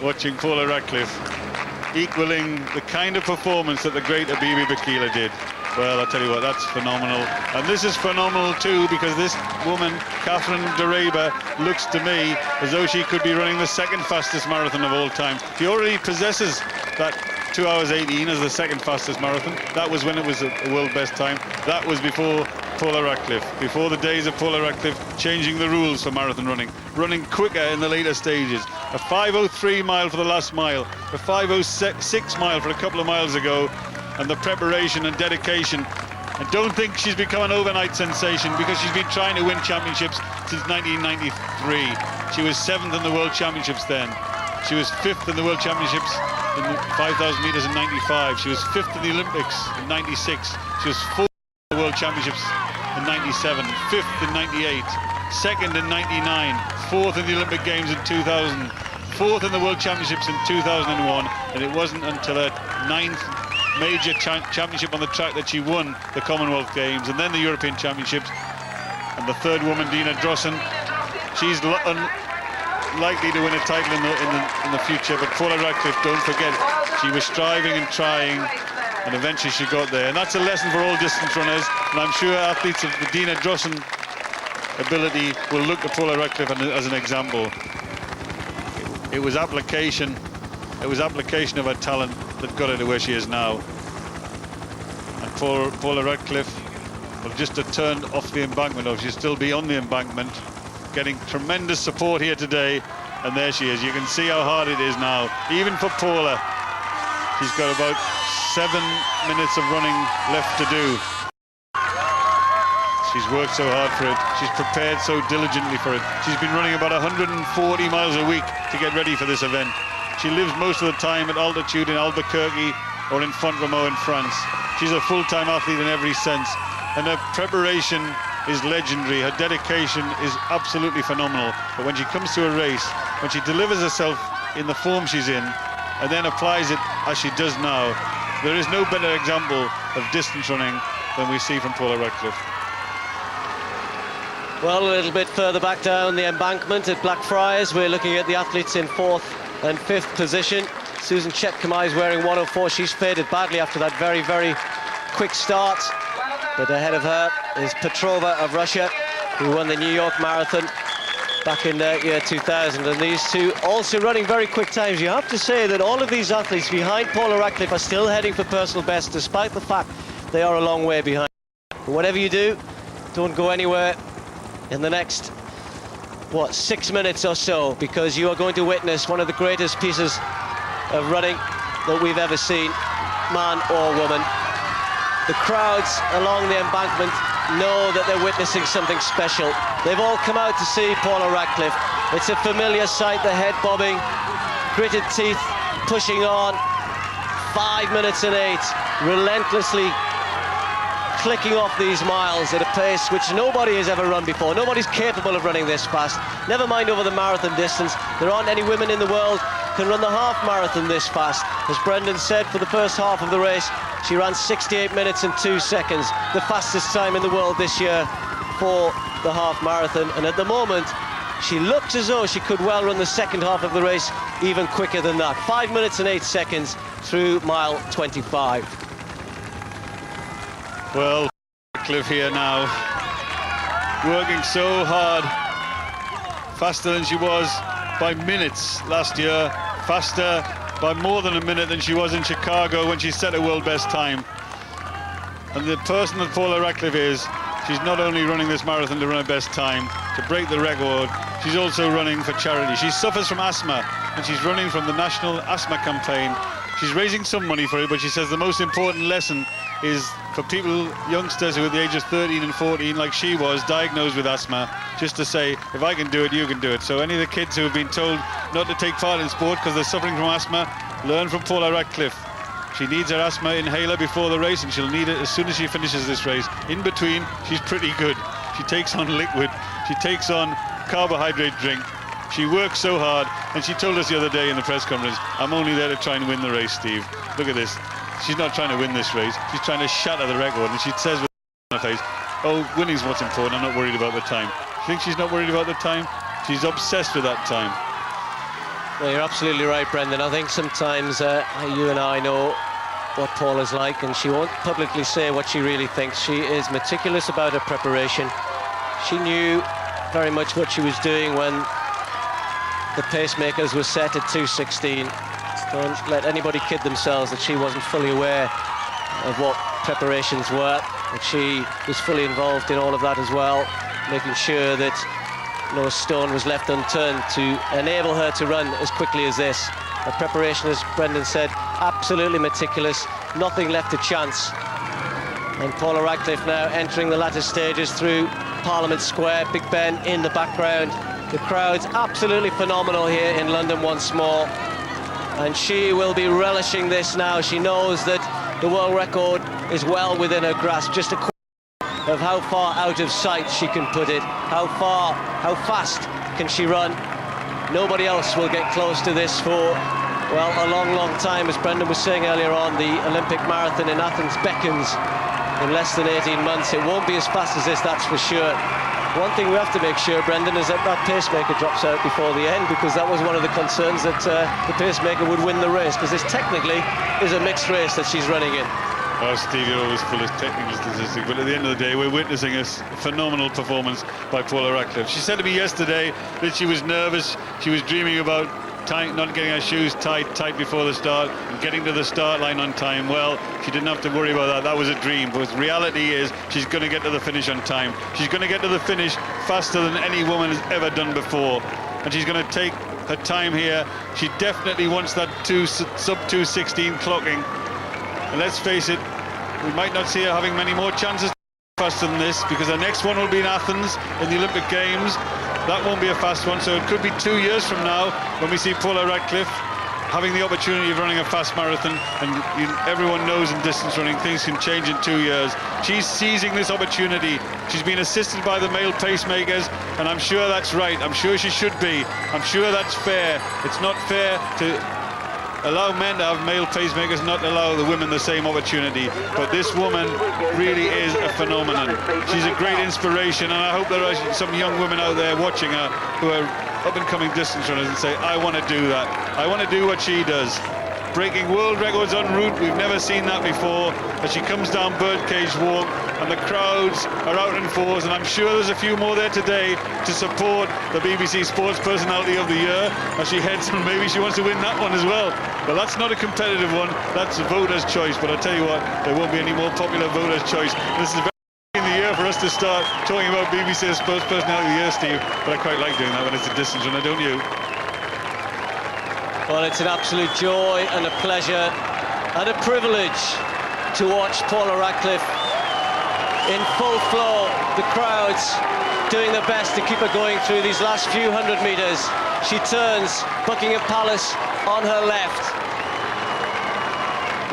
watching Paula Radcliffe equaling the kind of performance that the great Habibi Bikila did. Well, I'll tell you what, that's phenomenal. And this is phenomenal too, because this woman, Catherine Dereba, looks to me as though she could be running the second fastest marathon of all time. She already possesses that 2 hours 18 as the second fastest marathon. That was when it was a world best time. That was before Paula Radcliffe, before the days of Paula Radcliffe changing the rules for marathon running quicker in the later stages. A 5:03 mile for the last mile, a 5:06 mile for a couple of miles ago, and the preparation and dedication. And don't think she's become an overnight sensation, because she's been trying to win championships since 1993. She was 7th in the World Championships then. She was 5th in the World Championships in the 5,000 meters in 95. She was 5th in the Olympics in 96. She was 4th in the World Championships in 97, 5th in 98, 2nd in 99, 4th in the Olympic Games in 2000, 4th in the World Championships in 2001, and it wasn't until her 9th major championship on the track that she won the Commonwealth Games, and then the European Championships. And the third woman, Dina Drossen, she's likely to win a title in the future, but Paula Radcliffe, don't forget, she was striving and trying, and eventually she got there. And that's a lesson for all distance runners, and I'm sure athletes of the Dina Drossen ability will look to Paula Radcliffe as an example. It was application of her talent that got her to where she is now. And Paula Radcliffe will just have turned off the embankment, or she'll still be on the embankment, getting tremendous support here today. And there she is. You can see how hard it is now, even for Paula. She's got about 7 minutes of running left to do. She's worked so hard for it. She's prepared so diligently for it. She's been running about 140 miles a week to get ready for this event. She lives most of the time at altitude in Albuquerque or in Font-Romeu in France. She's a full-time athlete in every sense, and her preparation is legendary. Her dedication is absolutely phenomenal. But when she comes to a race, when she delivers herself in the form she's in, and then applies it as she does now, there is no better example of distance running than we see from Paula Radcliffe. Well, a little bit further back down the embankment at Blackfriars, we're looking at the athletes in 4th and 5th position. Susan Chetkamai is wearing 104. She's faded badly after that very, very quick start. But ahead of her is Petrova of Russia, who won the New York Marathon back in the year 2000. And these two also running very quick times. You have to say that all of these athletes behind Paula Radcliffe are still heading for personal best, despite the fact they are a long way behind. But whatever you do, don't go anywhere in the next, 6 minutes or so, because you are going to witness one of the greatest pieces of running that we've ever seen, man or woman. The crowds along the embankment know that they're witnessing something special. They've all come out to see Paula Radcliffe. It's a familiar sight, the head bobbing, gritted teeth, pushing on, 5 minutes and 8, relentlessly clicking off these miles at a pace which nobody has ever run before. Nobody's capable of running this fast. Never mind over the marathon distance. There aren't any women in the world who can run the half marathon this fast. As Brendan said, for the first half of the race, she ran 68 minutes and 2 seconds, the fastest time in the world this year for the half marathon. And at the moment, she looks as though she could well run the second half of the race even quicker than that. 5 minutes and 8 seconds through mile 25. Well, Radcliffe here now, working so hard, faster than she was by minutes last year, faster by more than a minute than she was in Chicago when she set a world best time. And the person that Paula Radcliffe is, she's not only running this marathon to run her best time, to break the record, she's also running for charity. She suffers from asthma, and she's running from the National Asthma Campaign. She's raising some money for it, but she says the most important lesson is for people, youngsters who are the ages 13 and 14, like she was, diagnosed with asthma, just to say, if I can do it, you can do it. So any of the kids who have been told not to take part in sport because they're suffering from asthma, Learn from Paula Radcliffe. She needs her asthma inhaler before the race, and she'll need it as soon as she finishes this race. In between, she's pretty good. She takes on liquid, she takes on carbohydrate drink. She works so hard, and she told us the other day in the press conference, I'm only there to try and win the race, Steve. Look at this. She's not trying to win this race, she's trying to shatter the record, and she says with her face, oh, winning's what's important, I'm not worried about the time. You think she's not worried about the time? She's obsessed with that time. Well, you're absolutely right, Brendan. I think sometimes you and I know what Paula's like, and she won't publicly say what she really thinks. She is meticulous about her preparation. She knew very much what she was doing when the pacemakers were set at 2:16. Don't let anybody kid themselves that she wasn't fully aware of what preparations were, that she was fully involved in all of that as well, making sure that no stone was left unturned to enable her to run as quickly as this. Her preparation, as Brendan said, absolutely meticulous, nothing left to chance. And Paula Radcliffe now entering the latter stages through Parliament Square, Big Ben in the background. The crowd's absolutely phenomenal here in London once more. And she will be relishing this now. She knows that the world record is well within her grasp. Just a question of how far out of sight she can put it, how fast can she run. Nobody else will get close to this for, well, a long, long time. As Brendan was saying earlier on, the Olympic marathon in Athens beckons in less than 18 months. It won't be as fast as this, that's for sure. One thing we have to make sure, Brendan, is that that pacemaker drops out before the end, because that was one of the concerns, that the pacemaker would win the race, because this technically is a mixed race that she's running in. Oh, Steve, you're always full of technical statistics, but at the end of the day, we're witnessing a phenomenal performance by Paula Radcliffe. She said to me yesterday that she was nervous, she was dreaming about not getting her shoes tight before the start and getting to the start line on time. Well, she didn't have to worry about that. That was a dream. But the reality is she's going to get to the finish on time. She's going to get to the finish faster than any woman has ever done before. And she's going to take her time here. She definitely wants that sub 2:16 clocking. And let's face it, we might not see her having many more chances faster than this, because the next one will be in Athens in the Olympic Games. That won't be a fast one, so it could be 2 years from now when we see Paula Radcliffe having the opportunity of running a fast marathon. And everyone knows in distance running things can change in 2 years. She's seizing this opportunity. She's been assisted by the male pacemakers, and I'm sure that's right. I'm sure she should be. I'm sure that's fair. It's not fair to allow men to have male pacemakers, not allow the women the same opportunity. But this woman really is a phenomenon. She's a great inspiration, and I hope there are some young women out there watching her who are up-and-coming distance runners and say, I want to do that. I want to do what she does. Breaking world records en route, we've never seen that before. As she comes down Birdcage Walk, and the crowds are out in force, and I'm sure there's a few more there today to support the BBC Sports Personality of the Year as she heads on. Maybe she wants to win that one as well. But that's not a competitive one, that's a voter's choice. But I'll tell you what, there won't be any more popular voter's choice. This is in the year for us to start talking about BBC Sports Personality of the Year, Steve. But I quite like doing that when it's a distance runner, don't you? Well, it's an absolute joy and a pleasure and a privilege to watch Paula Radcliffe in full flow. The crowds doing their best to keep her going through these last few hundred metres. She turns Buckingham Palace on her left.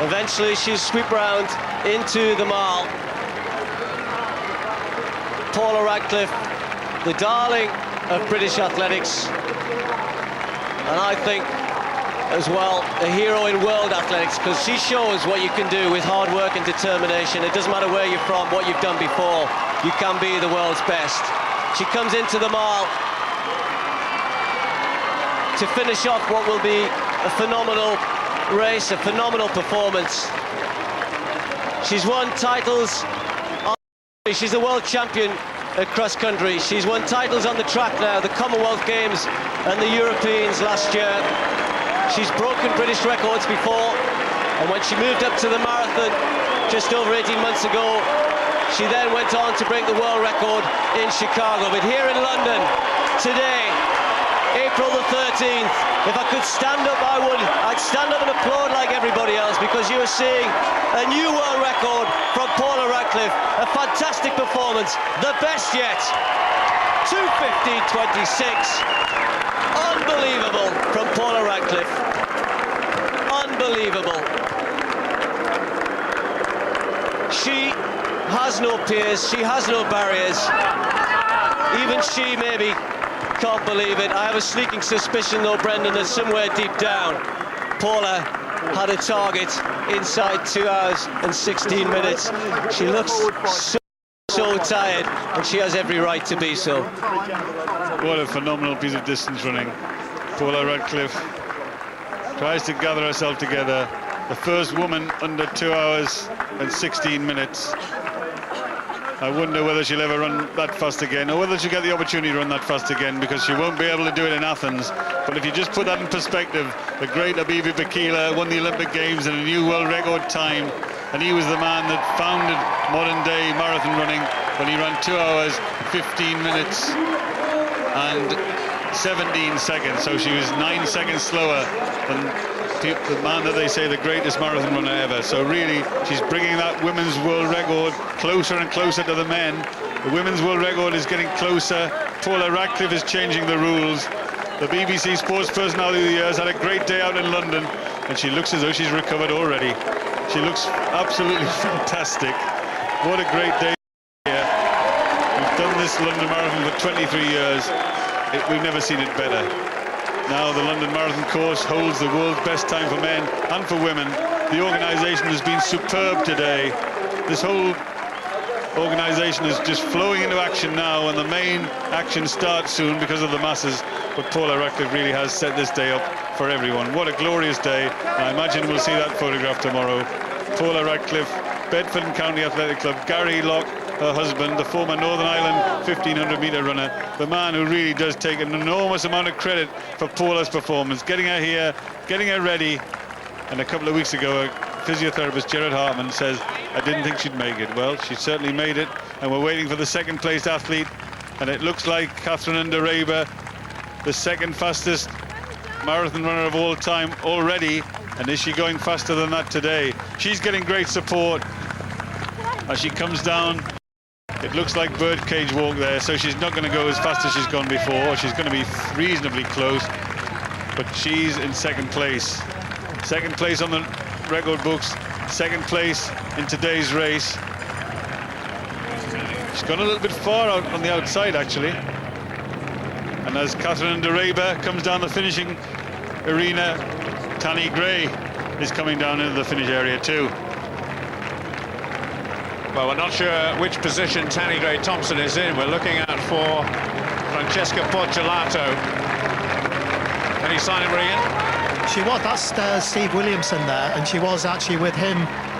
Eventually she'll sweep round into the Mall. Paula Radcliffe, the darling of British athletics, and I think as well a hero in world athletics, because she shows what you can do with hard work and determination. It doesn't matter where you're from, what you've done before, you can be the world's best. She comes into the Mall to finish off what will be a phenomenal race, a phenomenal performance. She's won titles on, she's a world champion at cross country. She's won titles on the track now, the Commonwealth Games and the Europeans last year. She's broken British records before, and when she moved up to the marathon just over 18 months ago, she then went on to break the world record in Chicago. But here in London today, April the 13th, if I could stand up, I would. I'd stand up and applaud like everybody else, because you are seeing a new world record from Paula Radcliffe. A fantastic performance, the best yet. 2:15.26. Unbelievable from Paula Radcliffe. has no peers, she has no barriers. Even she maybe can't believe it. I have a sneaking suspicion though, Brendan, that somewhere deep down Paula had a target inside 2 hours and 16 minutes. She looks so tired, and she has every right to be so. What a phenomenal piece of distance running. Paula Radcliffe tries to gather herself together. The first woman under 2 hours and 16 minutes. I wonder whether she'll ever run that fast again, or whether she'll get the opportunity to run that fast again, because she won't be able to do it in Athens. But if you just put that in perspective, the great Abibi Bikila won the Olympic Games in a new world record time, and he was the man that founded modern-day marathon running when he ran 2 hours, 15 minutes and 17 seconds. So she was 9 seconds slower than the man that they say the greatest marathon runner ever. So really, she's bringing that women's world record closer and closer to the men. The women's world record is getting closer. Paula Radcliffe is changing the rules. The BBC Sports Personality of the Year has had a great day out in London, and she looks as though she's recovered already. She looks absolutely fantastic. What a great day here. We've done this London Marathon for 23 years. We've never seen it better. Now the London Marathon course holds the world's best time for men and for women. The organisation has been superb today. This whole organisation is just flowing into action now, and the main action starts soon because of the masses. But Paula Radcliffe really has set this day up for everyone. What a glorious day. I imagine we'll see that photograph tomorrow. Paula Radcliffe, Bedford and County Athletic Club, Gary Locke, her husband, the former Northern Ireland 1500-metre runner, the man who really does take an enormous amount of credit for Paula's performance, getting her here, getting her ready. And a couple of weeks ago, a physiotherapist, Gerard Hartman, says, I didn't think she'd make it. Well, she certainly made it, and we're waiting for the second-place athlete, and it looks like Catherine Underaber, the second fastest marathon runner of all time already. And is she going faster than that today? She's getting great support as she comes down. It looks like birdcage walk there, so she's not going to go as fast as she's gone before. She's going to be reasonably close, but she's in second place. Second place on the record books, second place in today's race. She's gone a little bit far out on the outside, actually. And as Catherine Underaber comes down the finishing arena, Tanni Gray is coming down into the finish area too. Well, we're not sure which position Tanni Gray Thompson is in. We're looking out for Francesca Porcelato. Any sign of her again? She was. That's Steve Williamson there, and she was actually with him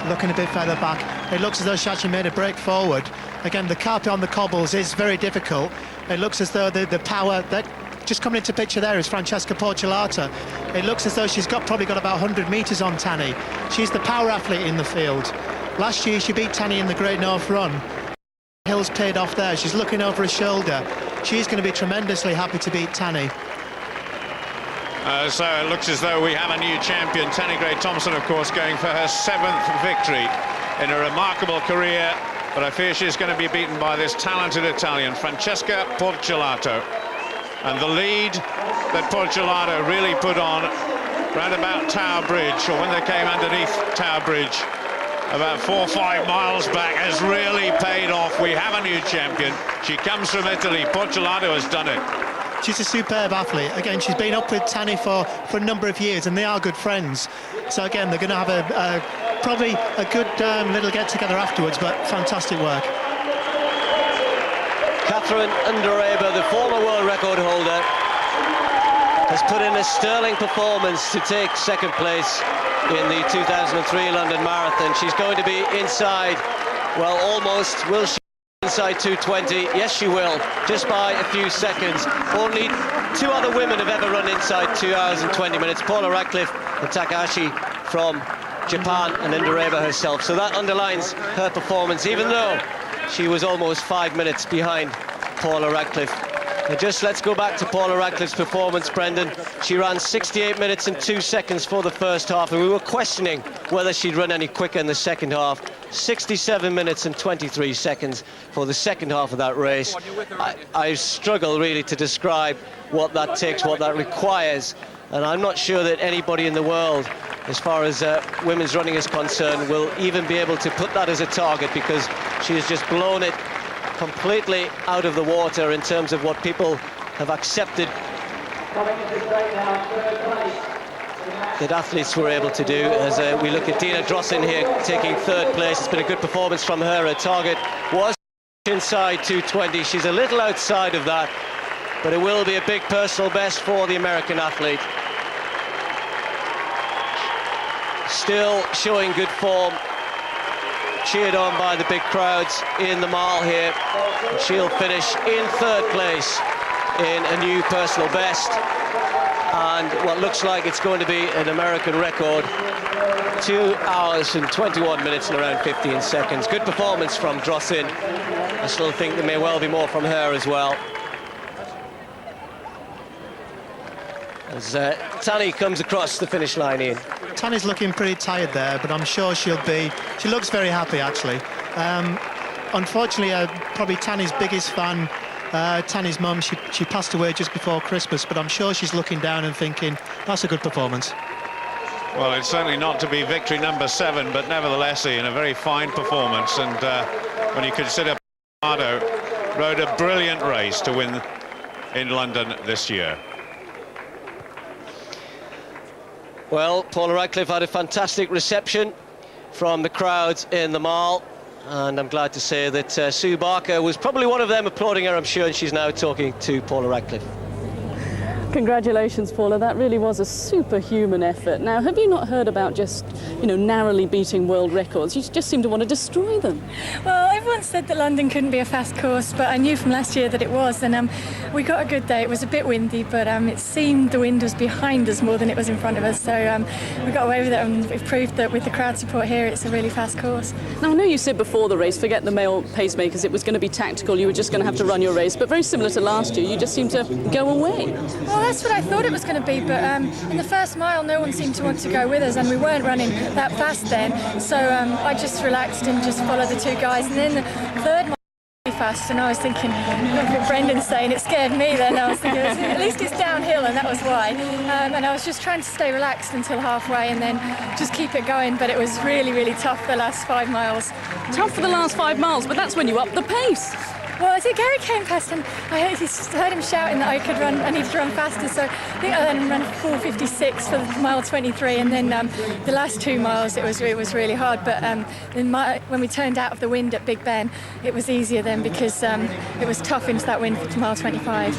looking a bit further back. It looks as though she actually made a break forward. Again, the carpet on the cobbles is very difficult. It looks as though the power that just coming into picture there is Francesca Porcelato. It looks as though she's probably got about 100 metres on Tanni. She's the power athlete in the field. Last year she beat Tanni in the Great North Run. Hills paid off there. She's looking over her shoulder. She's going to be tremendously happy to beat Tanni. So it looks as though we have a new champion. Tanni Gray Thompson, of course, going for her 7th victory in a remarkable career. But I fear she's going to be beaten by this talented Italian, Francesca Porcelato. And the lead that Porcelato really put on round about Tower Bridge, or when they came underneath Tower Bridge, about 4 or 5 miles back, has really paid off. We have a new champion. She comes from Italy. Porcelato has done it. She's a superb athlete. Again, she's been up with Tanni for a number of years, and they are good friends. So again, they're going to have probably a good little get-together afterwards, but fantastic work. Catherine Underaber, the former world record holder, has put in a sterling performance to take second place in the 2003 London Marathon. She's going to be inside, well, almost. Will she inside 2:20? Yes, she will, just by a few seconds. Only 2 other women have ever run inside 2 hours and 20 minutes. Paula Radcliffe and Takahashi from Japan, and Underaber herself. So that underlines her performance, even though she was almost 5 minutes behind Paula Radcliffe. Let's go back to Paula Radcliffe's performance, Brendan. She ran 68 minutes and 2 seconds for the first half, and we were questioning whether she'd run any quicker in the second half. 67 minutes and 23 seconds for the second half of that race. I struggle really to describe what that takes, what that requires, and I'm not sure that anybody in the world as far as women's running is concerned, will even be able to put that as a target, because she has just blown it completely out of the water in terms of what people have accepted that athletes were able to do. As we look at Dina Drossin here taking third place, it's been a good performance from her. Her target was inside 2:20. She's a little outside of that, but it will be a big personal best for the American athlete. Still showing good form, cheered on by the big crowds in the mile here. She'll finish in third place in a new personal best, and what looks like it's going to be an American record, 2 hours and 21 minutes and around 15 seconds. Good performance from Drossin. I still think there may well be more from her as well. As Tani comes across the finish line, Ian. Tani's looking pretty tired there, but I'm sure she looks very happy, actually. Unfortunately, probably Tani's biggest fan, Tani's mum, she passed away just before Christmas, but I'm sure she's looking down and thinking, that's a good performance. Well, it's certainly not to be victory number 7, but nevertheless, Ian, a very fine performance. And when you consider Pardo rode a brilliant race to win in London this year. Well, Paula Radcliffe had a fantastic reception from the crowds in the mall, and I'm glad to say that Sue Barker was probably one of them applauding her, I'm sure, and she's now talking to Paula Radcliffe. Congratulations, Paula. That really was a superhuman effort. Now, have you not heard about just, narrowly beating world records? You just seem to want to destroy them. Well, everyone said that London couldn't be a fast course, but I knew from last year that it was, and we got a good day. It was a bit windy, but it seemed the wind was behind us more than it was in front of us, so we got away with it, and we've proved that with the crowd support here, it's a really fast course. Now, I know you said before the race, forget the male pacemakers, it was going to be tactical, you were just going to have to run your race, but very similar to last year, you just seemed to go away. Well, that's what I thought it was going to be, but in the first mile no one seemed to want to go with us, and we weren't running that fast then, so I just relaxed and just followed the 2 guys, and then the third mile was really fast, and I was thinking, look what Brendan's saying, it scared me then. I was thinking, at least it's downhill, and that was why, and I was just trying to stay relaxed until halfway and then just keep it going, but it was really, really tough the last 5 miles. Tough for the last 5 miles, but that's when you up the pace. Well, I think Gary came past and I heard him shouting that I needed to run faster, so I think I then ran 4:56 for mile 23, and then the last 2 miles it was really hard, but when we turned out of the wind at Big Ben, it was easier then because it was tough into that wind for mile 25.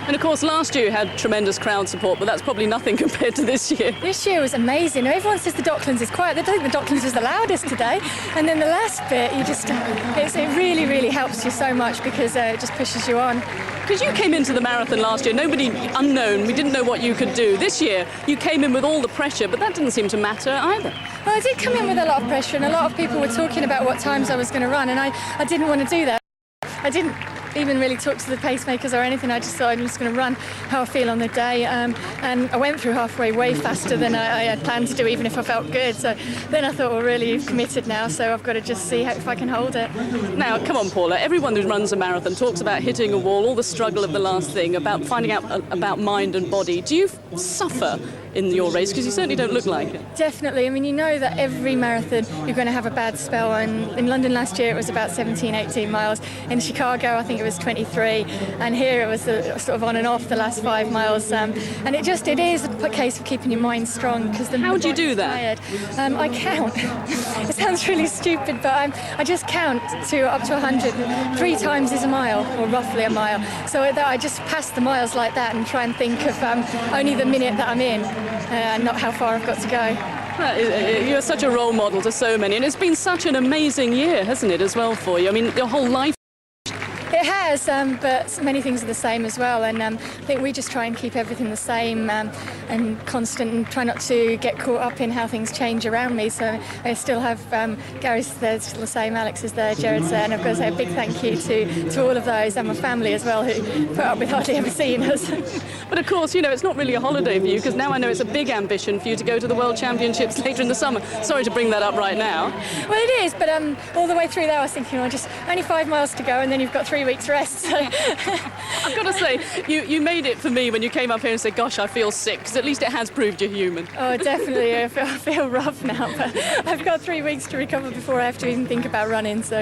And of course last year you had tremendous crowd support, but that's probably nothing compared to this year. This year was amazing. Everyone says the Docklands is quiet. They think the Docklands was the loudest today, and then the last bit you just it really helps you so much, because it just pushes you on. Because you came into the marathon last year, nobody unknown, we didn't know what you could do. This year, you came in with all the pressure, but that didn't seem to matter either. Well, I did come in with a lot of pressure, and a lot of people were talking about what times I was going to run, and I didn't want to do that. I didn't even really talk to the pacemakers or anything. I just thought I'm just going to run how I feel on the day, and I went through halfway way faster than I had planned to do, even if I felt good. So then I thought, well, really, you've committed now, so I've got to just see if I can hold it. Now, come on, Paula, everyone who runs a marathon talks about hitting a wall, all the struggle of the last thing, about finding out about mind and body. Do you suffer in your race? Because you certainly don't look like it. Definitely. I mean, you know that every marathon you're going to have a bad spell, and in London last year it was about 18 miles. In Chicago I think it was 23, and here it was sort of on and off the last 5 miles, and it is a case of keeping your mind strong. Because how do you do that? I count. It sounds really stupid, but I just count to up to 100. 3 times is a mile, or roughly a mile, so that I just pass the miles like that and try and think of only the minute that I'm in, not how far I've got to go. You're such a role model to so many, and it's been such an amazing year, hasn't it, as well for you? I mean, your whole life. It has, but many things are the same as well, and I think we just try and keep everything the same and constant, and try not to get caught up in how things change around me. So I still have Gary's there, still the same, Alex is there, Jared's there, and I've got to say a big thank you to all of those, and my family as well, who put up with hardly ever seeing us. But of course, it's not really a holiday for you, because now I know it's a big ambition for you to go to the World Championships later in the summer. Sorry to bring that up right now. Well, it is, but all the way through there I was thinking, just only 5 miles to go, and then you've got 3 weeks week's rest. So. I've got to say, you made it for me when you came up here and said, gosh, I feel sick, because at least it has proved you're human. Oh, definitely. I feel rough now, but I've got 3 weeks to recover before I have to even think about running, so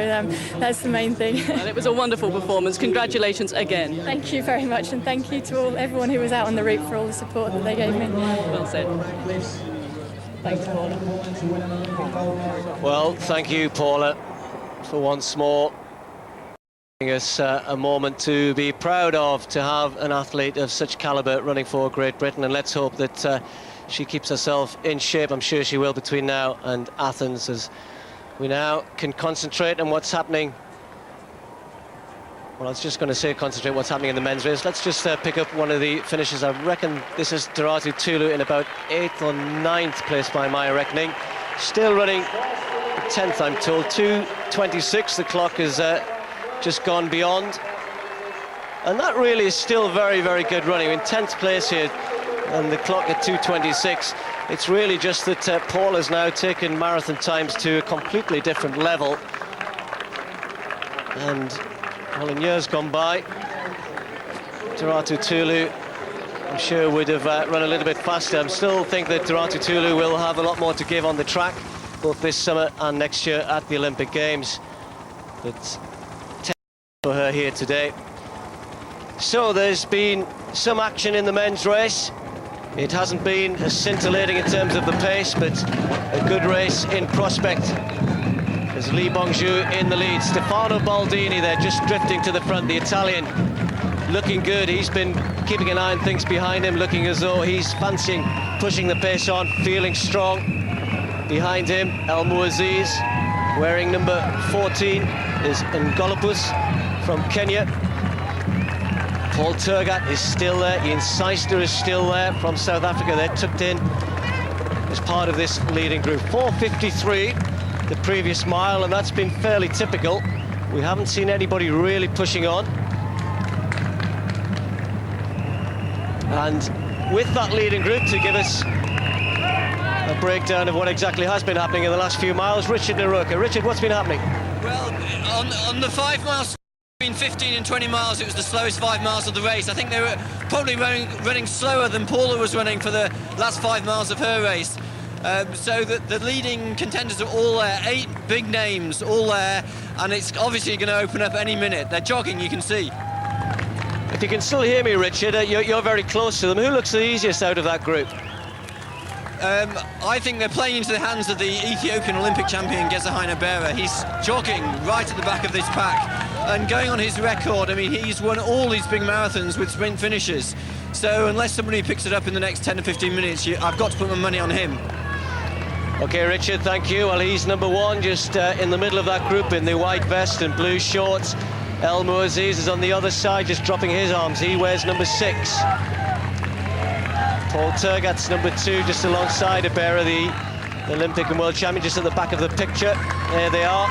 that's the main thing. Well, it was a wonderful performance. Congratulations again. Thank you very much, and thank you to everyone who was out on the route for all the support that they gave me. Well said. Thanks, Paula. Well, thank you, Paula, for once more giving us a moment to be proud of, to have an athlete of such calibre running for Great Britain, and let's hope that she keeps herself in shape. I'm sure she will between now and Athens, as we now can concentrate on what's happening. Well, I was just going to say concentrate what's happening in the men's race. Let's just pick up one of the finishes. I reckon this is Doratu Tulu in about 8th or 9th place by my reckoning. Still running 10th, I'm told. 2:26, the clock has just gone beyond. And that really is still very, very good running. In 10th place here, and the clock at 2:26. It's really just that Paul has now taken marathon times to a completely different level. And well, in years gone by, Doratu Tulu, I'm sure, would have run a little bit faster. I still think that Doratu Tulu will have a lot more to give on the track, both this summer and next year at the Olympic Games. But 10 for her here today. So there's been some action in the men's race. It hasn't been as scintillating in terms of the pace, but a good race in prospect. There's Lee Bonjour in the lead. Stefano Baldini there, just drifting to the front. The Italian looking good. He's been keeping an eye on things behind him, looking as though he's fancying pushing the pace on, feeling strong. Behind him, El Muaziz, wearing number 14, is Ngolopus from Kenya. Paul Turgat is still there. Ian Seister is still there from South Africa. They're tucked in as part of this leading group. 4:53. The previous mile, and that's been fairly typical. We haven't seen anybody really pushing on. And with that leading group to give us a breakdown of what exactly has been happening in the last few miles, Richard Naroka. Richard, what's been happening? Well, on the 5 miles, between 15 and 20 miles, it was the slowest 5 miles of the race. I think they were probably running slower than Paula was running for the last 5 miles of her race. So the leading contenders are all there, 8 big names all there, and it's obviously going to open up any minute. They're jogging, you can see. If you can still hear me, Richard, you're very close to them. Who looks the easiest out of that group? I think they're playing into the hands of the Ethiopian Olympic champion, Gezahaina Bera. He's jogging right at the back of this pack and going on his record. I mean, he's won all these big marathons with sprint finishes. So unless somebody picks it up in the next 10 to 15 minutes, I've got to put my money on him. OK, Richard, thank you. Well, he's number 1, just in the middle of that group in the white vest and blue shorts. El Muaziz is on the other side, just dropping his arms. He wears number 6. Paul Turgat's number 2, just alongside Abera, the Olympic and World Champion, just at the back of the picture. There they are,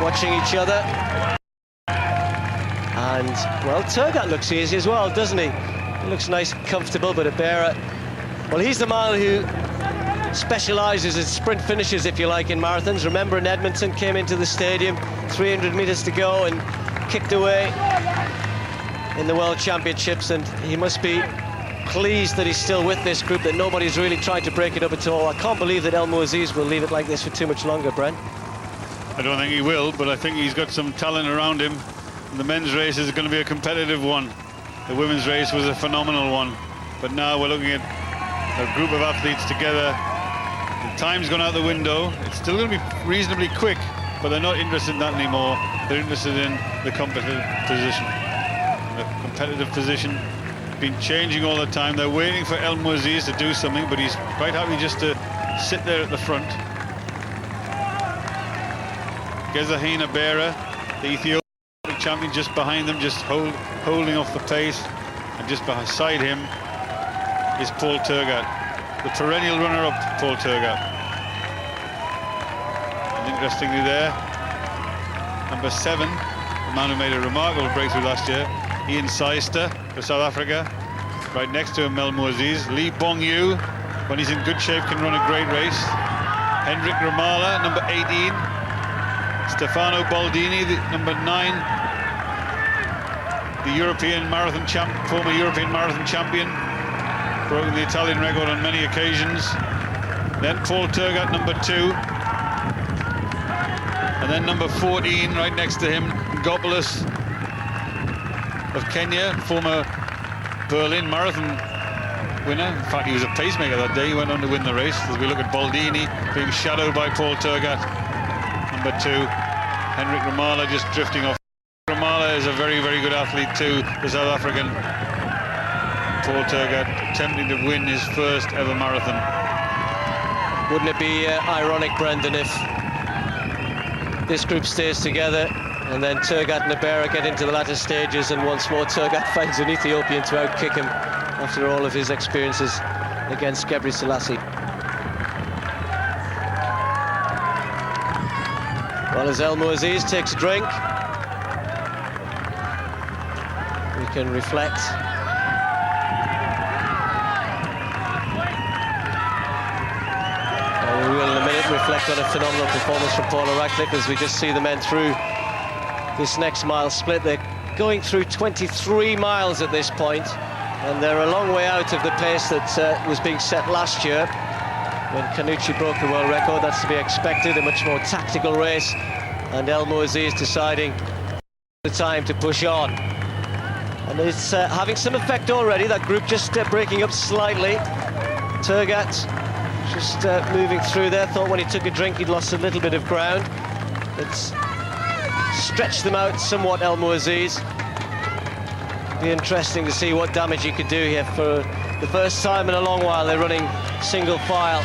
watching each other. And, well, Turgat looks easy as well, doesn't he? He looks nice and comfortable, but Abera, well, he's the man who specialises in sprint finishes, if you like, in marathons. Remember, in Edmonton, came into the stadium, 300 metres to go, and kicked away in the World Championships, and he must be pleased that he's still with this group, that nobody's really tried to break it up at all. I can't believe that El Muaziz will leave it like this for too much longer, Brent. I don't think he will, but I think he's got some talent around him. The men's race is going to be a competitive one. The women's race was a phenomenal one, but now we're looking at a group of athletes together. The time's gone out the window. It's still going to be reasonably quick, but they're not interested in that anymore. They're interested in the competitive position. The competitive position been changing all the time. They're waiting for El Muaziz to do something, but he's quite happy just to sit there at the front. Gezahaina Bera, the Ethiopian champion, just behind them, just holding off the pace, and just beside him is Paul Turgat, the perennial runner-up, Paul Turgat. And interestingly there, number 7, the man who made a remarkable breakthrough last year, Ian Seister for South Africa. Right next to him, El Muaziz. Lee Bong-yu, when he's in good shape, can run a great race. Hendrik Ramala, number 18. Stefano Baldini, the number 9. the European marathon former European marathon champion, broken the Italian record on many occasions. Then Paul Tergat, number 2. And then number 14, right next to him, Gopolis of Kenya, former Berlin marathon winner. In fact, he was a pacemaker that day. He went on to win the race. As we look at Baldini being shadowed by Paul Tergat, number 2. Henrik Ramala just drifting off. Ramala is a very, very good athlete too, the South African. Paul Tergat attempting to win his first ever marathon. Wouldn't it be ironic, Brendan, if this group stays together and then Tergat and Abera get into the latter stages and once more Tergat finds an Ethiopian to outkick him after all of his experiences against Gebre Selassie. Well, as Elmo Aziz takes a drink, we can reflect. We will in a minute reflect on a phenomenal performance from Paula Radcliffe as we just see the men through this next mile split. They're going through 23 miles at this point, and they're a long way out of the pace that was being set last year when Canucci broke the world record. That's to be expected, a much more tactical race, and Elmo Aziz deciding the time to push on. And it's having some effect already, that group just breaking up slightly. Tergat just moving through there. Thought when he took a drink he'd lost a little bit of ground. It's stretched them out somewhat, Elmo Aziz. Be interesting to see what damage he could do here. For the first time in a long while they're running single file.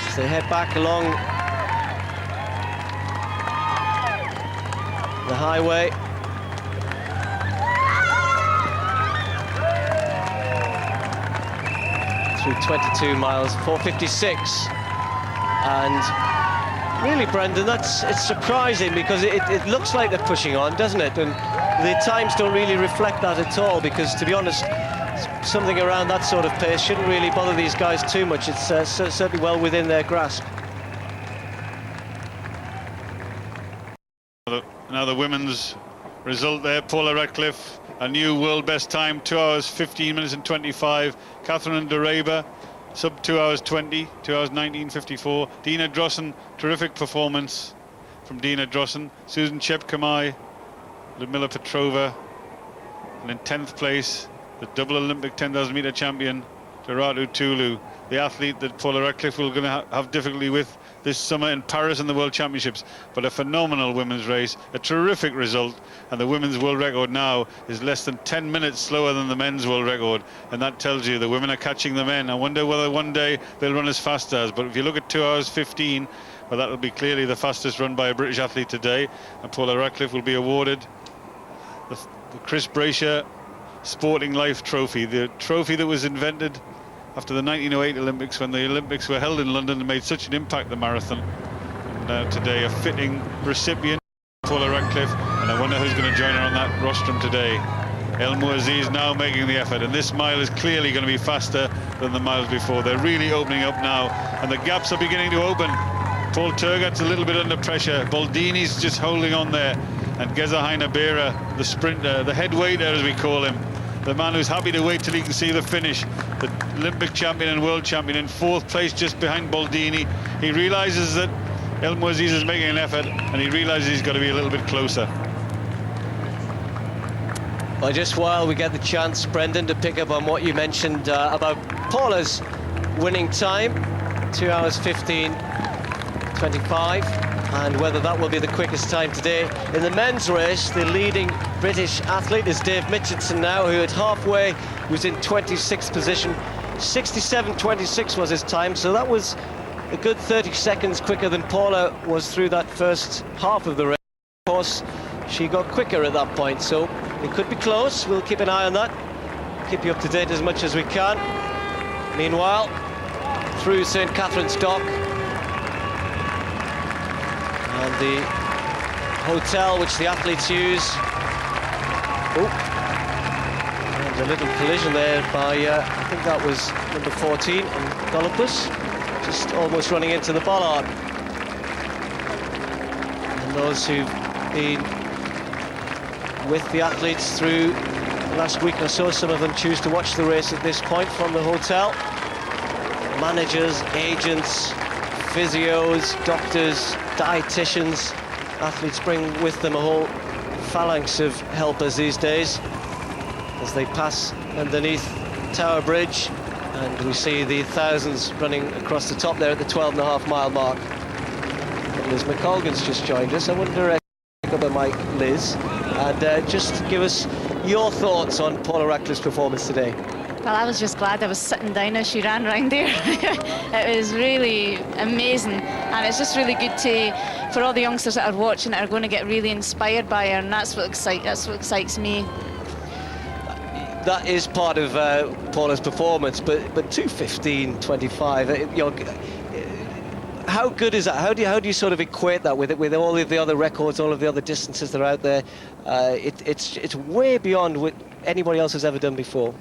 As they head back along the highway. Through 22 miles, 4:56, and really, Brendan, it's surprising because it looks like they're pushing on, doesn't it? And the times don't really reflect that at all, because to be honest, something around that sort of pace shouldn't really bother these guys too much. It's certainly well within their grasp. Now the women's result there, Paula Radcliffe, a new world best time, 2 hours 15 minutes and 25. Catherine Dereba, sub 2 hours 20, 2 hours 19:54. Dina Drossen, terrific performance from Dina Drossen. Susan Chepkamai, Ludmila Petrova, and in 10th place, the double Olympic 10,000 meter champion, Doratu Tulu, the athlete that Paula Radcliffe will going to have difficulty with this summer in Paris and the World Championships. But a phenomenal women's race, a terrific result, and the women's world record now is less than 10 minutes slower than the men's world record, and that tells you the women are catching the men. I wonder whether one day they'll run as fast as, but if you look at 2 hours 15, well, that will be clearly the fastest run by a British athlete today, and Paula Radcliffe will be awarded the Chris Brasher Sporting Life Trophy, the trophy that was invented after the 1908 Olympics, when the Olympics were held in London and made such an impact, the marathon. And today a fitting recipient, Paula Radcliffe, and I wonder who's going to join her on that rostrum today. Elmo Aziz now making the effort, and this mile is clearly going to be faster than the miles before. They're really opening up now, and the gaps are beginning to open. Paul Tergat's a little bit under pressure. Baldini's just holding on there, and Gezahaina Bera, the sprinter, the head waiter as we call him, the man who's happy to wait till he can see the finish, the Olympic champion and world champion, in 4th place just behind Baldini. He realizes that Elmo Aziz is making an effort, and he realizes he's got to be a little bit closer. Well, just while we get the chance, Brendan, to pick up on what you mentioned about Paula's winning time, 2 hours 15:25, and whether that will be the quickest time today. In the men's race, the leading British athlete is Dave Mitchinson now, who at halfway was in 26th position. 67:26 was his time, so that was a good 30 seconds quicker than Paula was through that first half of the race. Of course, she got quicker at that point, so it could be close. We'll keep an eye on that, keep you up to date as much as we can. Meanwhile, through St. Catherine's Dock, and the hotel which the athletes use. Oh, and a little collision there by, I think that was number 14, and Golopus, just almost running into the bollard. And those who've been with the athletes through the last week or so. Some of them choose to watch the race at this point from the hotel. Managers, agents, physios, doctors, dietitians. Athletes bring with them a whole phalanx of helpers these days as they pass underneath Tower Bridge, and we see the thousands running across the top there at the 12.5 mile mark. And Liz McColgan's just joined us. I wonder, pick up a mic, Liz, and just give us your thoughts on Paula Radcliffe's performance today. Well, I was just glad I was sitting down as she ran round there. It was really amazing, and it's just really good for all the youngsters that are watching it are going to get really inspired by her, and that's what excites me. That is part of Paula's performance, but 2:15.25. You know, how good is that? How do you sort of equate that with all of the other records, all of the other distances that are out there? It's way beyond what anybody else has ever done before.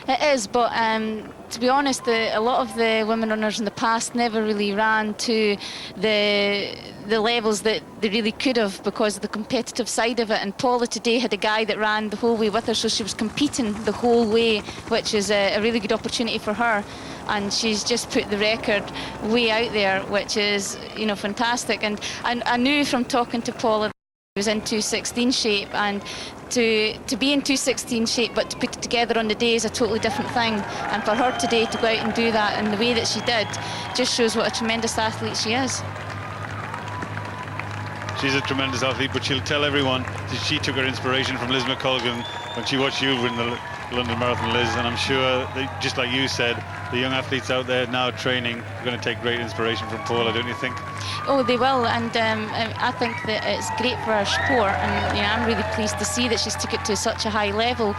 It is, but to be honest, a lot of the women runners in the past never really ran to the levels that they really could have because of the competitive side of it. And Paula today had a guy that ran the whole way with her, so she was competing the whole way, which is a really good opportunity for her. And she's just put the record way out there, which is, you know, fantastic. And I knew from talking to Paula that she was in 2:16 shape, and to be in 2:16 shape but to put it together on the day is a totally different thing. And for her today to go out and do that in the way that she did just shows what a tremendous athlete she is. She's a tremendous athlete, but she'll tell everyone that she took her inspiration from Liz McColgan when she watched you win the London Marathon, Liz, and I'm sure that, just like you said, the young athletes out there now training are going to take great inspiration from Paula, don't you think? Oh, they will, and I think that it's great for our sport, and you know, I'm really pleased to see that she's took it to such a high level.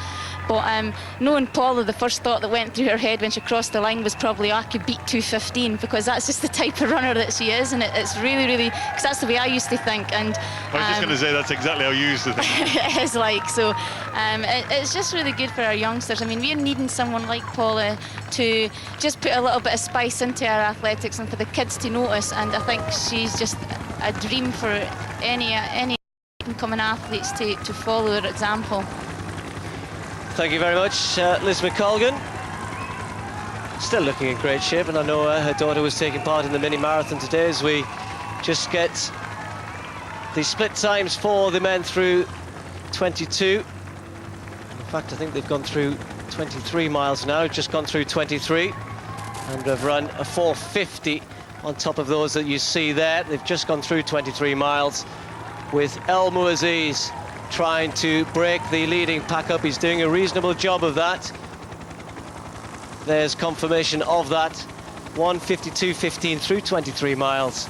But knowing Paula, the first thought that went through her head when she crossed the line was probably, I could beat 2:15, because that's just the type of runner that she is, and it's really, because that's the way I used to think. And I was just going to say that's exactly how you used to think. It is like, so it's just really good for our youngsters. I mean, we're needing someone like Paula to just put a little bit of spice into our athletics and for the kids to notice, and I think she's just a dream for any incoming athletes to follow her example. Thank you very much, Liz McColgan. Still looking in great shape, and I know her daughter was taking part in the mini marathon today as we just get the split times for the men through 22. In fact, I think they've gone through 23 miles now, just gone through 23, and have run a 4:50 on top of those that you see there. They've just gone through 23 miles with El Mouaziz trying to break the leading pack up. He's doing a reasonable job of that. There's confirmation of that. 1:52.15 through 23 miles.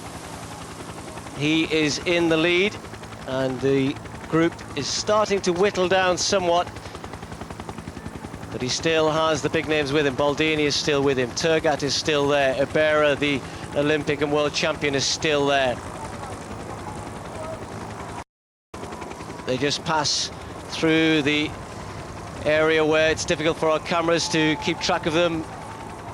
He is in the lead, and the group is starting to whittle down somewhat, but he still has the big names with him. Baldini is still with him. Turgat is still there. Ibera, the Olympic and world champion, is still there. They just pass through the area where it's difficult for our cameras to keep track of them.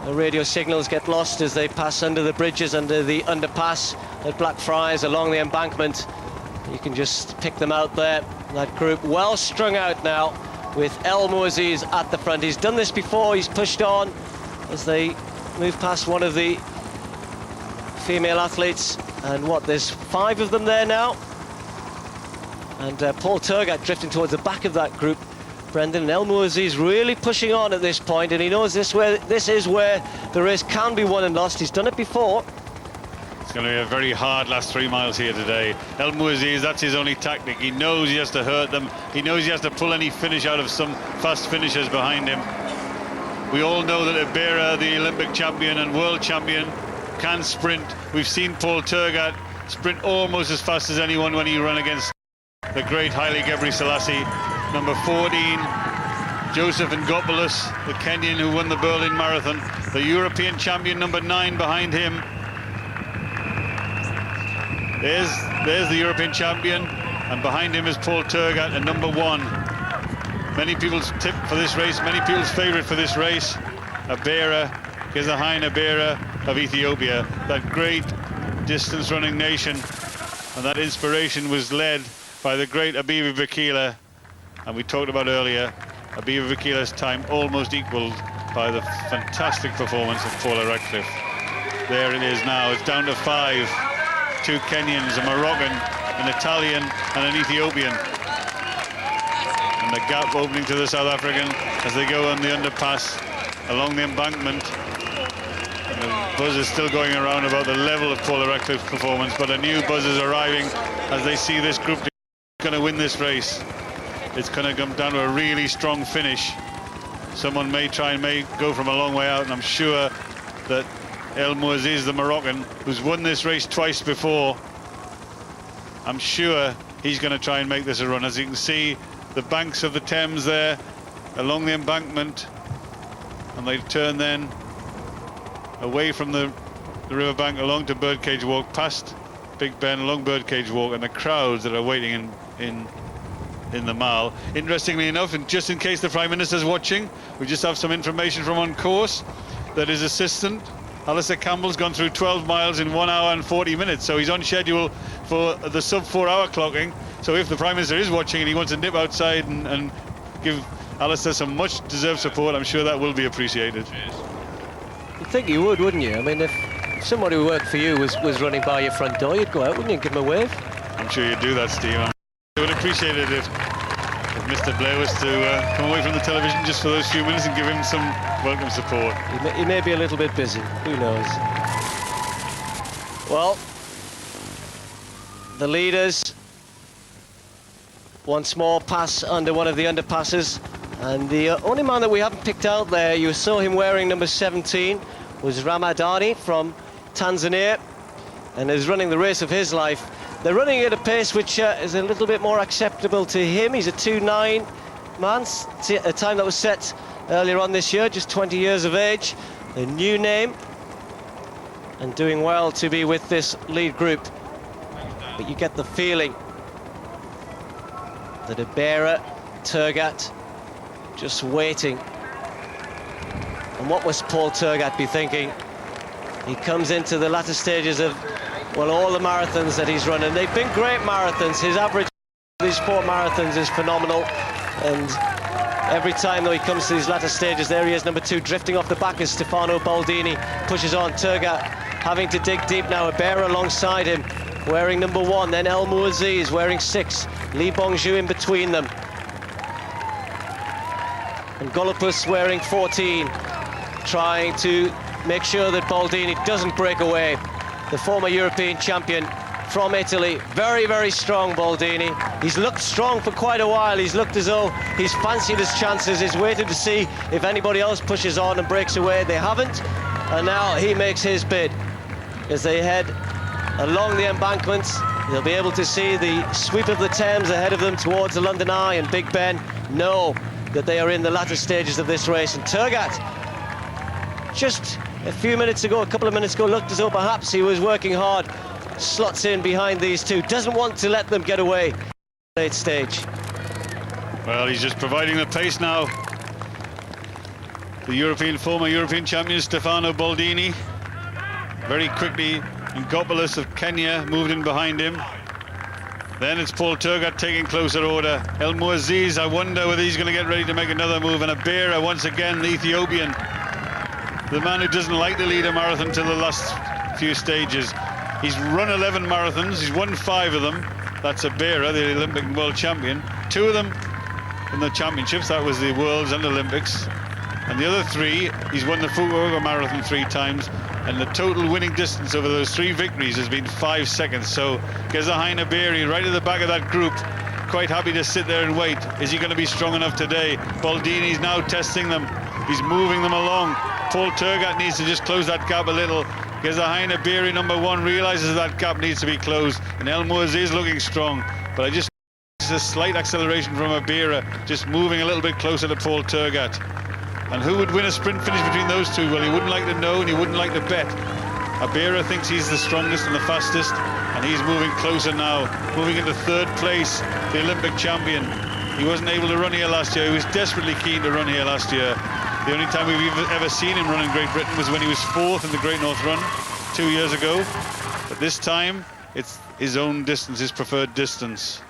The radio signals get lost as they pass under the bridges, under the underpass at Blackfriars, along the embankment. You can just pick them out there. That group well strung out now, with El Mouaziz at the front. He's done this before. He's pushed on as they move past one of the female athletes. And there's 5 of them there now. And Paul Turgat drifting towards the back of that group, Brendan. And El Mouaziz really pushing on at this point, and he knows this is where the race can be won and lost. He's done it before. It's going to be a very hard last 3 miles here today. El Mouaziz, that's his only tactic. He knows he has to hurt them. He knows he has to pull any finish out of some fast finishers behind him. We all know that Ibera, the Olympic champion and world champion, can sprint. We've seen Paul Turgat sprint almost as fast as anyone when he ran against the great Haile Gebrselassie. Number 14, Joseph Ngopoulos, the Kenyan who won the Berlin Marathon. The European champion, number 9, behind him. There's the European champion, and behind him is Paul Turgat, and number 1. Many people's tip for this race, many people's favourite for this race, Ibera, Gezahain Ibera of Ethiopia, that great distance running nation. And that inspiration was led by the great Abibi Bikila, And we talked about earlier, Abiba Vikila's time almost equalled by the fantastic performance of Paula Radcliffe. There it is now, it's down to 5. 2 Kenyans, a Moroccan, an Italian and an Ethiopian. And the gap opening to the South African as they go on the underpass along the embankment. And the buzz is still going around about the level of Paula Radcliffe's performance, but a new buzz is arriving as they see this group going to win this race. It's going to come down to a really strong finish. Someone may go from a long way out, and I'm sure that El Mouaziz, the Moroccan, who's won this race twice before, I'm sure he's going to try and make this a run. As you can see, the banks of the Thames there, along the embankment, and they turn then away from the riverbank along to Birdcage Walk, past Big Ben, along Birdcage Walk, and the crowds that are waiting in the Mall. Interestingly enough, and just in case the Prime Minister's watching, we just have some information from on course that his assistant, Alistair Campbell's gone through 12 miles in 1 hour and 40 minutes, so he's on schedule for the sub 4 hour clocking. So if the Prime Minister is watching and he wants to nip outside and give Alistair some much deserved support, I'm sure that will be appreciated. You'd think you would, wouldn't you? I mean, if somebody who worked for you was running by your front door, you'd go out, wouldn't you, give him a wave? I'm sure you'd do that, Steve. I would appreciate it if Mr. Blair was to come away from the television just for those few minutes and give him some welcome support. He may be a little bit busy, who knows? Well, the leaders once more pass under one of the underpasses, and the only man that we haven't picked out there, you saw him wearing number 17, was Ramadani from Tanzania, and is running the race of his life. They're running at a pace which is a little bit more acceptable to him. He's a 2:9 man, a time that was set earlier on this year, just 20 years of age, a new name, and doing well to be with this lead group. But you get the feeling that Abera, Turgat, just waiting. And what must Paul Turgat be thinking? He comes into the latter stages of, well, all the marathons that he's running. They've been great marathons. His average of these 4 marathons is phenomenal. And every time, though, he comes to these latter stages, there he is, number 2, drifting off the back as Stefano Baldini pushes on. Turgat having to dig deep now. Abera alongside him, wearing number 1. Then El Mouaziz wearing 6. Lee Bongju in between them. And Golopus wearing 14, trying to make sure that Baldini doesn't break away. The former European champion from Italy, very, very strong, Baldini. He's looked strong for quite a while. He's looked as though he's fancied his chances. He's waited to see if anybody else pushes on and breaks away. They haven't, and now he makes his bid. As they head along the embankments, they'll be able to see the sweep of the Thames ahead of them towards the London Eye, and Big Ben know that they are in the latter stages of this race. And Turgat, just a few minutes ago, a couple of minutes ago, looked as though perhaps he was working hard, slots in behind these two, doesn't want to let them get away at the late stage. Well, he's just providing the pace now. The former European champion, Stefano Baldini, very quickly, Ngopoulos of Kenya moved in behind him. Then it's Paul Turgat taking closer order. El Mouaziz, I wonder whether he's going to get ready to make another move. And Abera, once again, the Ethiopian, the man who doesn't like to lead a marathon till the last few stages. He's run 11 marathons, he's won 5 of them. That's Abera, the Olympic and world champion. 2 of them in the championships, that was the Worlds and Olympics. And the other 3, he's won the Fukuoka Marathon 3 times. And the total winning distance over those 3 victories has been 5 seconds. So Gezahain Aberi, right at the back of that group, quite happy to sit there and wait. Is he going to be strong enough today? Baldini's now testing them. He's moving them along. Paul Turgat needs to just close that gap a little. Gezahain Aberi, number 1, realizes that gap needs to be closed. And El Mouaziz looking strong. But I just a slight acceleration from Abera, just moving a little bit closer to Paul Turgat. And who would win a sprint finish between those two? Well, he wouldn't like to know and he wouldn't like to bet. Abera thinks he's the strongest and the fastest, and he's moving closer now, moving into 3rd place, the Olympic champion. He wasn't able to run here last year. He was desperately keen to run here last year. The only time we've ever seen him run in Great Britain was when he was 4th in the Great North Run 2 years ago. But this time, it's his own distance, his preferred distance.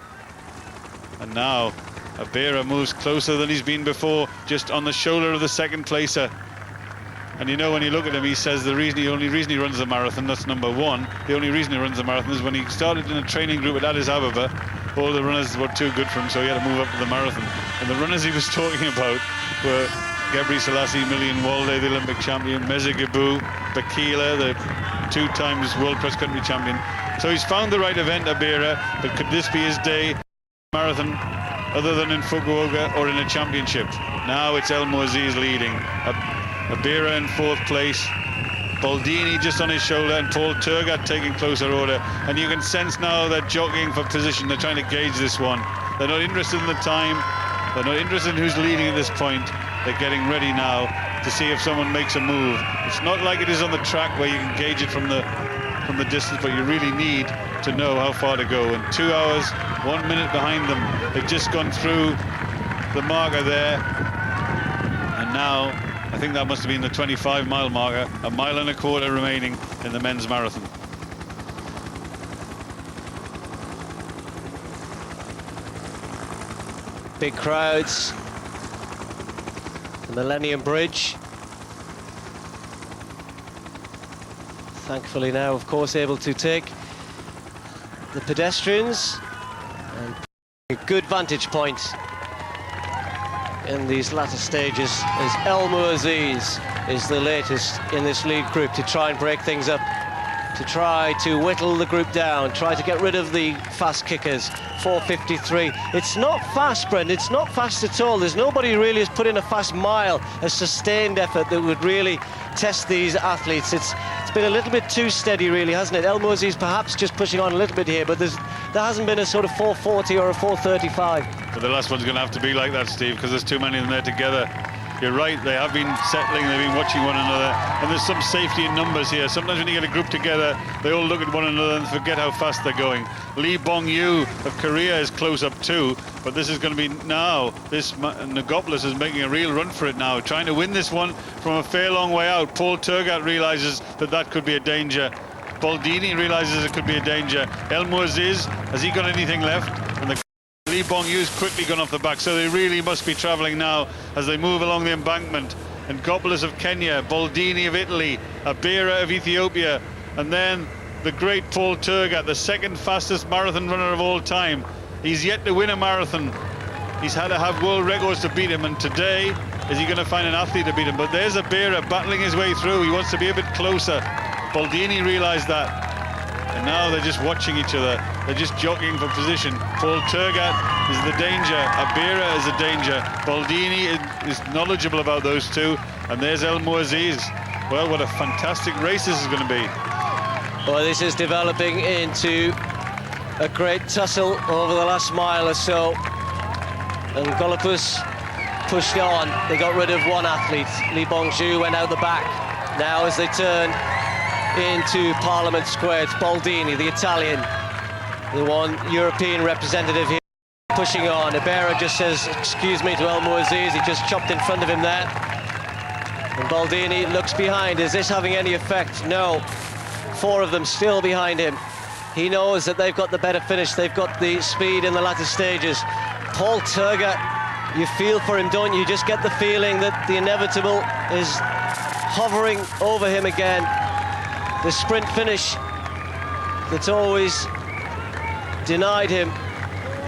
And now, Abera moves closer than he's been before, just on the shoulder of the second placer. And you know, when you look at him, he says the only reason he runs the marathon, that's number one, the only reason he runs the marathon is when he started in a training group at Addis Ababa, all the runners were too good for him, so he had to move up to the marathon. And the runners he was talking about were Gebri Selassie, Million Walde, the Olympic champion, Meza Gebu, Bakila, the 2 times world cross country champion. So he's found the right event, Abera, but could this be his day marathon other than in Fukuoka or in a championship? Now it's El Mouaziz leading. Abera in 4th place, Baldini just on his shoulder, and Paul Turgat taking closer order. And you can sense now they're jockeying for position. They're trying to gauge this one. They're not interested in the time. They're not interested in who's leading at this point. They're getting ready now to see if someone makes a move. It's not like it is on the track where you can gauge it from the distance, but you really need to know how far to go. And 2 hours, 1 minute behind them. They've just gone through the marker there. And now, I think that must have been the 25-mile marker, 1.25 miles remaining in the men's marathon. Big crowds. The Millennium Bridge. Thankfully now, of course, able to take the pedestrians, and a good vantage point in these latter stages as El Mouaziz is the latest in this lead group to try and break things up, to try to whittle the group down, try to get rid of the fast kickers. 4:53. It's not fast, Brent. It's not fast at all. There's nobody really has put in a fast mile, a sustained effort that would really test these athletes. It's been a little bit too steady, really, hasn't it? El Mouaziz perhaps just pushing on a little bit here, but there hasn't been a sort of 4:40 or a 4:35. But the last one's going to have to be like that, Steve, because there's too many of them there together. You're right, they have been settling, they've been watching one another, and there's some safety in numbers here. Sometimes when you get a group together, they all look at one another and forget how fast they're going. Lee Bong-yu of Korea is close up too, but this is going to be now, this Nagopoulos is making a real run for it now, trying to win this one from a fair long way out. Paul Turgat realizes that could be a danger. Baldini realizes it could be a danger. El Mouaziz, has he got anything left? And the Lee Bong-yu's quickly gone off the back, so they really must be travelling now as they move along the embankment. And Gopoulos of Kenya, Baldini of Italy, Abera of Ethiopia, and then the great Paul Turgat, the 2nd fastest marathon runner of all time. He's yet to win a marathon. He's had to have world records to beat him, and today, is he going to find an athlete to beat him? But there's Abera battling his way through. He wants to be a bit closer. Baldini realised that. And now they're just watching each other. They're just jockeying for position. Paul Turgat is the danger. Abera is the danger. Baldini is knowledgeable about those two. And there's El Mouaziz. Well, what a fantastic race this is going to be. Well, this is developing into a great tussle over the last mile or so. And Golopus pushed on. They got rid of one athlete. Lee Bong-ju went out the back. Now as they turn into Parliament Square, it's Baldini, the Italian, the one European representative here, pushing on. Abera just says, excuse me, to El Mouaziz. He just chopped in front of him there. And Baldini looks behind. Is this having any effect? No. 4 of them still behind him. He knows that they've got the better finish. They've got the speed in the latter stages. Paul Turgat, you feel for him, don't you? You just get the feeling that the inevitable is hovering over him again. The sprint finish that's always denied him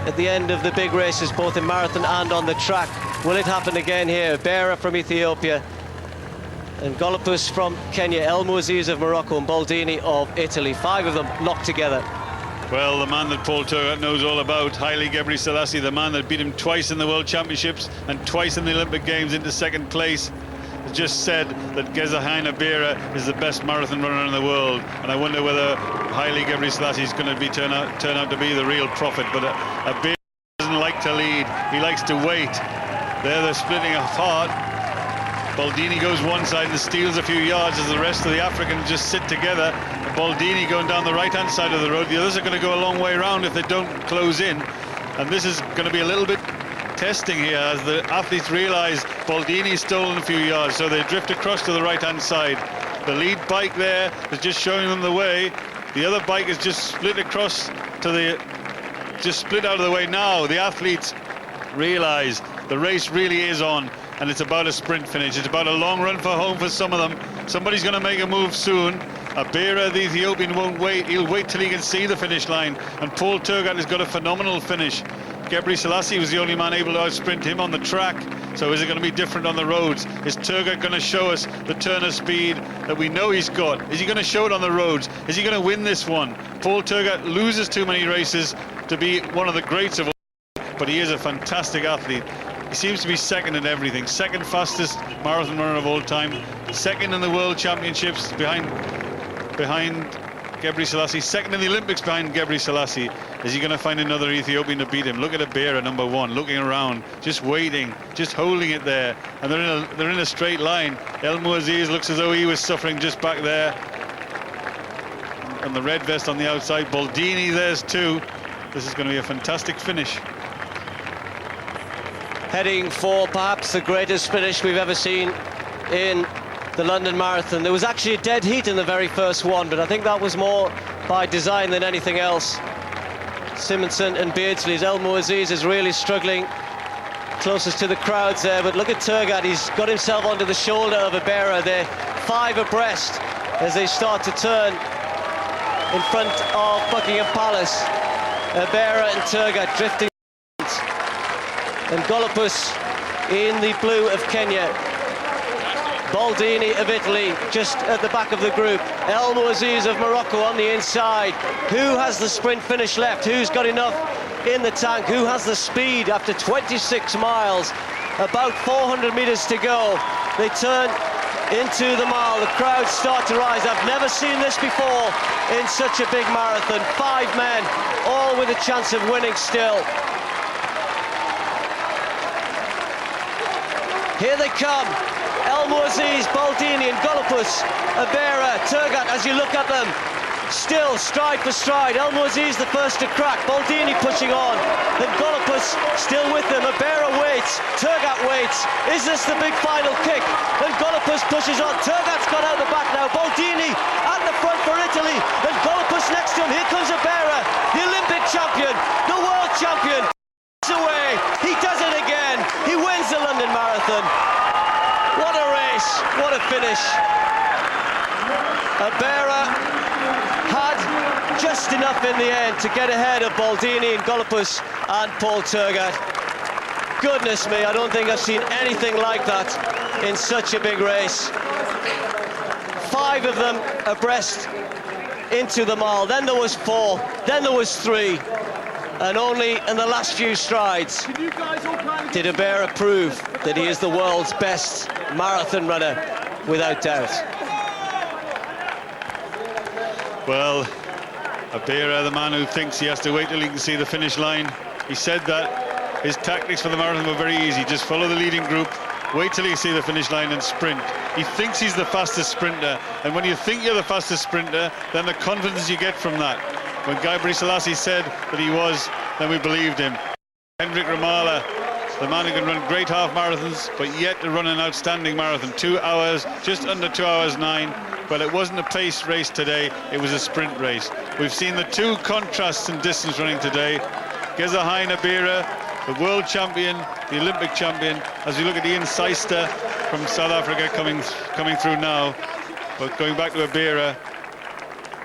at the end of the big races, both in marathon and on the track. Will it happen again here? Abera from Ethiopia and Golopus from Kenya, El Mouaziz of Morocco and Baldini of Italy. 5 of them locked together. Well, the man that Paul Turgat knows all about, Haile Gebri Selassie, the man that beat him twice in the World Championships and twice in the Olympic Games into 2nd place, has just said that Gezahein Abera is the best marathon runner in the world. And I wonder whether Haile Gebri Selassie is going to turn out to be the real prophet. But Abera doesn't like to lead. He likes to wait. There they're splitting apart. Baldini goes one side and steals a few yards as the rest of the Africans just sit together. Baldini going down the right-hand side of the road. The others are going to go a long way around if they don't close in. And this is going to be a little bit testing here as the athletes realize Baldini's stolen a few yards, so they drift across to the right-hand side. The lead bike there is just showing them the way. The other bike is just split across to the... just split out of the way now. The athletes realise the race really is on, and it's about a sprint finish. It's about a long run for home for some of them. Somebody's going to make a move soon. Abera, the Ethiopian, won't wait. He'll wait till he can see the finish line, and Paul Turgat has got a phenomenal finish. Gebri Selassie was the only man able to outsprint him on the track. So is it going to be different on the roads? Is Turgat going to show us the turn of speed that we know he's got? Is he going to show it on the roads? Is he going to win this one? Paul Turgat loses too many races to be one of the greats of all, but he is a fantastic athlete. He seems to be second in everything. Second fastest marathon runner of all time. Second in the World Championships behind Gebri Selassie. Second in the Olympics behind Gebri Selassie. Is he going to find another Ethiopian to beat him? Look at Abera, number one, looking around, just waiting, just holding it there. And they're in a straight line. El Muaziz looks as though he was suffering just back there. And the red vest on the outside. Baldini there's two. This is going to be a fantastic finish. Heading for perhaps the greatest finish we've ever seen in the London Marathon. There was actually a dead heat in the very first one, but I think that was more by design than anything else. Simonson and Beardsley's El Muaziz is really struggling closest to the crowds there, but look at Turgat. He's got himself onto the shoulder of Abera. They're 5 abreast as they start to turn in front of Buckingham Palace. Abera and Turgat drifting, and Golopus in the blue of Kenya. Baldini of Italy just at the back of the group. El Muaziz of Morocco on the inside. Who has the sprint finish left? Who's got enough in the tank? Who has the speed after 26 miles? About 400 meters to go. They turn into the mile. The crowds start to rise. I've never seen this before in such a big marathon. 5 men, all with a chance of winning still. Here they come. El Muaziz, Baldini and Golopus, Abera, Turgat, as you look at them, still stride for stride. El Muaziz the first to crack, Baldini pushing on, and Golopus still with them. Abera waits, Turgat waits. Is this the big final kick? And Golopus pushes on. Turgat's got out the back now. Baldini at the front for Italy, and Golopus next to him. Here comes Abera, the Olympic champion, the world champion. Away, he does it again. He wins the London Marathon. What a race, what a finish. Abera had just enough in the end to get ahead of Baldini and Golopus and Paul Turgat. Goodness me, I don't think I've seen anything like that in such a big race. 5 of them abreast into the mile, then there was 4, then there was 3. And only in the last few strides did Abera prove that he is the world's best marathon runner, without doubt. Well, Abera, the man who thinks he has to wait till he can see the finish line, he said that his tactics for the marathon were very easy. Just follow the leading group, wait till you see the finish line and sprint. He thinks he's the fastest sprinter, and when you think you're the fastest sprinter, then the confidence you get from that. When Gebri Selassie said that he was, then we believed him. Hendrik Ramala, the man who can run great half marathons, but yet to run an outstanding marathon. 2 hours, just under 2 hours 9. But it wasn't a pace race today, it was a sprint race. We've seen the 2 contrasts in distance running today. Gezahain Abera, the world champion, the Olympic champion. As we look at Ian Seister from South Africa coming through now. But going back to Abera,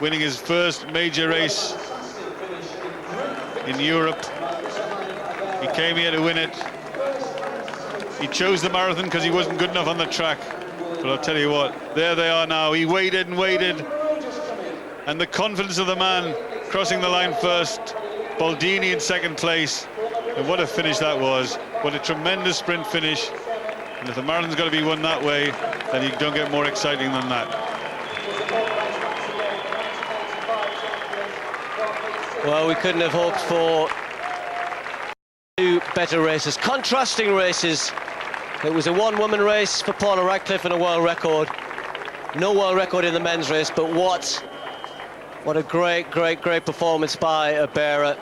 winning his first major race in Europe. He came here to win it. He chose the marathon because he wasn't good enough on the track. But I'll tell you what, there they are now. He waited and waited. And the confidence of the man crossing the line first, Baldini in second place. And what a finish that was. What a tremendous sprint finish. And if the marathon's got to be won that way, then you don't get more exciting than that. Well, we couldn't have hoped for 2 better races, contrasting races. It was a 1-woman race for Paula Radcliffe and a world record. No world record in the men's race, but what a great performance by Abera.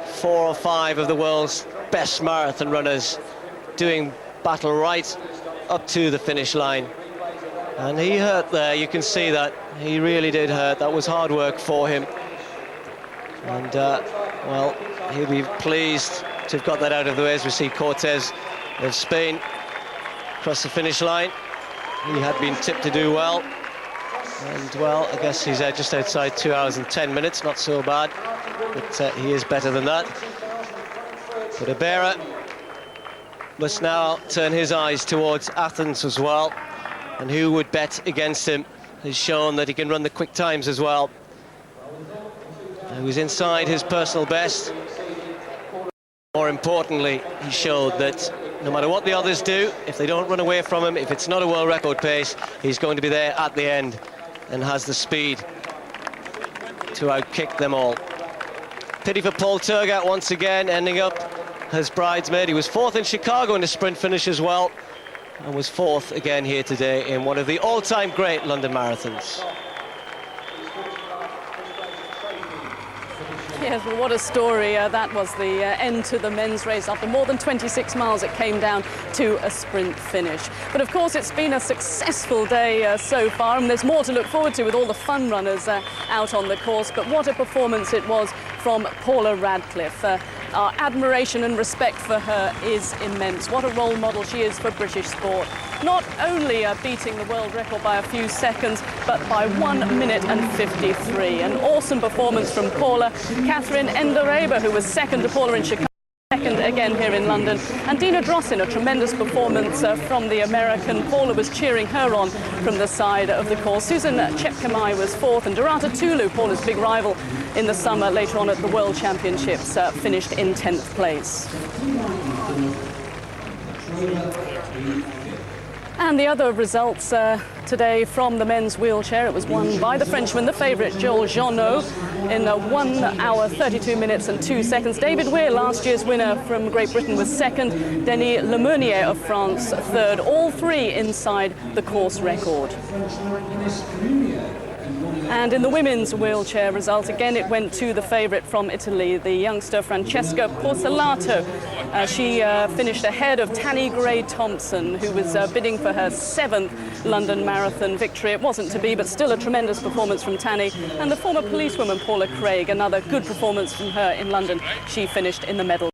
4 or 5 of the world's best marathon runners doing battle right up to the finish line. And he hurt there, you can see that. He really did hurt. That was hard work for him. And, well, he'll be pleased to have got that out of the way as we see Cortez of Spain across the finish line. He had been tipped to do well, and well, I guess he's just outside 2 hours and 10 minutes, not so bad, but he is better than that. But Abera must now turn his eyes towards Athens as well, and who would bet against him? He's shown that he can run the quick times as well. He was inside his personal best. More importantly, he showed that no matter what the others do, if they don't run away from him, if it's not a world record pace, he's going to be there at the end and has the speed to outkick them all. Pity for Paul Turgat once again, ending up as bridesmaid. He was 4th in Chicago in the sprint finish as well, and was 4th again here today in one of the all-time great London marathons. Yes, well, what a story. That was the end to the men's race. After more than 26 miles, it came down to a sprint finish. But of course, it's been a successful day so far, and there's more to look forward to with all the fun runners out on the course. But what a performance it was from Paula Radcliffe. Our admiration and respect for her is immense. What a role model she is for British sport. Not only beating the world record by a few seconds, but by 1 minute and 53. An awesome performance from Paula. Catherine Endereba, who was 2nd to Paula in Chicago, 2nd again here in London. And Dina Drossin, a tremendous performance from the American. Paula was cheering her on from the side of the course. Susan Chepkemei was 4th, and Dorata Tulu, Paula's big rival in the summer, later on at the World Championships, finished in 10th place. And the other results today from the men's wheelchair, it was won by the Frenchman, the favourite, Joel Jeannot, in 1 hour, 32 minutes and 2 seconds. David Weir, last year's winner from Great Britain, was 2nd. Denis Lemeunier of France, 3rd. All three inside the course record. And in the women's wheelchair result, again, it went to the favourite from Italy, the youngster Francesca Porcelato. She finished ahead of Tanni Gray-Thompson, who was bidding for her 7th London Marathon victory. It wasn't to be, but still a tremendous performance from Tanni. And the former policewoman, Paula Craig, another good performance from her in London. She finished in the medal.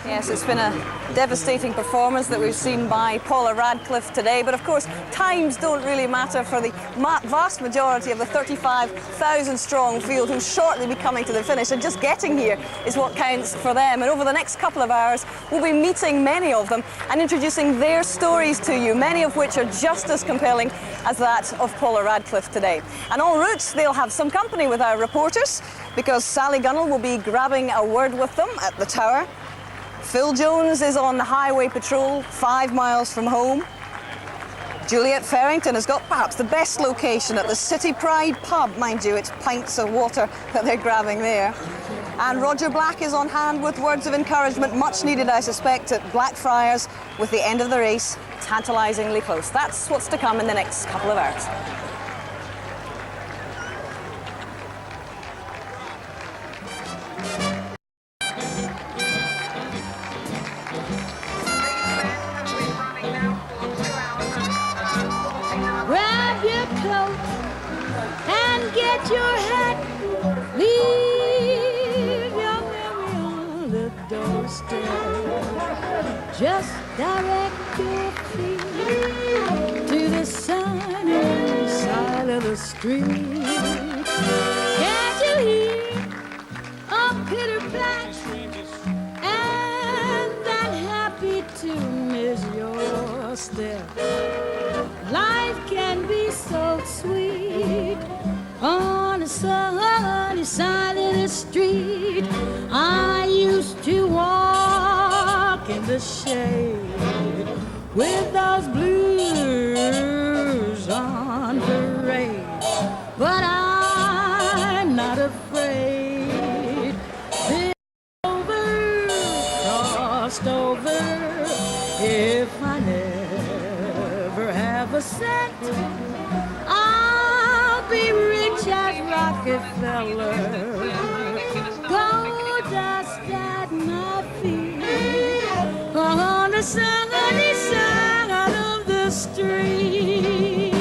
Yes, it's been a devastating performance that we've seen by Paula Radcliffe today, but of course times don't really matter for the vast majority of the 35,000 strong field who'll shortly be coming to the finish, and just getting here is what counts for them. And over the next couple of hours we'll be meeting many of them and introducing their stories to you, many of which are just as compelling as that of Paula Radcliffe today. And en route they'll have some company with our reporters, because Sally Gunnell will be grabbing a word with them at the Tower. Phil Jones is on highway patrol 5 miles from home. Juliet Farrington has got perhaps the best location at the City Pride pub. Mind you, it's pints of water that they're grabbing there. And Roger Black is on hand with words of encouragement, much needed, I suspect, at Blackfriars, with the end of the race tantalisingly close. That's what's to come in the next couple of hours. Get your hat, leave your memory on the doorstep. Just direct your feet to the sunny side of the street. Can't you hear a pitter-pat and that happy tune is your step? Life can be so sweet on the sunny side of the street. I used to walk in the shade with those blues on parade, but I'm not afraid. Been over, crossed over, if I never have a cent, be rich as Rockefeller. Gold dust at my feet on the sunny side of the street.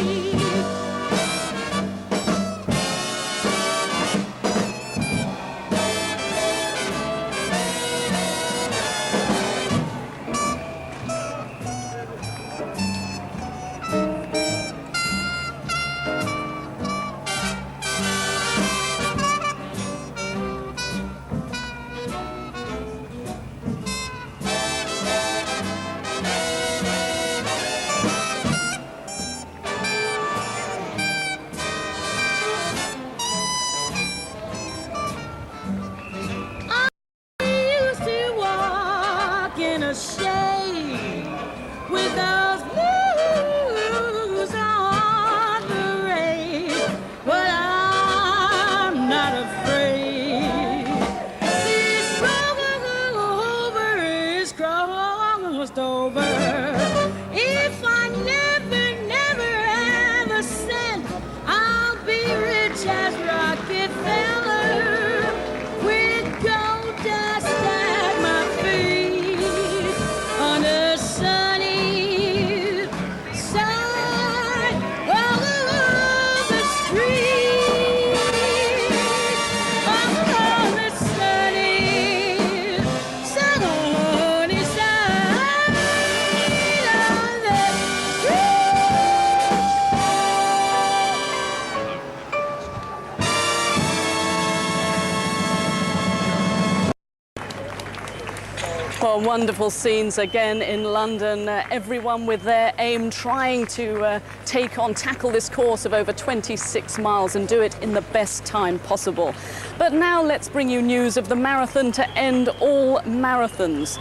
wonderful scenes again in London. Everyone with their aim trying to tackle this course of over 26 miles and do it in the best time possible. But now let's bring you news of the marathon to end all marathons.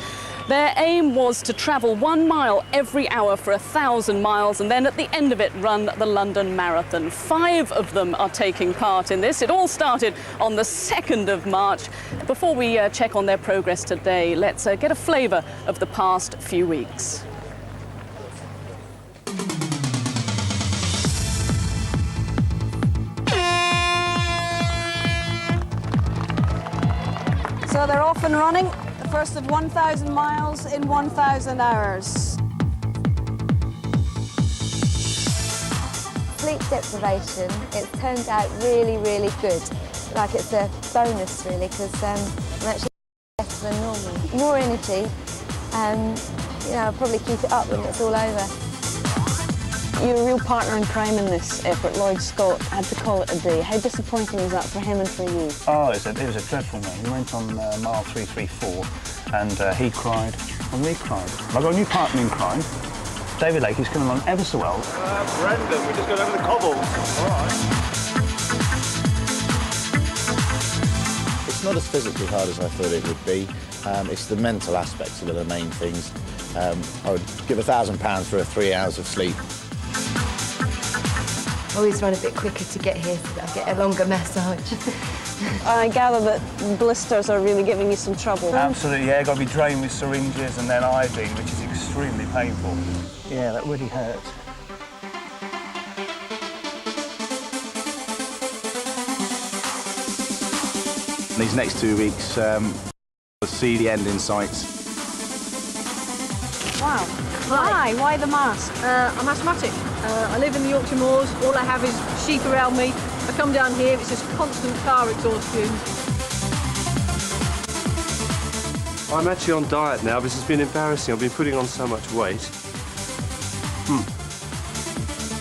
Their aim was to travel 1 mile every hour for 1,000 miles and then at the end of it run the London Marathon. 5 of them are taking part in this. It all started on the 2nd of March. Before we check on their progress today, let's get a flavour of the past few weeks. So they're off and running. First of 1,000 miles in 1,000 hours. Sleep deprivation, it turned out really, really good. Like it's a bonus really, because I'm actually better than normal. More energy, and I'll probably keep it up when it's all over. You're a real partner in crime in this effort. Lloyd Scott had to call it a day. How disappointing was that for him and for you? Oh, it was a dreadful night. We went on mile 334 and he cried and we cried. I've got a new partner in crime, David Lake. He's coming along ever so well. Brendan, we just got over the cobbles. All right. It's not as physically hard as I thought it would be. It's the mental aspects that are the main things. I would give £1,000 for 3 hours of sleep. Always run a bit quicker to get here so that I get a longer massage. I gather that blisters are really giving you some trouble. Absolutely, yeah. Got to be drained with syringes and then iodine, which is extremely painful. Yeah, that really hurt. These next 2 weeks, we'll see the end in sight. Wow. Why? Why the mask? I'm asthmatic. I live in the Yorkshire Moors. All I have is sheep around me. I come down here, it's just constant car exhaust fumes. I'm actually on diet now. This has been embarrassing. I've been putting on so much weight.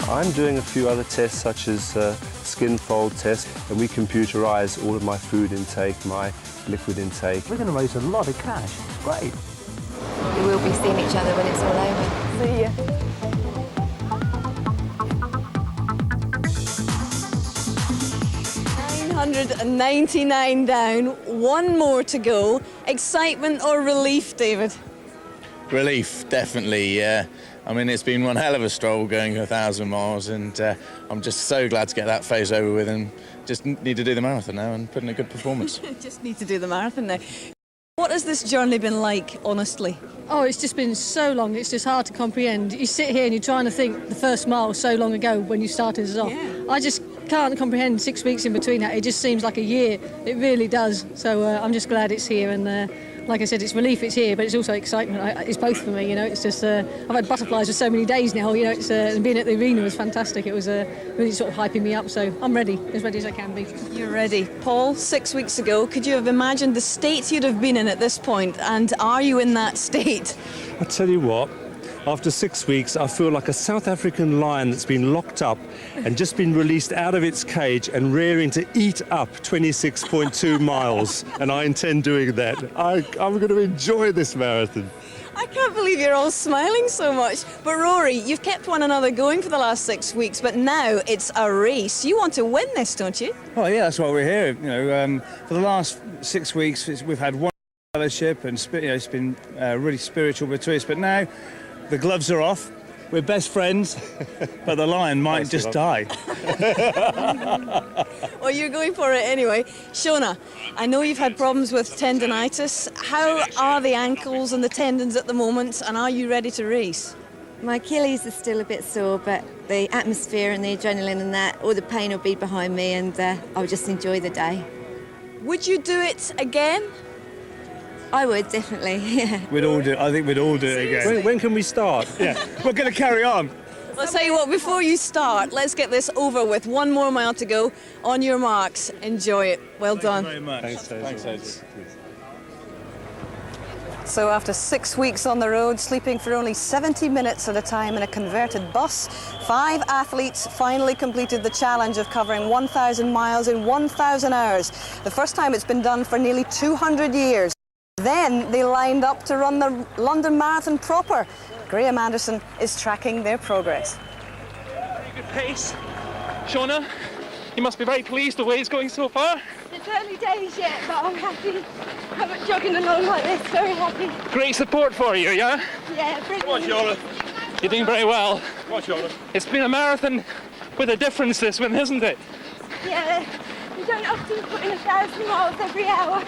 I'm doing a few other tests, such as skin fold test, and we computerise all of my food intake, my liquid intake. We're going to raise a lot of cash. It's great. We will be seeing each other when it's all over. See ya. $999 down, 1 more to go. Excitement or relief, David? Relief, definitely, yeah. I mean, it's been one hell of a stroll going 1,000 miles, and I'm just so glad to get that phase over with, and just need to do the marathon now and put in a good performance. Just need to do the marathon now. What has this journey been like, honestly? Oh, it's just been so long, it's just hard to comprehend. You sit here and you're trying to think the first mile so long ago when you started us off. Yeah. I just can't comprehend 6 weeks in between that. It just seems like a year. It really does. So I'm just glad it's here, and like I said, it's relief it's here, but it's also excitement. It's both for me, It's just, I've had butterflies for so many days now, It's being at the arena was fantastic. It was really sort of hyping me up, so I'm ready as I can be. You're ready. Paul, 6 weeks ago, could you have imagined the state you'd have been in at this point, and are you in that state? I tell you what, after 6 weeks, I feel like a South African lion that's been locked up and just been released out of its cage and rearing to eat up 26.2 miles. And I intend doing that. I'm going to enjoy this marathon. I can't believe you're all smiling so much. But Rory, you've kept one another going for the last 6 weeks, but now it's a race. You want to win this, don't you? Well, yeah, that's why we're here. For the last 6 weeks, we've had one fellowship, and it's been really spiritual between us. But now the gloves are off. We're best friends, but the lion might just die. Well, you're going for it anyway. Shona, I know you've had problems with tendinitis. How are the ankles and the tendons at the moment, and are you ready to race? My Achilles is still a bit sore, but the atmosphere and the adrenaline and that, all the pain will be behind me, and I'll just enjoy the day. Would you do it again? I would, definitely, yeah. We'd all do it. I think we'd all do it again. When can we start? Yeah, we're going to carry on. I'll tell you what, before you start, let's get this over with. 1 more mile to go. On your marks, enjoy it. Well done. Thank you very much. Thanks. So after 6 weeks on the road, sleeping for only 70 minutes at a time in a converted bus, 5 athletes finally completed the challenge of covering 1,000 miles in 1,000 hours. The first time it's been done for nearly 200 years. Then they lined up to run the London Marathon proper. Graham Anderson is tracking their progress. Very good pace. Shauna, you must be very pleased the way it's going so far. It's early days yet, but I'm happy. I'm jogging along like this, very happy. Great support for you, yeah? Yeah, brilliant. Come on, Shauna. You're doing very well. Come on, Shauna. It's been a marathon with a difference, this one, isn't it? Yeah, you don't often put in 1,000 miles every hour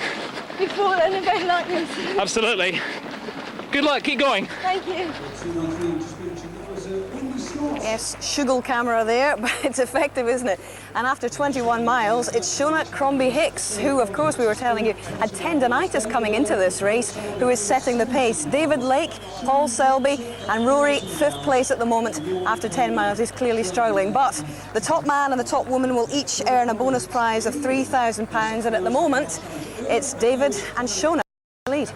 before an event like this. Absolutely. Good luck, keep going. Thank you. Yes, Shugle camera there, but it's effective, isn't it? And after 21 miles, it's Shona Crombie-Hicks, who, of course, we were telling you, had tendinitis coming into this race, who is setting the pace. David Lake, Paul Selby, and Rory, 5th place at the moment. After 10 miles, he's clearly struggling. But the top man and the top woman will each earn a bonus prize of £3,000, and at the moment, it's David and Shona in the lead.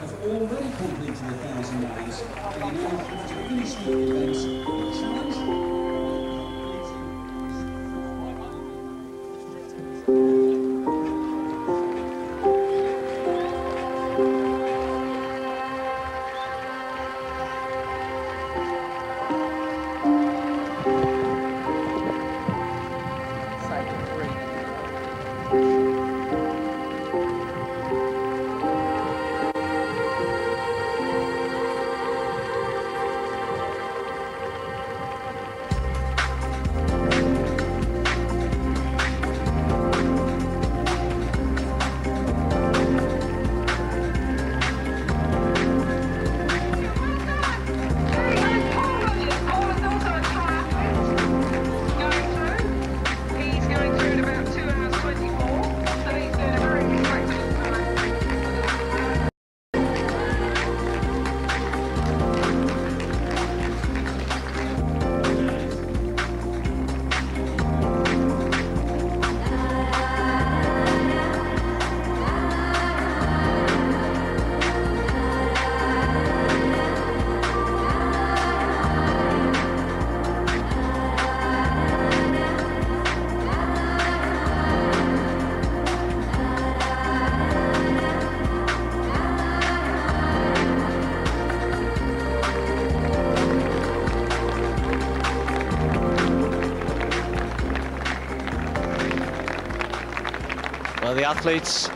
Well, the athletes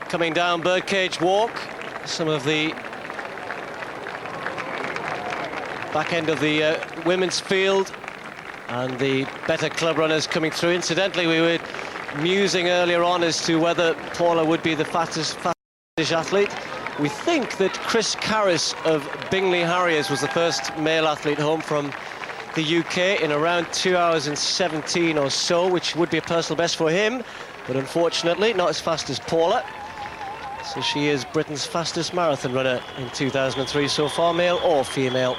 coming down Birdcage Walk, some of the back end of the women's field, and the better club runners coming through. Incidentally, we were musing earlier on as to whether Paula would be the fastest athlete. We think that Chris Carris of Bingley Harriers was the first male athlete home from the UK in around 2 hours and 17 or so, which would be a personal best for him, but unfortunately not as fast as Paula. So she is Britain's fastest marathon runner in 2003 so far, male or female.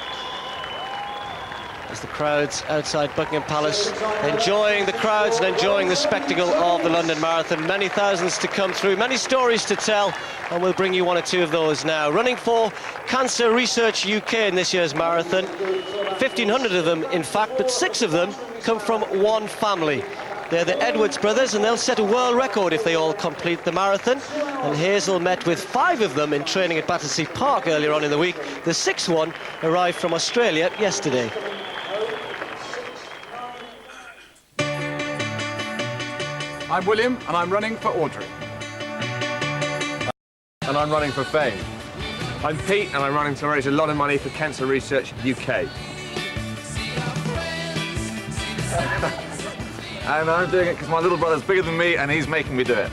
As the crowds outside Buckingham Palace enjoying the crowds and enjoying the spectacle of the London Marathon. Many thousands to come through, many stories to tell, and we'll bring you one or two of those now. Running for Cancer Research UK in this year's marathon, 1,500 of them in fact, but 6 of them come from one family. They're the Edwards brothers, and they'll set a world record if they all complete the marathon. And Hazel met with 5 of them in training at Battersea Park earlier on in the week. The 6th one arrived from Australia yesterday. I'm William, and I'm running for Audrey. And I'm running for fame. I'm Pete, and I'm running to raise a lot of money for Cancer Research UK. And I'm doing it because my little brother's bigger than me, and he's making me do it.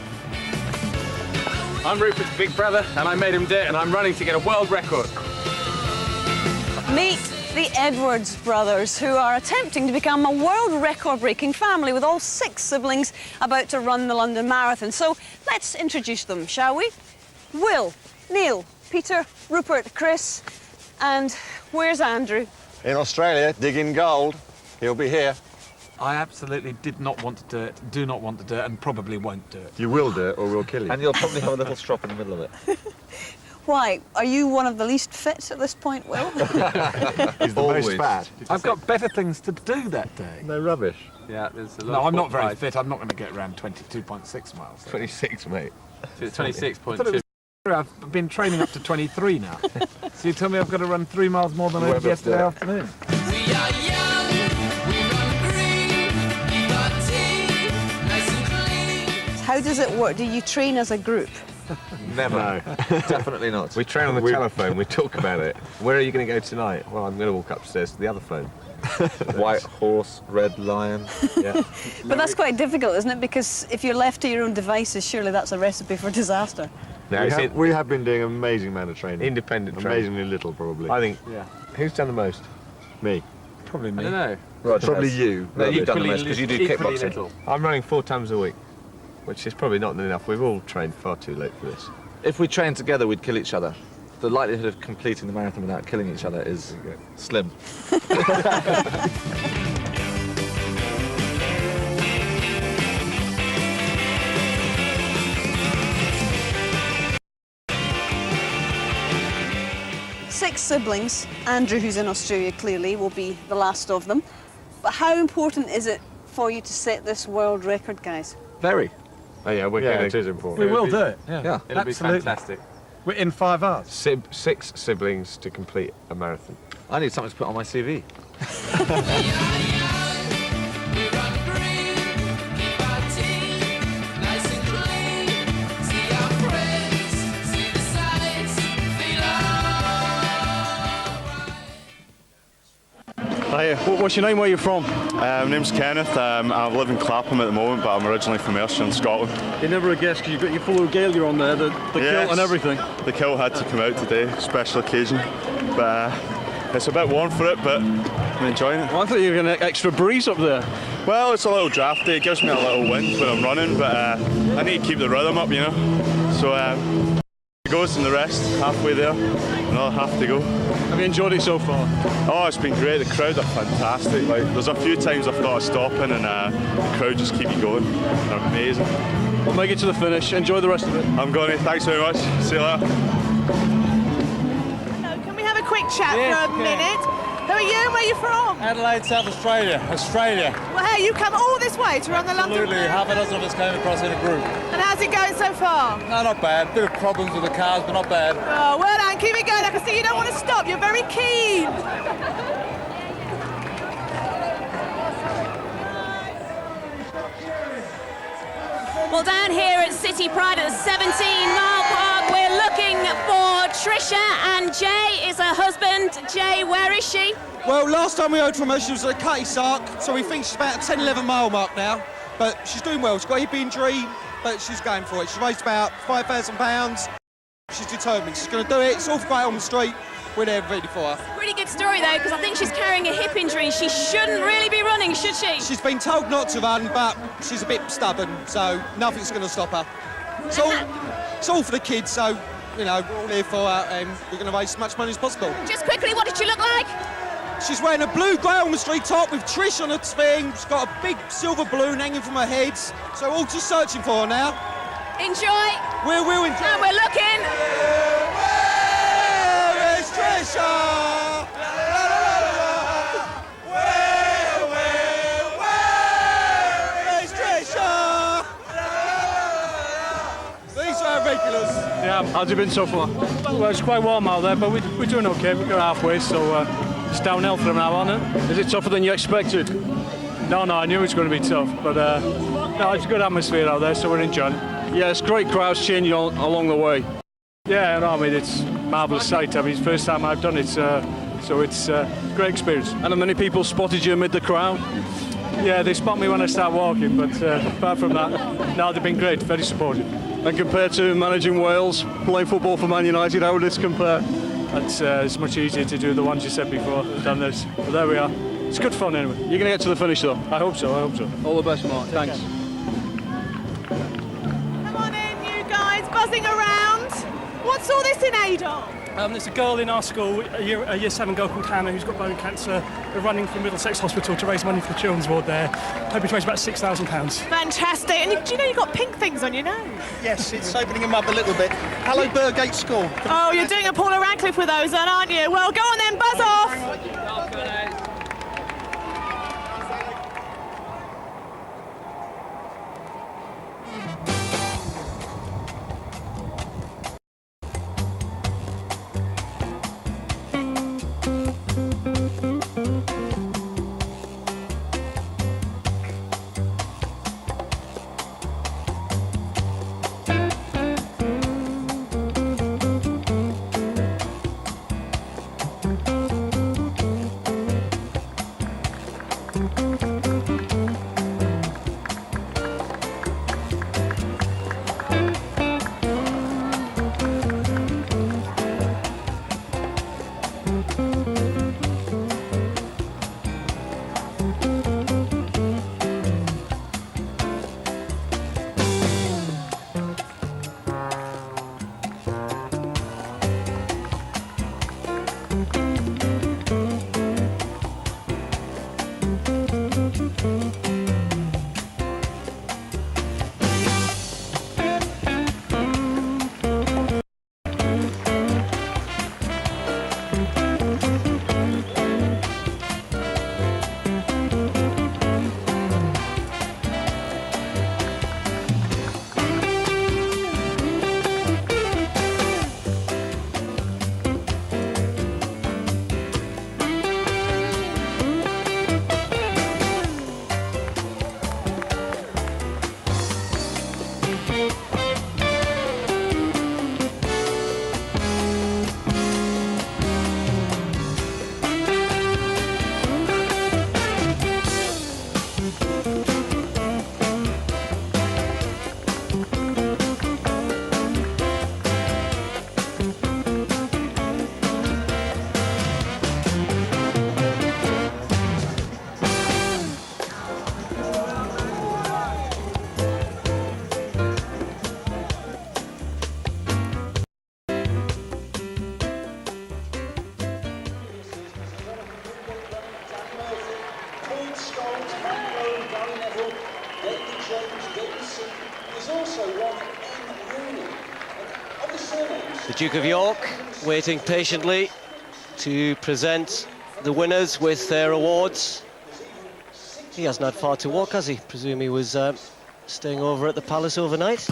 I'm Rupert's big brother, and I made him do it, and I'm running to get a world record. Meet the Edwards brothers, who are attempting to become a world record-breaking family with all 6 siblings about to run the London Marathon. So let's introduce them, shall we? Will, Neil, Peter, Rupert, Chris, and where's Andrew? In Australia, digging gold. He'll be here. I absolutely did not want to do it, do not want to do it, and probably won't do it. You will do it, or we'll kill you. And you'll probably have a little strop in the middle of it. Why? Are you one of the least fit at this point, Will? He's the most fat. I've got better things to do that day. No rubbish. Yeah, there's a lot. No, I'm not very fit. I'm not going to get around 22.6 miles. 26, mate. 26.2. I've been training up to 23 now. So you tell me I've got to run 3 miles more than I did yesterday afternoon. How does it work? Do you train as a group? Never. No, definitely not. We train on the telephone, we talk about it. Where are you going to go tonight? Well, I'm going to walk upstairs to the other phone. White horse, red lion. Yeah. But that's quite difficult, isn't it? Because if you're left to your own devices, surely that's a recipe for disaster. No, we have been doing an amazing amount of training. Independent training. Amazingly little, probably. I think. Yeah. Who's done the most? Me. Probably me. I don't know. Well, probably you. No, you've done the most because you do kickboxing. Little. I'm running 4 times a week, which is probably not enough. We've all trained far too late for this. If we trained together, we'd kill each other. The likelihood of completing the marathon without killing each other is slim. 6 siblings. Andrew, who's in Australia, clearly will be the last of them. But how important is it for you to set this world record, guys? Very. Oh yeah, it is important. We will do it. Yeah, it'll absolutely. be fantastic. We're in 5 hours. 6 siblings to complete a marathon. I need something to put on my CV. Hi, what's your name? Where are you from? My name's Kenneth. I live in Clapham at the moment, but I'm originally from Ayrshire in Scotland. You never would guess because you've got your full regalia on there, the kilt and everything. The kilt had to come out today, special occasion. But it's a bit warm for it, but I'm enjoying it. Well, I thought you were going to extra breeze up there. Well, it's a little drafty. It gives me a little wind when I'm running, but I need to keep the rhythm up, you know. So it goes and the rest, halfway there, another half to go. Have you enjoyed it so far? Oh, it's been great. The crowd are fantastic. Like, there's a few times I've thought of stopping, and the crowd just keep you going. They're amazing. We'll make it to the finish. Enjoy the rest of it. I'm going to. Thanks very much. See you later. Hello, can we have a quick chat for a minute? Who are you and where are you from? Adelaide, South Australia. Well, hey, you come all this way to run the London Absolutely, Marathon? half a dozen of us came across in a group. And how's it going so far? No, not bad. Bit of problems with the cars, but not bad. Oh, well done, keep it going. I can see you don't want to stop. You're very keen. Well, down here at City Pride at the 17-mile park, we're looking for Trisha, and Jay is her husband. Jay, where is she? Well, last time we heard from her, she was at Cutty Sark, so we think she's about a 10, 11 mile mark now. But she's doing well. She's got a hip injury, but she's going for it. She's raised about £5,000. She's determined. She's going to do it. It's all great on the street. We're there ready for her. Pretty good story, though, because I think she's carrying a hip injury. She shouldn't really be running, should she? She's been told not to run, but she's a bit stubborn, so nothing's going to stop her. It's all for the kids, so, you know, we're all here for her, and we're going to raise as much money as possible. Just quickly, what did she look like? She's wearing a blue grey on the street top with Trish on her thing. She's got a big silver balloon hanging from her head. So we're all just searching for her now. Enjoy. We'll enjoy. And we're looking. Where is Trisha? Where is Trisha? These are regulars. Yeah, how's it been so far? Well, it's quite warm out there, but we're doing okay. We're halfway, so it's downhill from now on. Is it tougher than you expected? No, I knew it was going to be tough, but no, it's a good atmosphere out there, so we're enjoying it. Yeah, it's great crowds changing along the way. Yeah, no, I mean, it's a marvellous sight. I mean, it's the first time I've done it, so it's a great experience. And many people spotted you amid the crowd? Yeah, they spot me when I start walking, but apart from that, no, they've been great, very supportive. And compared to managing Wales, playing football for Man United, how would this compare? It's much easier to do the ones you said before than this. But there we are. It's good fun anyway. You're going to get to the finish though. I hope so. All the best, Mark. Thanks. Come on in, you guys, buzzing around. What's all this in aid of? There's a girl in our school, a year 7 girl called Hannah, who's got bone cancer. We're running from Middlesex Hospital to raise money for the children's ward there. Hoping to raise about £6,000. Fantastic. And do you know you've got pink things on your nose? Yes, it's opening them up a little bit. Hello, Burgate School. Oh, you're doing a Paula Radcliffe with those then, aren't you? Well, go on then, buzz off. The Duke of York waiting patiently to present the winners with their awards. He hasn't had far to walk, has he? Presume he was staying over at the Palace overnight.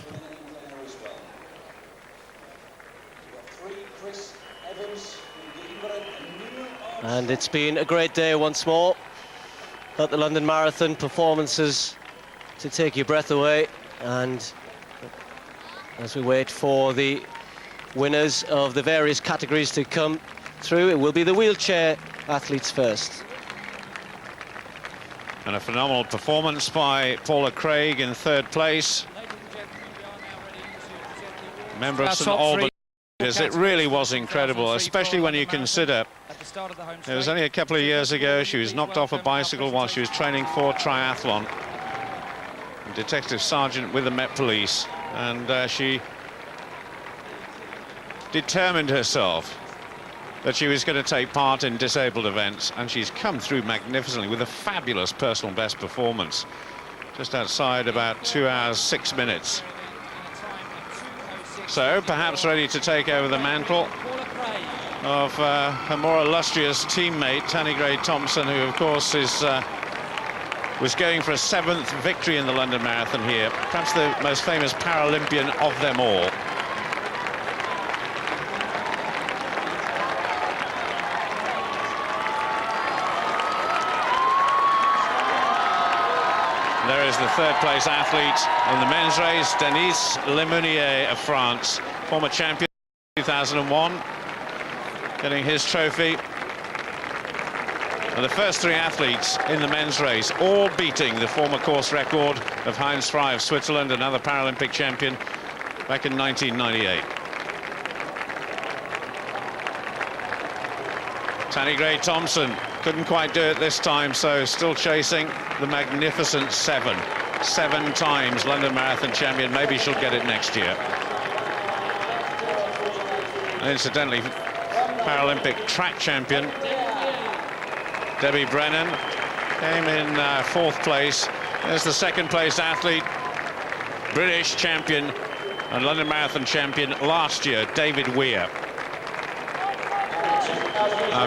And it's been a great day once more at the London Marathon. Performances to take your breath away, and as we wait for the winners of the various categories to come through, it will be the wheelchair athletes first. And a phenomenal performance by Paula Craig in third place. Member of St Albans. It really was incredible, especially when you consider it was only a couple of years ago she was knocked off a bicycle while she was training for triathlon. A detective sergeant with the Met Police, and she determined herself that she was going to take part in disabled events, and she's come through magnificently with a fabulous personal best performance, just outside about 2 hours 6 minutes. So perhaps ready to take over the mantle of her more illustrious teammate Tanni Grey-Thompson, who of course is was going for a 7th victory in the London Marathon here, perhaps the most famous Paralympian of them all. There is the third place athlete in the men's race, Denis Lemonnier of France, former champion 2001, getting his trophy. And the first 3 athletes in the men's race, all beating the former course record of Heinz Frey of Switzerland, another Paralympic champion, back in 1998. Tanni Grey-Thompson couldn't quite do it this time, so still chasing the magnificent 7 times London Marathon champion. Maybe she'll get it next year. And incidentally, Paralympic track champion Debbie Brennan came in 4th place. There's the 2nd place athlete, British champion and London Marathon champion last year, David Weir.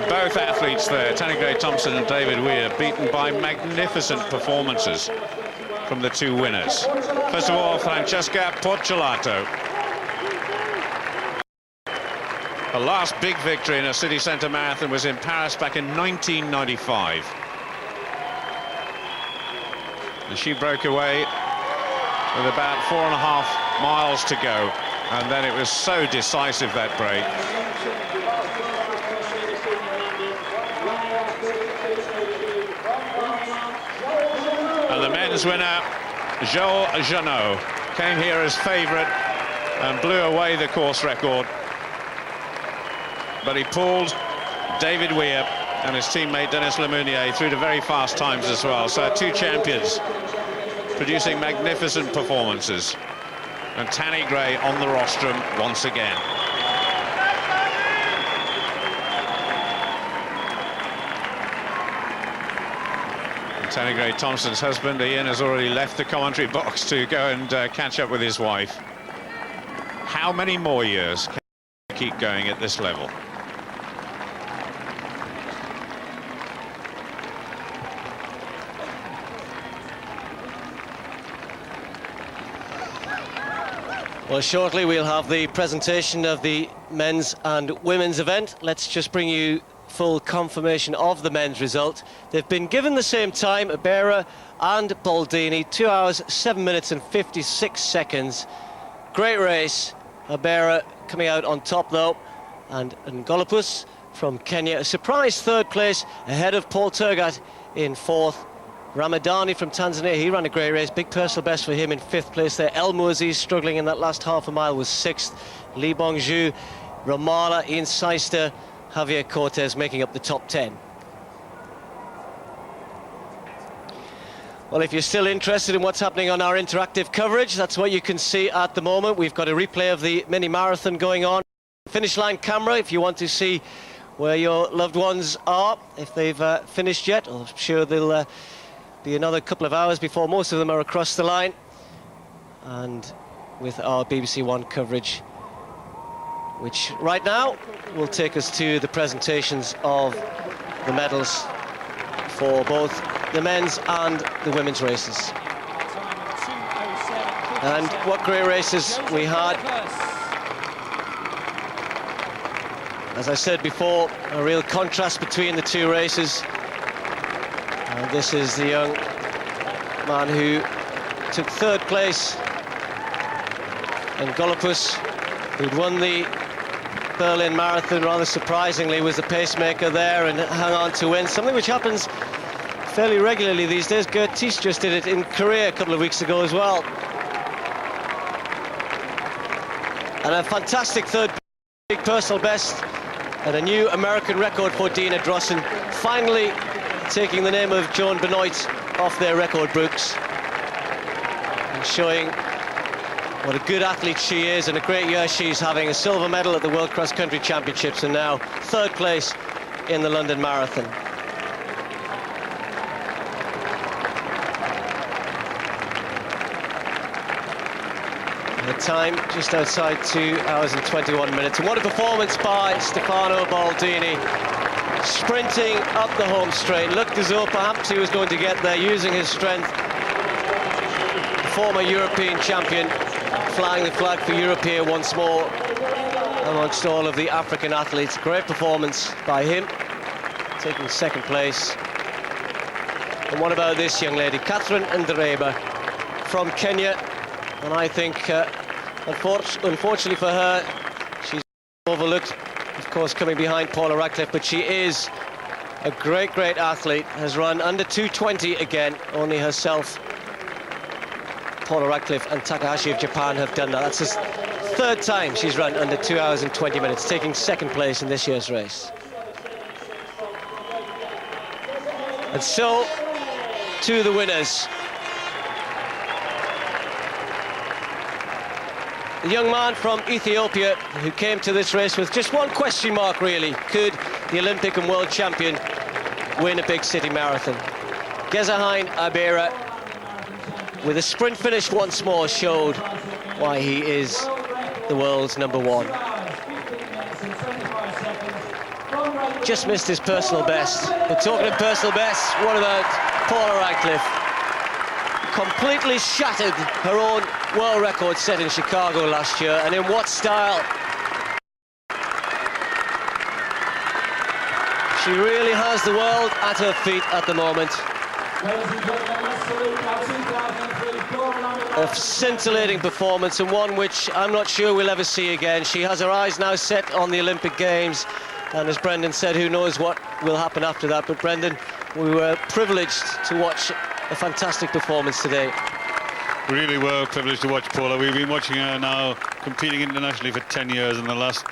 Both athletes there, Tanni Grey-Thompson and David Weir, beaten by magnificent performances from the 2 winners. First of all, Francesca Porcelato. Her last big victory in a city centre marathon was in Paris back in 1995. And she broke away with about 4.5 miles to go, and then it was so decisive, that break. And the men's winner, Joel Janot, came here as favourite and blew away the course record. But he pulled David Weir and his teammate Denis Lemonnier through to very fast times as well. So 2 champions producing magnificent performances. And Tanni Gray on the rostrum once again. Tony Gray-Thompson's husband, Ian, has already left the commentary box to go and catch up with his wife. How many more years can he keep going at this level? Well, shortly we'll have the presentation of the men's and women's event. Let's just bring you full confirmation of the men's result. They've been given the same time, Abera and Baldini, 2 hours, 7 minutes and 56 seconds. Great race. Abera coming out on top though, and Ngolopus from Kenya, a surprise third place ahead of Paul Tergat in fourth. Ramadani from Tanzania, he ran a great race, big personal best for him in fifth place there. El Mouaziz struggling in that last half a mile was sixth. Li Bongju, Ramala, Ian Seister, Javier Cortez making up the top 10. Well, if you're still interested in what's happening on our interactive coverage, that's what you can see at the moment. We've got a replay of the mini marathon going on. Finish line camera if you want to see where your loved ones are, if they've finished yet. I'm sure they'll be another couple of hours before most of them are across the line. And with our BBC One coverage, which right now will take us to the presentations of the medals for both the men's and the women's races. And what great races we had. As I said before, a real contrast between the two races. And this is the young man who took third place in Ngolopus, who'd won the Berlin Marathon rather surprisingly, was the pacemaker there and hung on to win, something which happens fairly regularly these days. Gert Thies just did it in Korea a couple of weeks ago as well. And a fantastic third big personal best and a new American record for Dina Drossen, finally taking the name of Joan Benoit off their record books and showing what a good athlete she is and a great year she's having. A silver medal at the World Cross Country Championships and now third place in the London Marathon. The time just outside 2 hours and 21 minutes. And what a performance by Stefano Baldini, sprinting up the home straight. Looked as though perhaps he was going to get there using his strength. Former European champion, flying the flag for Europe here once more amongst all of the African athletes. Great performance by him, taking second place. And what about this young lady, Catherine Ndereba from Kenya? And I think, unfortunately for her, she's overlooked, of course, coming behind Paula Radcliffe, but she is a great, great athlete, has run under 2:20 again. Only herself, Paula Radcliffe and Takahashi of Japan have done that. That's his third time she's run under 2 hours and 20 minutes, taking second place in this year's race. And so, to the winners. The young man from Ethiopia who came to this race with just one question mark, really. Could the Olympic and world champion win a big city marathon? Gezahein Abera, with a sprint finish once more, showed why he is the world's #1. Just missed his personal best. But talking of personal bests, what about Paula Radcliffe? Completely shattered her own world record set in Chicago last year, and in what style. She really has the world at her feet at the moment. A scintillating performance, and one which I'm not sure we'll ever see again. She has her eyes now set on the Olympic Games, and as Brendan said, who knows what will happen after that. But Brendan, we were privileged to watch a fantastic performance today. Really were privileged to watch Paula. We've been watching her now competing internationally for 10 years, and the last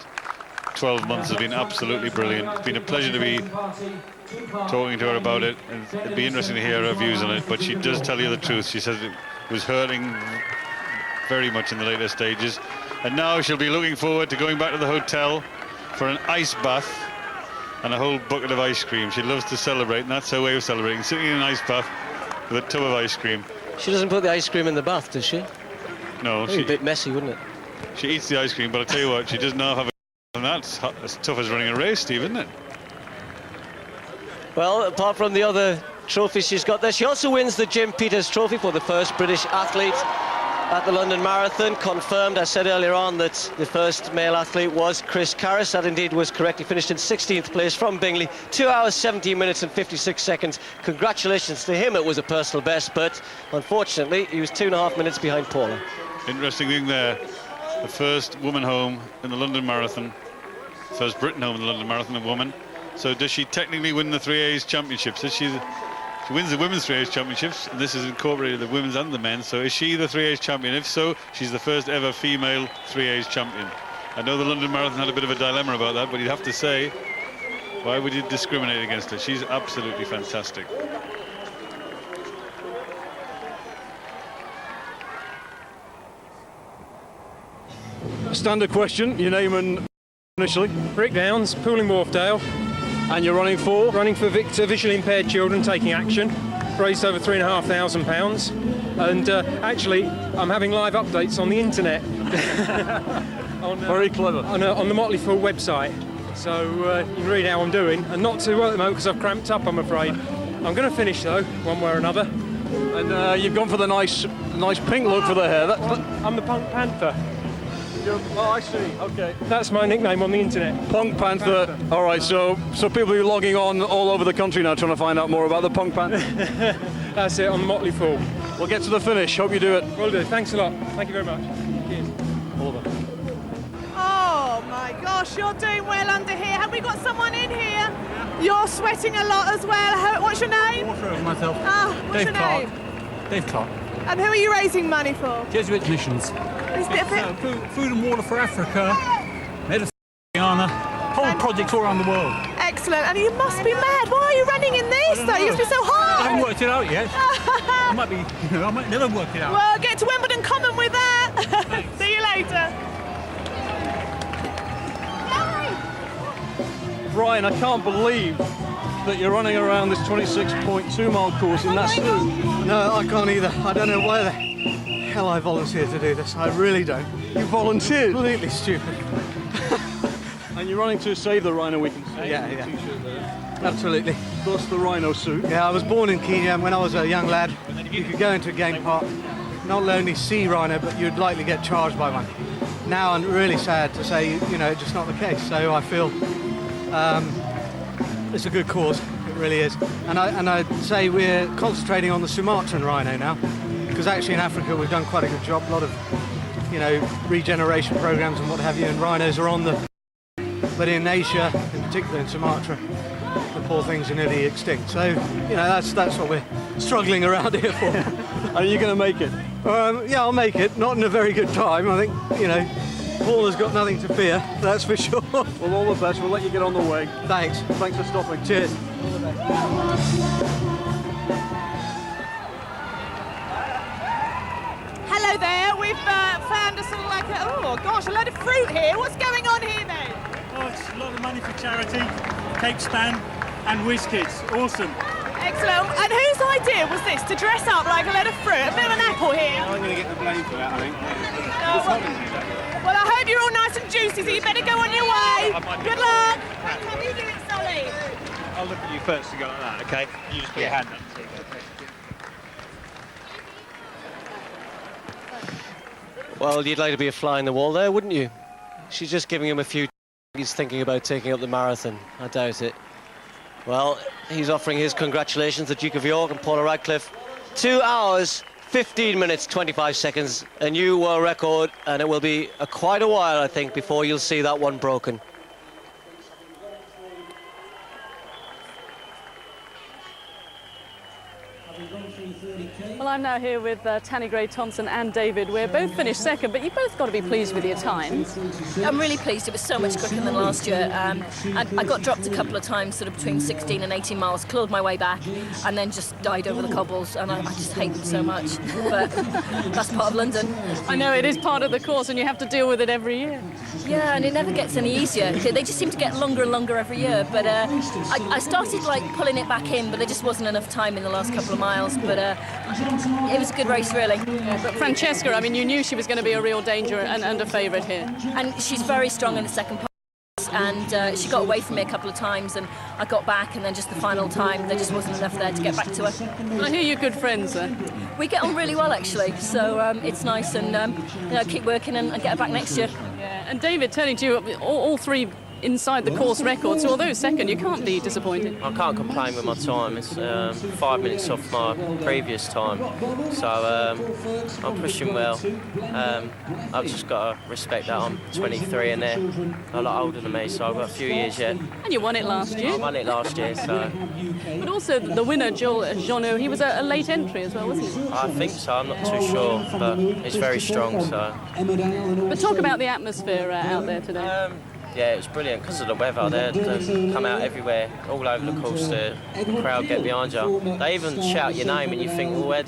12 months has been absolutely brilliant. It's been a pleasure to be talking to her about it, and it'd be interesting to hear her views on it, but she does tell you the truth. She says it was hurting very much in the later stages, and now she'll be looking forward to going back to the hotel for an ice bath and a whole bucket of ice cream. She loves to celebrate, and that's her way of celebrating, sitting in an ice bath with a tub of ice cream. She doesn't put the ice cream in the bath, does she? No, That'd be a bit messy, wouldn't it? She eats the ice cream, but I tell you what, she does not have a... And that's as tough as running a race, Steve, isn't it? Well, apart from the other trophies she's got there, she also wins the Jim Peters Trophy for the first British athlete at the London Marathon. Confirmed, I said earlier on, that the first male athlete was Chris Carris. That indeed was correct. He finished in 16th place from Bingley, 2 hours, 17 minutes and 56 seconds. Congratulations to him. It was a personal best, but unfortunately, he was 2.5 minutes behind Paula. Interesting thing there, the first woman home in the London Marathon, first Briton home in the London Marathon, a woman. So does she technically win the 3A's championships? Does she wins the women's 3A's championships, and this has incorporated the women's and the men's. So is she the 3A's champion? If so, she's the first ever female 3A's champion. I know the London Marathon had a bit of a dilemma about that, but you'd have to say, why would you discriminate against her? She's absolutely fantastic. Standard question, your name and initially? Rick Downs, Pooling Wharfdale. And you're running for? Running for visually impaired children taking action. Raised over £3,500. And actually, I'm having live updates on the internet. Very clever. On the Motley Fool website. So you can read how I'm doing. And not too well at the moment because I've cramped up, I'm afraid. I'm going to finish though, one way or another. And you've gone for the nice pink look for the hair. I'm the Punk Panther. Oh, I see. Okay. That's my nickname on the internet. Punk Panther. All right. So people are logging on all over the country now trying to find out more about the Punk Panther. That's it on the Motley Fool. We'll get to the finish. Hope you do it. Will do. Thanks a lot. Thank you very much. Cheers. Oliver. Oh my gosh, you're doing well under here. Have we got someone in here? You're sweating a lot as well. What's your name? Myself. What's your name? Dave Clark. And who are you raising money for? Jesuit missions. Is it a bit... Food and water for Africa. Ghana. Whole projects all around the world. Excellent. And you must be mad. Why are you running in this though? You must be so hard. I haven't worked it out yet. I might never work it out. Well, get to Wimbledon Common with that. See you later. Brian, I can't believe that you're running around this 26.2 mile course in that suit. No, I can't either. I don't know why the hell I volunteered to do this. I really don't. You volunteered? Completely stupid. And you're running to save the rhino, we can see. Yeah. T-shirt there. Absolutely. Plus the rhino suit. Yeah, I was born in Kenya, and when I was a young lad, you could go into a game park, not only see rhino, but you'd likely get charged by one. Now I'm really sad to say, it's just not the case. So I feel it's a good cause. It really is. And I'd say we're concentrating on the Sumatran rhino now, because actually in Africa we've done quite a good job. A lot of, regeneration programs and what have you, and rhinos are on the. But in Asia, in particular in Sumatra, the poor things are nearly extinct. So, that's what we're struggling around here for. Are you going to make it? Yeah, I'll make it. Not in a very good time. I think, Paula's got nothing to fear, that's for sure. Well, all the best. We'll let you get on the way. Thanks. Thanks for stopping. Cheers. Hello there. We've found a sort of like a load of fruit here. What's going on here then? Oh, it's a lot of money for charity, cake stand and whiz kids. Awesome. Excellent. And whose idea was this, to dress up like a load of fruit? A bit of an apple here. I'm going to get the blame for that, I think. Well, I hope you're all nice and juicy, so you better go on your way. Good luck. How do you do it, Solly? I'll look at you first to go like that, okay? You just put your hand up. Well, you'd like to be a fly in the wall there, wouldn't you? She's just giving him a few. He's thinking about taking up the marathon. I doubt it. Well, he's offering his congratulations, the Duke of York and Paula Radcliffe. 2 hours, 15 minutes, 25 seconds. A new world record, and it will be quite a while, I think, before you'll see that one broken. Well, I'm now here with Tanny Gray-Thompson and David. We're both finished second, but you've both got to be pleased with your times. I'm really pleased. It was so much quicker than last year. I got dropped a couple of times, sort of between 16 and 18 miles, clawed my way back, and then just died over the cobbles, and I just hate them so much. But that's part of London. I know, it is part of the course, and you have to deal with it every year. Yeah, and it never gets any easier. They just seem to get longer and longer every year. But I started, pulling it back in, but there just wasn't enough time in the last couple of miles. miles, but it was a good race, really. Yeah, but Francesca, I mean, you knew she was going to be a real danger and a favourite here. And she's very strong in the second part, and she got away from me a couple of times, and I got back, and then just the final time, there just wasn't enough there to get back to her. I hear you're good friends, then. We get on really well, actually, so it's nice, and keep working and get her back next year. Yeah, and David, turning to you, all three inside the course record, so although second, you can't be disappointed. I can't complain with my time. It's 5 minutes off my previous time, so I'm pushing well. I've just got to respect that I'm 23 and they're a lot older than me, so I've got a few years yet. And you won it last year. I won it last year, so... But also the winner, Jules Jeannot, he was a late entry as well, wasn't he? I think so, I'm not too sure, but it's very strong, so... But talk about the atmosphere out there today. Yeah, it was brilliant because of the weather. They come out everywhere, all over the course. The crowd get behind you. They even shout your name, and you think, well, where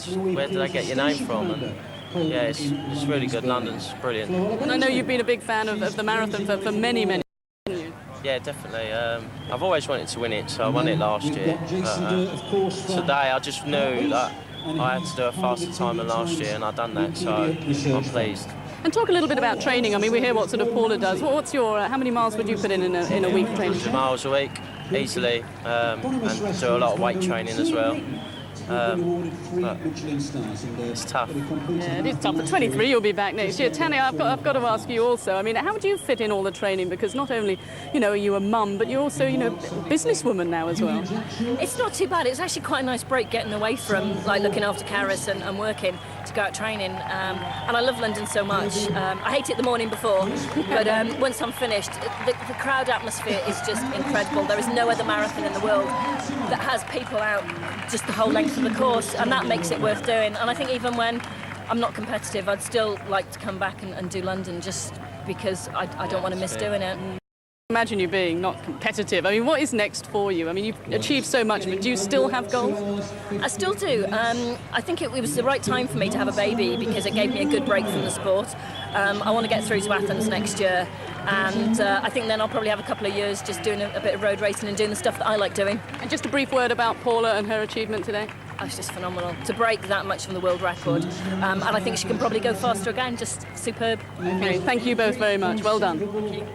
did they get your name from? And yeah, it's really good. London's brilliant. And I know you've been a big fan of the marathon for many years, haven't you? Yeah, definitely. I've always wanted to win it, so I won it last year. Today, I just knew that I had to do a faster time than last year, and I've done that, so I'm pleased. And talk a little bit about training. I mean, we hear what sort of Paula does. What's your? How many miles would you put in a week training? 100 miles a week, easily, and do a lot of weight training as well. But it's tough. Yeah, it is tough. At 23, you'll be back next year. Tanya, I've got to ask you also. I mean, how do you fit in all the training? Because not only, are you a mum, but you're also, businesswoman now as well. It's not too bad. It's actually quite a nice break getting away from looking after Karis and working to go out training. And I love London so much. I hate it the morning before, but once I'm finished, the crowd atmosphere is just incredible. There is no other marathon in the world that has people out just the whole length of the course, and that makes it worth doing. And I think even when I'm not competitive, I'd still like to come back and do London just because I don't want to miss doing it. Imagine you being not competitive. I mean, what is next for you? I mean, you've achieved so much, but do you still have goals? I still do. I think it was the right time for me to have a baby because it gave me a good break from the sport. I want to get through to Athens next year, and I think then I'll probably have a couple of years just doing a bit of road racing and doing the stuff that I like doing. And just a brief word about Paula and her achievement today. Oh, it's just phenomenal. To break that much from the world record. And I think she can probably go faster again. Just superb. Okay, thank you both very much. Well done. Thank you.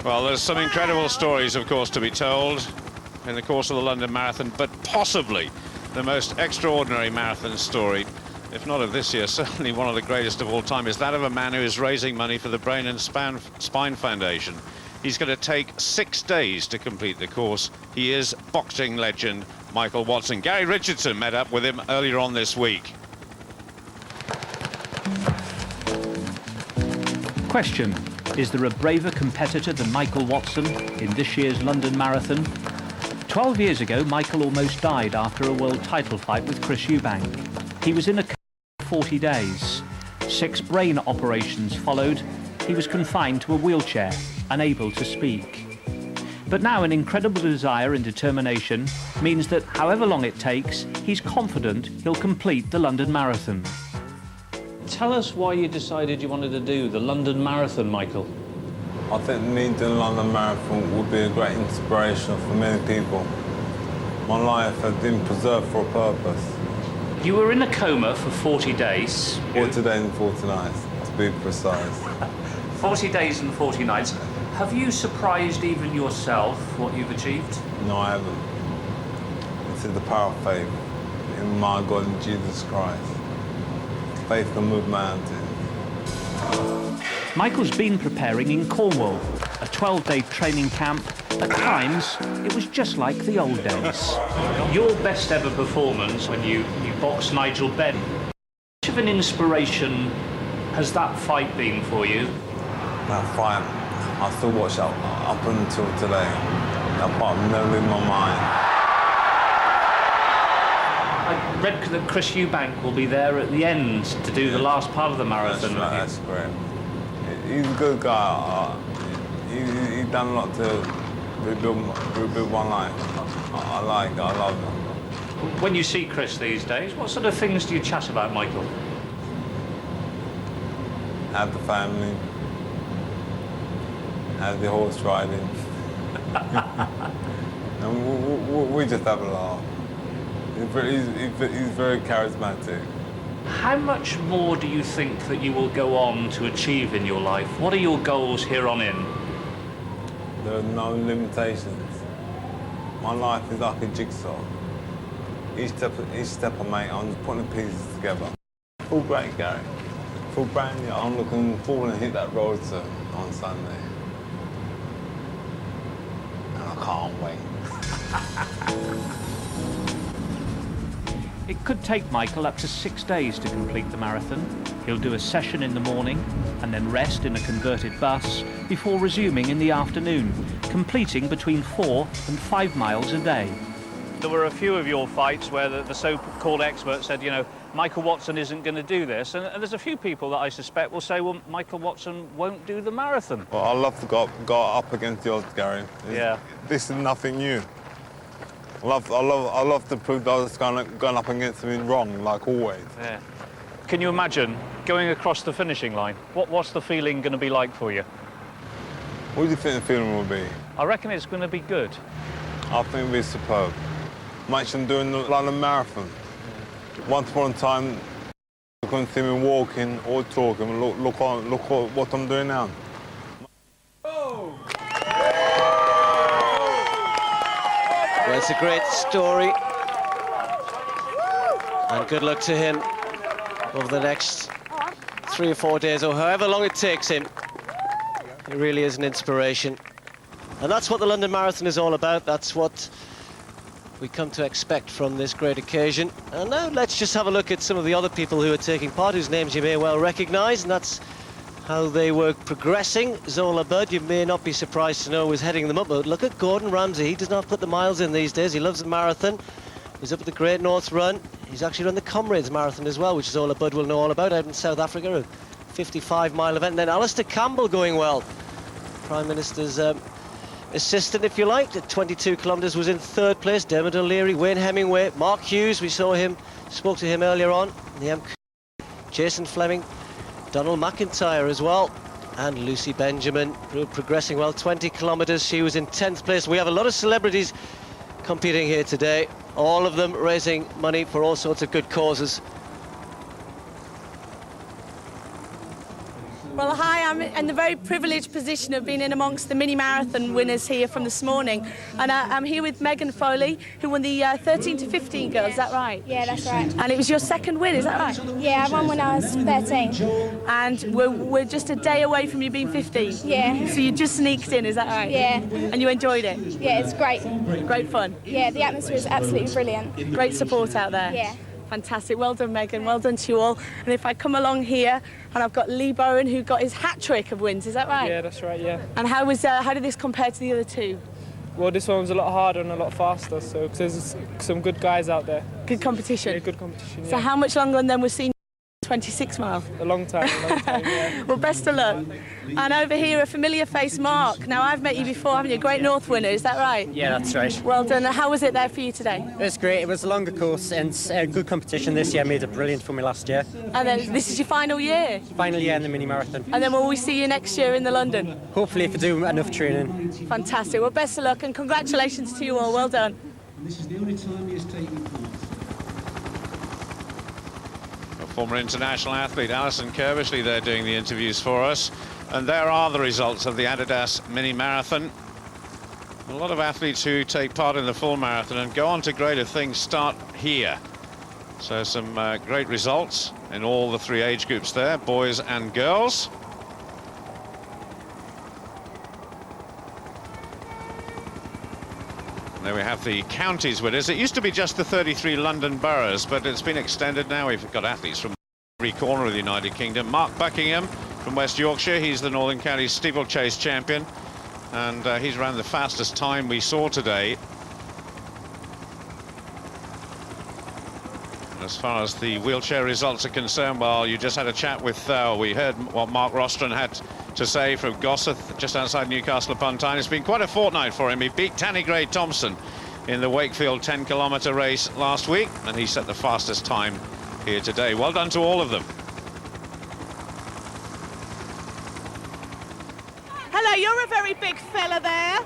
Well, there's some incredible stories, of course, to be told in the course of the London Marathon, but possibly the most extraordinary marathon story, if not of this year, certainly one of the greatest of all time, is that of a man who is raising money for the Brain and Spine Foundation. He's going to take 6 days to complete the course. He is boxing legend Michael Watson. Gary Richardson met up with him earlier on this week. Question: Is there a braver competitor than Michael Watson in this year's London Marathon? 12 years ago, Michael almost died after a world title fight with Chris Eubank. He was in a coma for 40 days. 6 brain operations followed. He was confined to a wheelchair, unable to speak. But now an incredible desire and determination means that however long it takes, he's confident he'll complete the London Marathon. Tell us why you decided you wanted to do the London Marathon, Michael. I think me doing the London Marathon would be a great inspiration for many people. My life has been preserved for a purpose. You were in a coma for 40 days. 40 days and 40 nights, to be precise. 40 days and 40 nights. Have you surprised even yourself what you've achieved? No, I haven't. This is the power of faith in my God and Jesus Christ. Faith can move mountains. Michael's been preparing in Cornwall, a 12-day training camp. At times, it was just like the old days. Your best ever performance when you boxed Nigel Benn. How much of an inspiration has that fight been for you? That fight, I still watch that up until today. That part never in my mind. I read that Chris Eubank will be there at the end to do the last part of the marathon. That's great. He's a good guy. He's done a lot to rebuild my life. I love him. When you see Chris these days, what sort of things do you chat about, Michael? Have the family, have the horse riding. And we just have a laugh. He's very charismatic. How much more do you think that you will go on to achieve in your life? What are your goals here on in? There are no limitations. My life is like a jigsaw. Each step I make, I'm just putting the pieces together. Full break, Gary. Full brand new. I'm looking forward to hit that road on Sunday. And I can't wait. It could take Michael up to 6 days to complete the marathon. He'll do a session in the morning and then rest in a converted bus before resuming in the afternoon, completing between 4 and 5 miles a day. There were a few of your fights where the so-called experts said, you know, Michael Watson isn't going to do this. And there's a few people that I suspect will say, well, Michael Watson won't do the marathon. Well, I love to go up against the odds, Gary. Yeah. This is nothing new. I love to prove that I was going up against something wrong, like always. Yeah. Can you imagine going across the finishing line? What's the feeling going to be like for you? What do you think the feeling will be? I reckon it's going to be good. I think it'll be superb. Much I'm doing the London Marathon. Once upon a time, you couldn't see me walking or talking. Look what I'm doing now. Well, it's a great story. And good luck to him over the next 3 or 4 days, or however long it takes him. He really is an inspiration. And that's what the London Marathon is all about. That's what we come to expect from this great occasion. And now let's just have a look at some of the other people who are taking part, whose names you may well recognise, and that's how they were progressing. Zola Budd, you may not be surprised to know, was heading them up. But look at Gordon Ramsay. He does not put the miles in these days. He loves the marathon. He's up at the Great North Run. He's actually run the Comrades Marathon as well, which Zola Budd will know all about, out in South Africa, a 55-mile event. And then Alistair Campbell going well. Prime Minister's assistant, if you like, at 22 kilometres, was in 3rd place. Dermot O'Leary, Wayne Hemingway, Mark Hughes, we spoke to him earlier on. Jason Fleming, Donald McIntyre as well, and Lucy Benjamin progressing well, 20 kilometres. She was in 10th place. We have a lot of celebrities competing here today, all of them raising money for all sorts of good causes. Well, hi, I'm in the very privileged position of being in amongst the mini-marathon winners here from this morning. And I'm here with Megan Foley, who won the 13 to 15 girls, is that right? Yeah, that's right. And it was your second win, is that right? Yeah, I won when I was 13. And we're just a day away from you being 15? Yeah. So you just sneaked in, is that right? Yeah. And you enjoyed it? Yeah, it's great. Great fun? Yeah, the atmosphere is absolutely brilliant. Great support out there? Yeah. Fantastic. Well done, Megan. Well done to you all. And if I come along here, and I've got Lee Bowen, who got his hat-trick of wins, is that right? Yeah, that's right, yeah. And how did this compare to the other two? Well, this one was a lot harder and a lot faster, so 'cause there's some good guys out there. Good competition? Yeah, good competition, yeah. So how much longer then we're seeing 26 miles? A long time, yeah. Well, best of luck. And over here, a familiar face, Mark. Now, I've met you before, haven't you? Great North winner, is that right? Yeah, that's right. Well done. How was it there for you today? It was great. It was a longer course and good competition this year. Made it brilliant for me last year. And then this is your final year? Final year in the mini marathon. And then will we see you next year in the London? Hopefully, if I do enough training. Fantastic. Well, best of luck and congratulations to you all. Well done. This is the only time he has taken part. Former international athlete Alison Kerbishley there doing the interviews for us, and there are the results of the Adidas Mini Marathon. A lot of athletes who take part in the full marathon and go on to greater things start here. So some great results in all the three age groups there, boys and girls. There we have the counties winners. It used to be just the 33 London boroughs, but it's been extended now. We've got athletes from every corner of the United Kingdom. Mark Buckingham from West Yorkshire, he's the Northern Counties steeplechase champion, and he's ran the fastest time we saw today. As far as the wheelchair results are concerned, well, you just had a chat with, we heard what Mark Rostron had to say from Gosseth, just outside Newcastle upon Tyne. It's been quite a fortnight for him. He beat Tanny Gray Thompson in the Wakefield 10-kilometre race last week, and he set the fastest time here today. Well done to all of them. Hello, you're a very big fella there.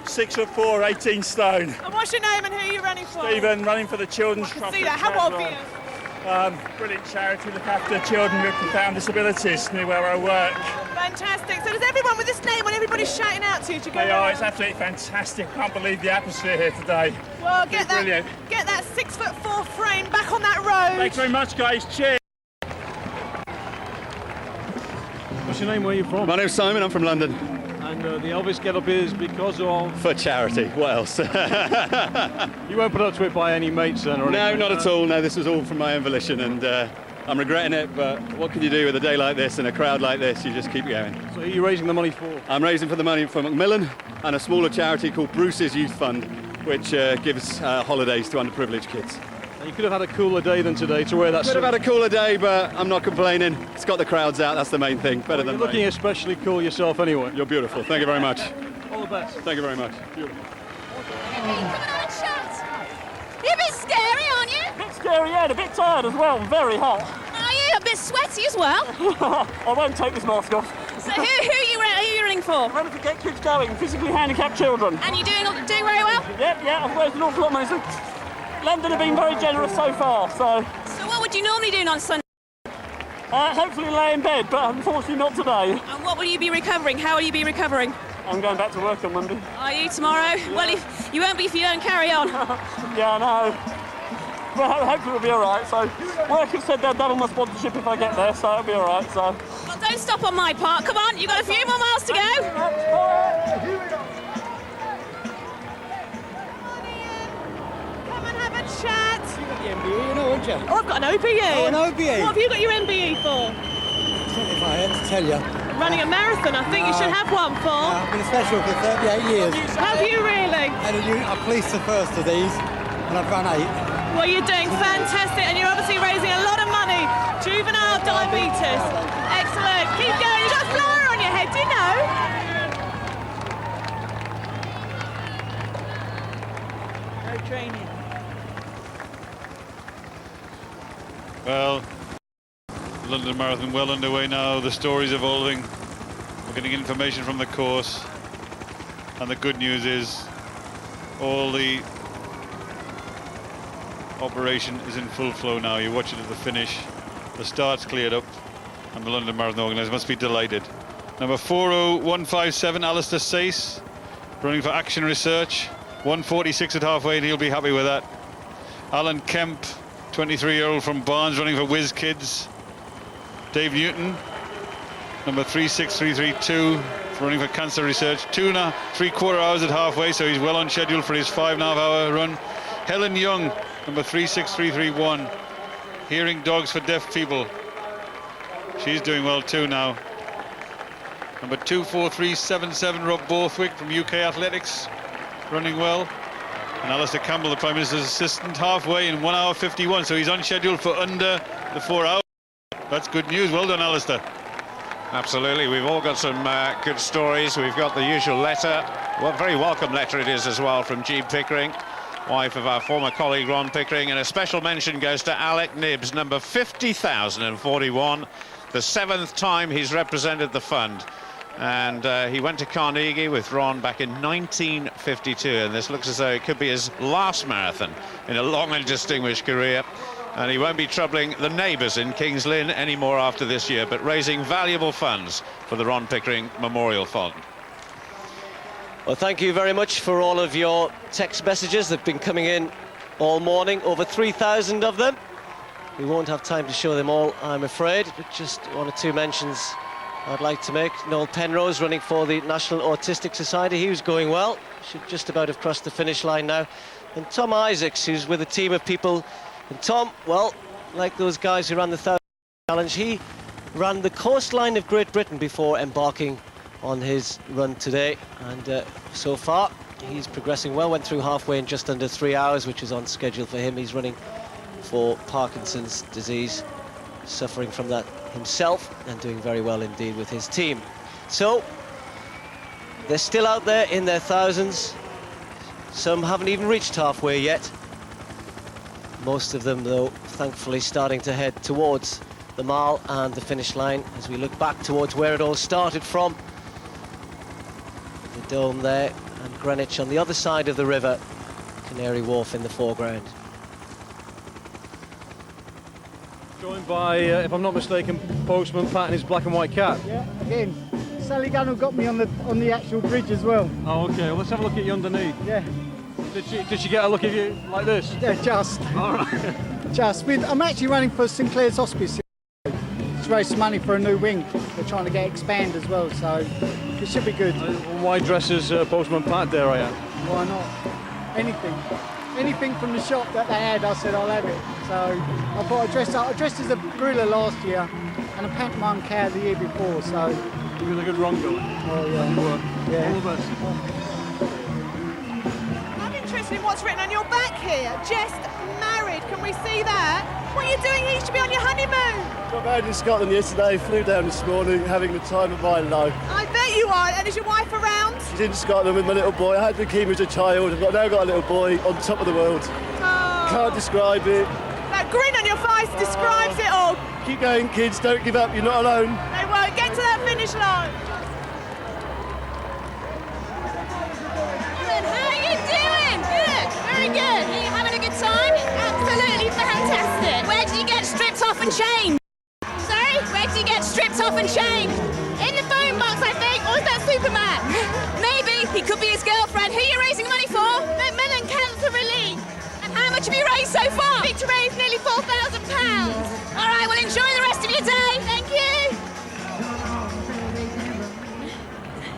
6'4", 18 stone. And what's your name and who are you running for? Stephen, running for the Children's Trust. See that? How obvious? Brilliant charity, look after children with profound disabilities near where I work. Fantastic. So does everyone with this name, when everybody's shouting out to you to go They are, it's absolutely fantastic. I can't believe the atmosphere here today. Well, It's brilliant. Get that 6'4" frame back on that road. Thanks very much, guys. Cheers. What's your name? Where are you from? My name's Simon, I'm from London. And the obvious get up is because of... For charity, what else? You won't put up to it by any mates then, or No, anything? not at all. No, this was all from my own volition, and I'm regretting it, but what can you do with a day like this and a crowd like this? You just keep going. So who are you raising the money for? I'm raising for the money for Macmillan and a smaller charity called Bruce's Youth Fund, which gives holidays to underprivileged kids. And you could have had a cooler day than today to wear that Could have had a cooler day, but I'm not complaining. It's got the crowds out, that's the main thing. Better than You're looking especially cool yourself anyway. You're beautiful. Thank you very much. All the best. Thank you very much. Beautiful. You're a bit scary, aren't you? A bit scary, yeah, and a bit tired as well. Very hot. Are you a bit sweaty as well? I won't take this mask off. So who are you running for? Running to get kids going, physically handicapped children. And you're doing very well? Yeah, I've raised an awful lot of money. London have been very generous so far, so... So what would you normally do on Sunday? Hopefully lay in bed, but unfortunately not today. And what will you be recovering? How will you be recovering? I'm going back to work on Monday. Are you tomorrow? Yeah. Well, you won't be if you don't carry on. Yeah, I know. But hopefully we'll be all right. So work have said they'll double my sponsorship if I get there, so it'll be all right. So. Well, don't stop on my part. Come on, you've got a few more miles to go. Come and have a chat. You got the MBE, you know, haven't you? Oh, I've got an OBE. Oh, an OBE. What have you got your MBE for? If I had to tell you. Running a marathon, I think you should have one for. I've been a special for 38 years. Have you really? And I policed the first of these, and I've run 8. Well, you're doing fantastic, and you're obviously raising a lot of money. Juvenile diabetes. Excellent. Keep going. You've got a flyer on your head, do you know? No training. Well, London Marathon well underway now. The story's evolving. We're getting information from the course. And the good news is all the operation is in full flow now. You watch it at the finish. The start's cleared up. And the London Marathon organisers must be delighted. Number 40157, Alistair Sace, running for Action Research. 146 at halfway, and he'll be happy with that. Alan Kemp, 23-year-old from Barnes, running for Whiz Kids. Dave Newton, number 36332, running for Cancer Research. 2 3/4 hours at halfway, so he's well on schedule for his 5.5-hour run. Helen Young, number 36331, Hearing dogs for deaf people. She's doing well too now. Number 24377, Rob Borthwick from UK Athletics, running well. And Alistair Campbell, the Prime Minister's assistant, halfway in 1 hour 51, so he's on schedule for under the 4 hours. That's good news. Well done, Alistair. Absolutely. We've all got some good stories. We've got the usual letter. Well, very welcome letter it is as well from Jean Pickering, wife of our former colleague Ron Pickering. And a special mention goes to Alec Nibbs, number 50,041, the 7th time he's represented the fund. And he went to Carnegie with Ron back in 1952, and this looks as though it could be his last marathon in a long and distinguished career. And he won't be troubling the neighbours in Kings Lynn anymore after this year, but raising valuable funds for the Ron Pickering Memorial Fund. Well, thank you very much for all of your text messages. They've been coming in all morning, over 3,000 of them. We won't have time to show them all, I'm afraid, but just one or two mentions I'd like to make. Noel Penrose running for the National Autistic Society. He was going well, should just about have crossed the finish line now. And Tom Isaacs, who's with a team of people. And Tom, well, like those guys who ran the 1,000 challenge, he ran the coastline of Great Britain before embarking on his run today. And so far, he's progressing well. Went through halfway in just under 3 hours, which is on schedule for him. He's running for Parkinson's disease, suffering from that himself, and doing very well indeed with his team. So they're still out there in their thousands. Some haven't even reached halfway yet. Most of them, though, thankfully starting to head towards the mile and the finish line as we look back towards where it all started from. The dome there, and Greenwich on the other side of the river, Canary Wharf in the foreground. Joined by, if I'm not mistaken, Postman Pat and his black and white cat. Yeah, again, Sally Gunnell got me on the actual bridge as well. Oh, okay. Well, let's have a look at you underneath. Yeah. Did she get a look at you like this? Yeah, just. All right. Just. I'm actually running for St Clair's Hospice to raise some money for a new wing. They're trying to get expand as well, so it should be good. Why dress as Postman Pat, dare I add? Why not? Anything from the shop that they had, I said I'll have it. So I thought I'd dress up. I dressed as a gorilla last year and a pantomime cow the year before, so... You were a good run going. Oh, yeah. You were. Yeah. All the best. I'm interested in what's written on your back here. Just married, can we see that? What are you doing here? You should be on your honeymoon. Got married in Scotland yesterday, flew down this morning, having the time of my life. I bet you are. And is your wife around? She's in Scotland with my little boy. I had to keep him as a child. I've now got a little boy on top of the world. Oh. Can't describe it. That grin on your face describes it all. Keep going, kids. Don't give up. You're not alone. They won't. Get to that finish line. How are you doing? Good. Very good. Are you having a good time? Absolutely fantastic. Where did you get stripped off and chained? Sorry? Where did you get stripped off and chained? In the phone box, I think. Or is that Superman? Maybe. He could be his girlfriend. Who are you raising money for? Macmillan Cancer Relief. And how much have you raised so far? Big to raise nearly £4,000. All right, well, enjoy the rest of your day. Thank you.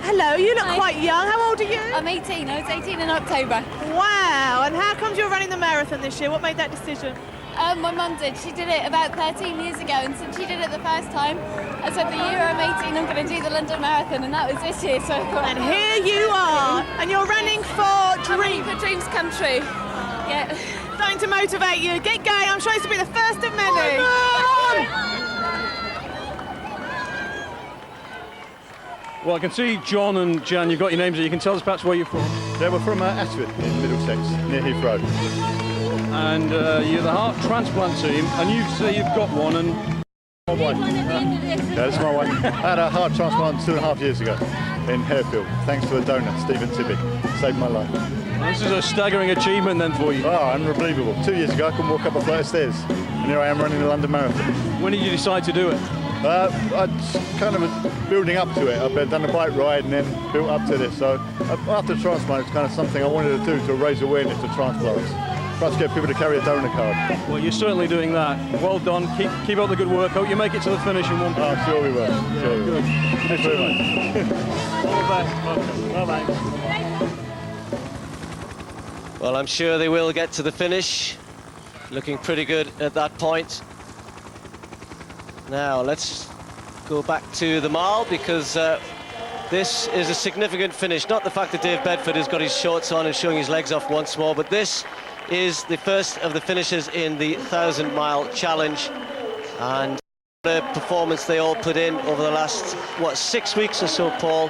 Hello, you look quite young. How old are you? I'm 18. I was 18 in October. Wow, and how comes you're running the marathon this year? What made that decision? My mum did. She did it about 13 years ago, and since she did it the first time, I said the year I'm 18 I'm going to do the London Marathon, and that was this year. So I thought, and here you are, and you're running for dreams. For dreams come true. Yeah. Starting to motivate you. Get going. I'm sure this will be the first of many. Well, I can see John and Jan, you've got your names there. You can tell us perhaps where you're from. Yeah, we're from Ashford in Middlesex, near Heathrow. And you're the heart transplant team, and you say you've got one, and... My wife. Yeah, this is my wife. I had a heart transplant 2.5 years ago in Harefield. Thanks to the donor, Stephen Tibby. Saved my life. This is a staggering achievement then for you. Oh, unbelievable. 2 years ago, I couldn't walk up a flight of stairs. And here I am running the London Marathon. When did you decide to do it? I kind of was building up to it. I've done a bike ride and then built up to this. So after transplant, it's kind of something I wanted to do to raise awareness to transplants. Try to get people to carry a donor card. Well, you're certainly doing that. Well done. Keep up the good work. Hope you make it to the finish in one place. Oh, sure we will. Yeah, sure we will. Good. Thanks very much. All the best. Bye-bye. Well, I'm sure they will get to the finish. Looking pretty good at that point. Now let's go back to the mile, because this is a significant finish. Not the fact that Dave Bedford has got his shorts on and showing his legs off once more, but this is the first of the finishes in the 1,000-mile challenge. And the performance they all put in over the last, 6 weeks or so, Paul.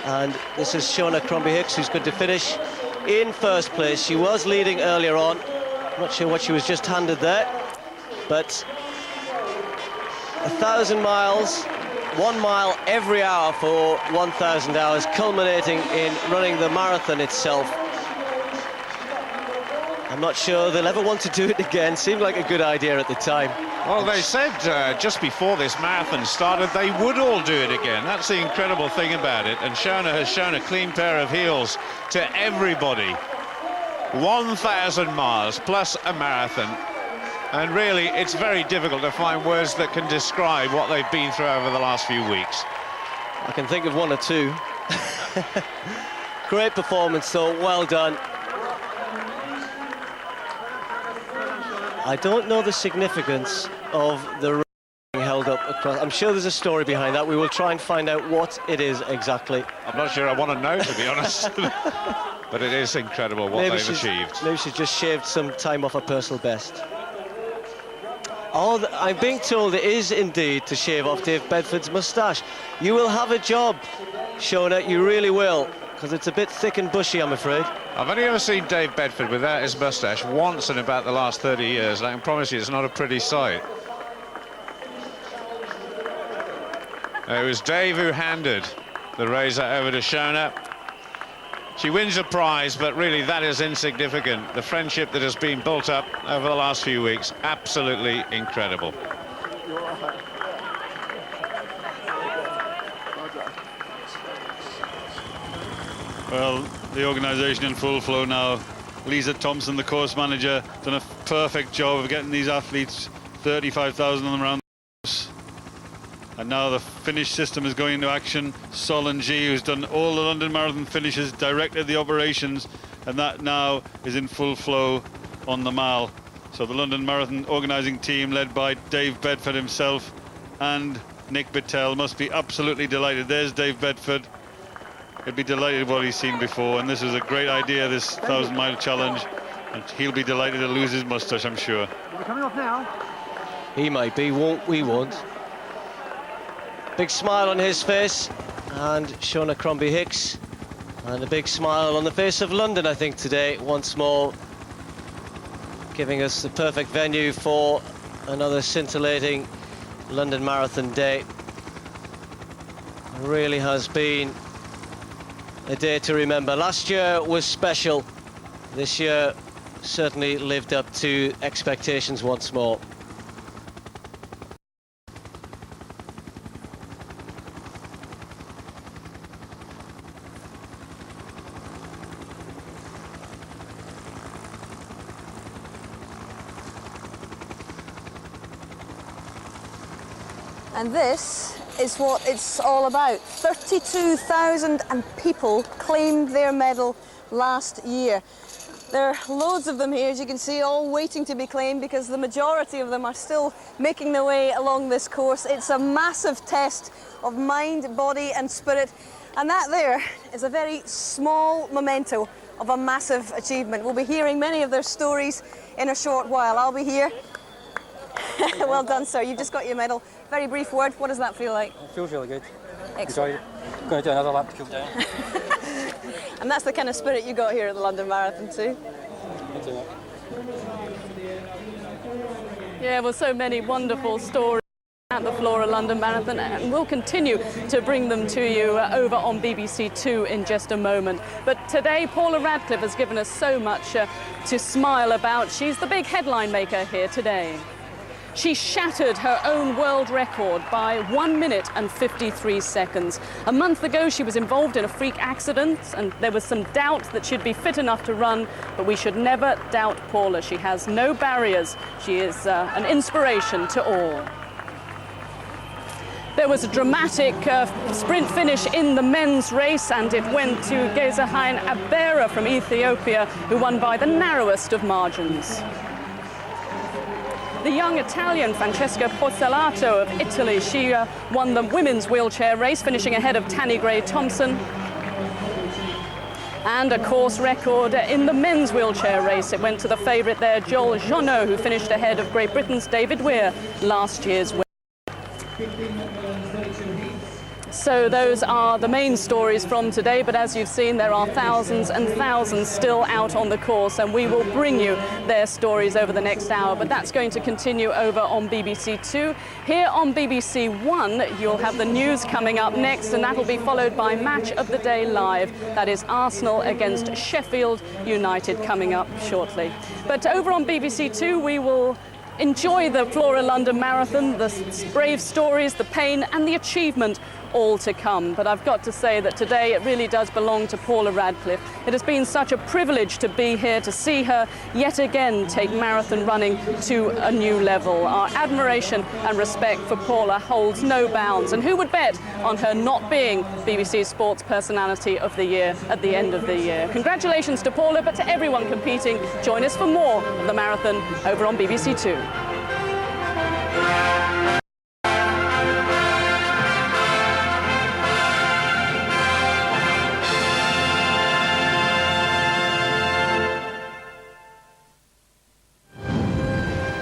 And this is Shona Crombie-Hicks, who's going to finish in first place. She was leading earlier on. I'm not sure what she was just handed there, but 1,000 miles, 1 mile every hour for 1,000 hours, culminating in running the marathon itself. I'm not sure they'll ever want to do it again. Seemed like a good idea at the time. Well, they said just before this marathon started they would all do it again. That's the incredible thing about it. And Shona has shown a clean pair of heels to everybody. 1,000 miles plus a marathon. And really, it's very difficult to find words that can describe what they've been through over the last few weeks. I can think of one or two. Great performance, though. Well done. I don't know the significance of the ring held up across. I'm sure there's a story behind that. We will try and find out what it is exactly. I'm not sure I want to know, to be honest. But it is incredible what they've achieved. Maybe she's just shaved some time off her personal best. Oh, I'm being told it is indeed to shave off Dave Bedford's moustache. You will have a job, Shona, you really will, because it's a bit thick and bushy, I'm afraid. I've only ever seen Dave Bedford without his moustache once in about the last 30 years. I can promise you it's not a pretty sight. It was Dave who handed the razor over to Shona. She wins a prize, but really that is insignificant. The friendship that has been built up over the last few weeks, absolutely incredible. Well, the organisation in full flow now. Lisa Thompson, the course manager, done a perfect job of getting these athletes 35,000 on them around the course. And now the finish system is going into action. Solon G, who's done all the London Marathon finishes, directed the operations, and that now is in full flow on the mile. So the London Marathon organising team, led by Dave Bedford himself and Nick Bittell, must be absolutely delighted. There's Dave Bedford. He'll be delighted with what he's seen before, and this is a great idea, this 1,000-mile challenge, and he'll be delighted to lose his moustache, I'm sure. We're coming off now. He might be, we won't. Big smile on his face, and Shona Crombie-Hicks, and a big smile on the face of London, I think, today, once more, giving us the perfect venue for another scintillating London Marathon day. It really has been a day to remember. Last year was special. This year certainly lived up to expectations once more. And this is what it's all about. 32,000 people claimed their medal last year. There are loads of them here, as you can see, all waiting to be claimed, because the majority of them are still making their way along this course. It's a massive test of mind, body and spirit, and that there is a very small memento of a massive achievement. We'll be hearing many of their stories in a short while. I'll be here. Well done, sir. You've just got your medal. Very brief word. What does that feel like? It feels really good. Excellent. Enjoyed it. I'm going to do another lap to cool down. And that's the kind of spirit you got here at the London Marathon too. Yeah, well, so many wonderful stories at the Flora London Marathon, and we'll continue to bring them to you over on BBC Two in just a moment. But today, Paula Radcliffe has given us so much to smile about. She's the big headline maker here today. She shattered her own world record by 1 minute and 53 seconds. A month ago, she was involved in a freak accident, and there was some doubt that she'd be fit enough to run, but we should never doubt Paula. She has no barriers. She is an inspiration to all. There was a dramatic sprint finish in the men's race, and it went to Gezahain Abera from Ethiopia, who won by the narrowest of margins. the young Italian Francesca Pozzellato of Italy. She won the women's wheelchair race, finishing ahead of Tanni Gray-Thompson. And a course record in the men's wheelchair race. It went to the favourite there, Joel Jeannot, who finished ahead of Great Britain's David Weir, last year's winner. So those are the main stories from today, but as you've seen, there are thousands and thousands still out on the course, and we will bring you their stories over the next hour. But that's going to continue over on BBC Two. Here on BBC One, you'll have the news coming up next, and that'll be followed by Match of the Day Live. That is Arsenal against Sheffield United coming up shortly. But over on BBC Two, we will enjoy the Flora London Marathon, the brave stories, the pain and the achievement, all to come. But I've got to say that today it really does belong to Paula Radcliffe. It has been such a privilege to be here, to see her yet again take marathon running to a new level. Our admiration and respect for Paula holds no bounds, and who would bet on her not being BBC Sports Personality of the Year at the end of the year. Congratulations to Paula, but to everyone competing, join us for more of the marathon over on BBC Two.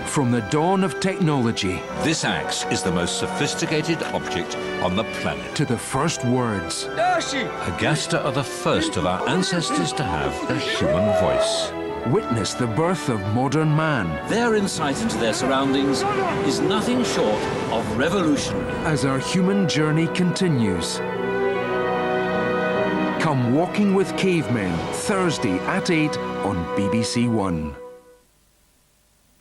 From the dawn of technology, this axe is the most sophisticated object on the planet. To the first words, Agasta are the first of our ancestors to have a human voice. Witness the birth of modern man. Their insight into their surroundings is nothing short of revolutionary. As our human journey continues. Come Walking with Cavemen, Thursday at 8 on BBC One.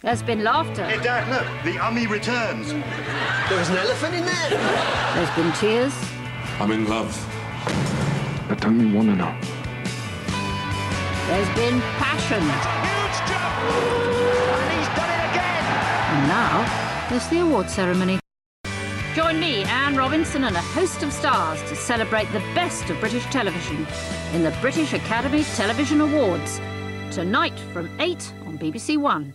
There's been laughter. Hey, Dad, look, the Ummy returns. There was an elephant in there. There's been tears. I'm in love. But don't you want to know? There's been passion. Huge jump! And he's done it again! And now, there's the award ceremony. Join me, Anne Robinson, and a host of stars to celebrate the best of British television in the British Academy Television Awards. Tonight from 8 on BBC One.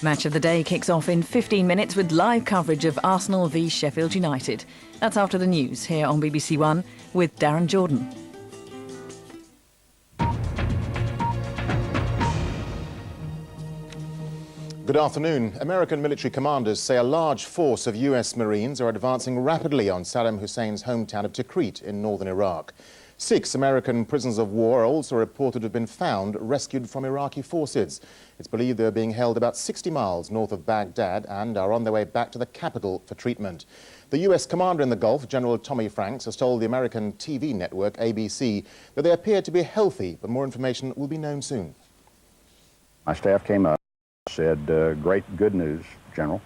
Match of the Day kicks off in 15 minutes with live coverage of Arsenal v Sheffield United. That's after the news here on BBC One with Darren Jordan. Good afternoon. American military commanders say a large force of US Marines are advancing rapidly on Saddam Hussein's hometown of Tikrit in northern Iraq. 6 American prisoners of war are also reported to have been found rescued from Iraqi forces. It's believed they're being held about 60 miles north of Baghdad and are on their way back to the capital for treatment. The US commander in the Gulf, General Tommy Franks, has told the American TV network ABC that they appear to be healthy, but more information will be known soon. My staff came up and said, good news, General.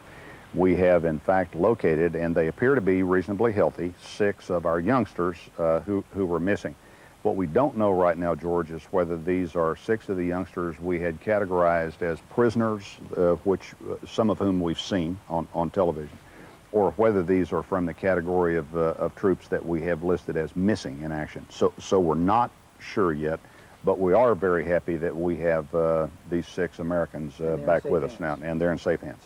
We have, in fact, located, and they appear to be reasonably healthy, 6 of our youngsters who were missing. What we don't know right now, George, is whether these are 6 of the youngsters we had categorized as prisoners, which some of whom we've seen on television, or whether these are from the category of troops that we have listed as missing in action. So we're not sure yet, but we are very happy that we have these 6 Americans back with us now, and they're in safe hands.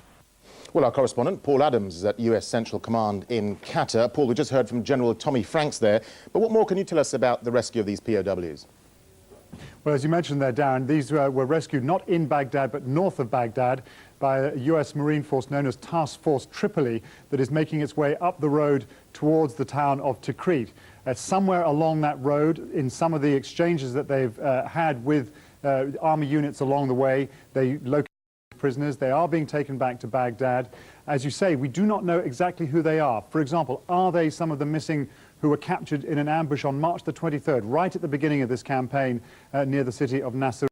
Well, our correspondent, Paul Adams, is at US Central Command in Qatar. Paul, we just heard from General Tommy Franks there, but what more can you tell us about the rescue of these POWs? Well, as you mentioned there, Darren, these were rescued not in Baghdad, but north of Baghdad by a US Marine force known as Task Force Tripoli that is making its way up the road towards the town of Tikrit. Somewhere along that road, in some of the exchanges that they've had with army units along the way, they located prisoners. They are being taken back to Baghdad. As you say, we do not know exactly who they are. For example, are they some of the missing who were captured in an ambush on March the 23rd, right at the beginning of this campaign near the city of Nasiriyah?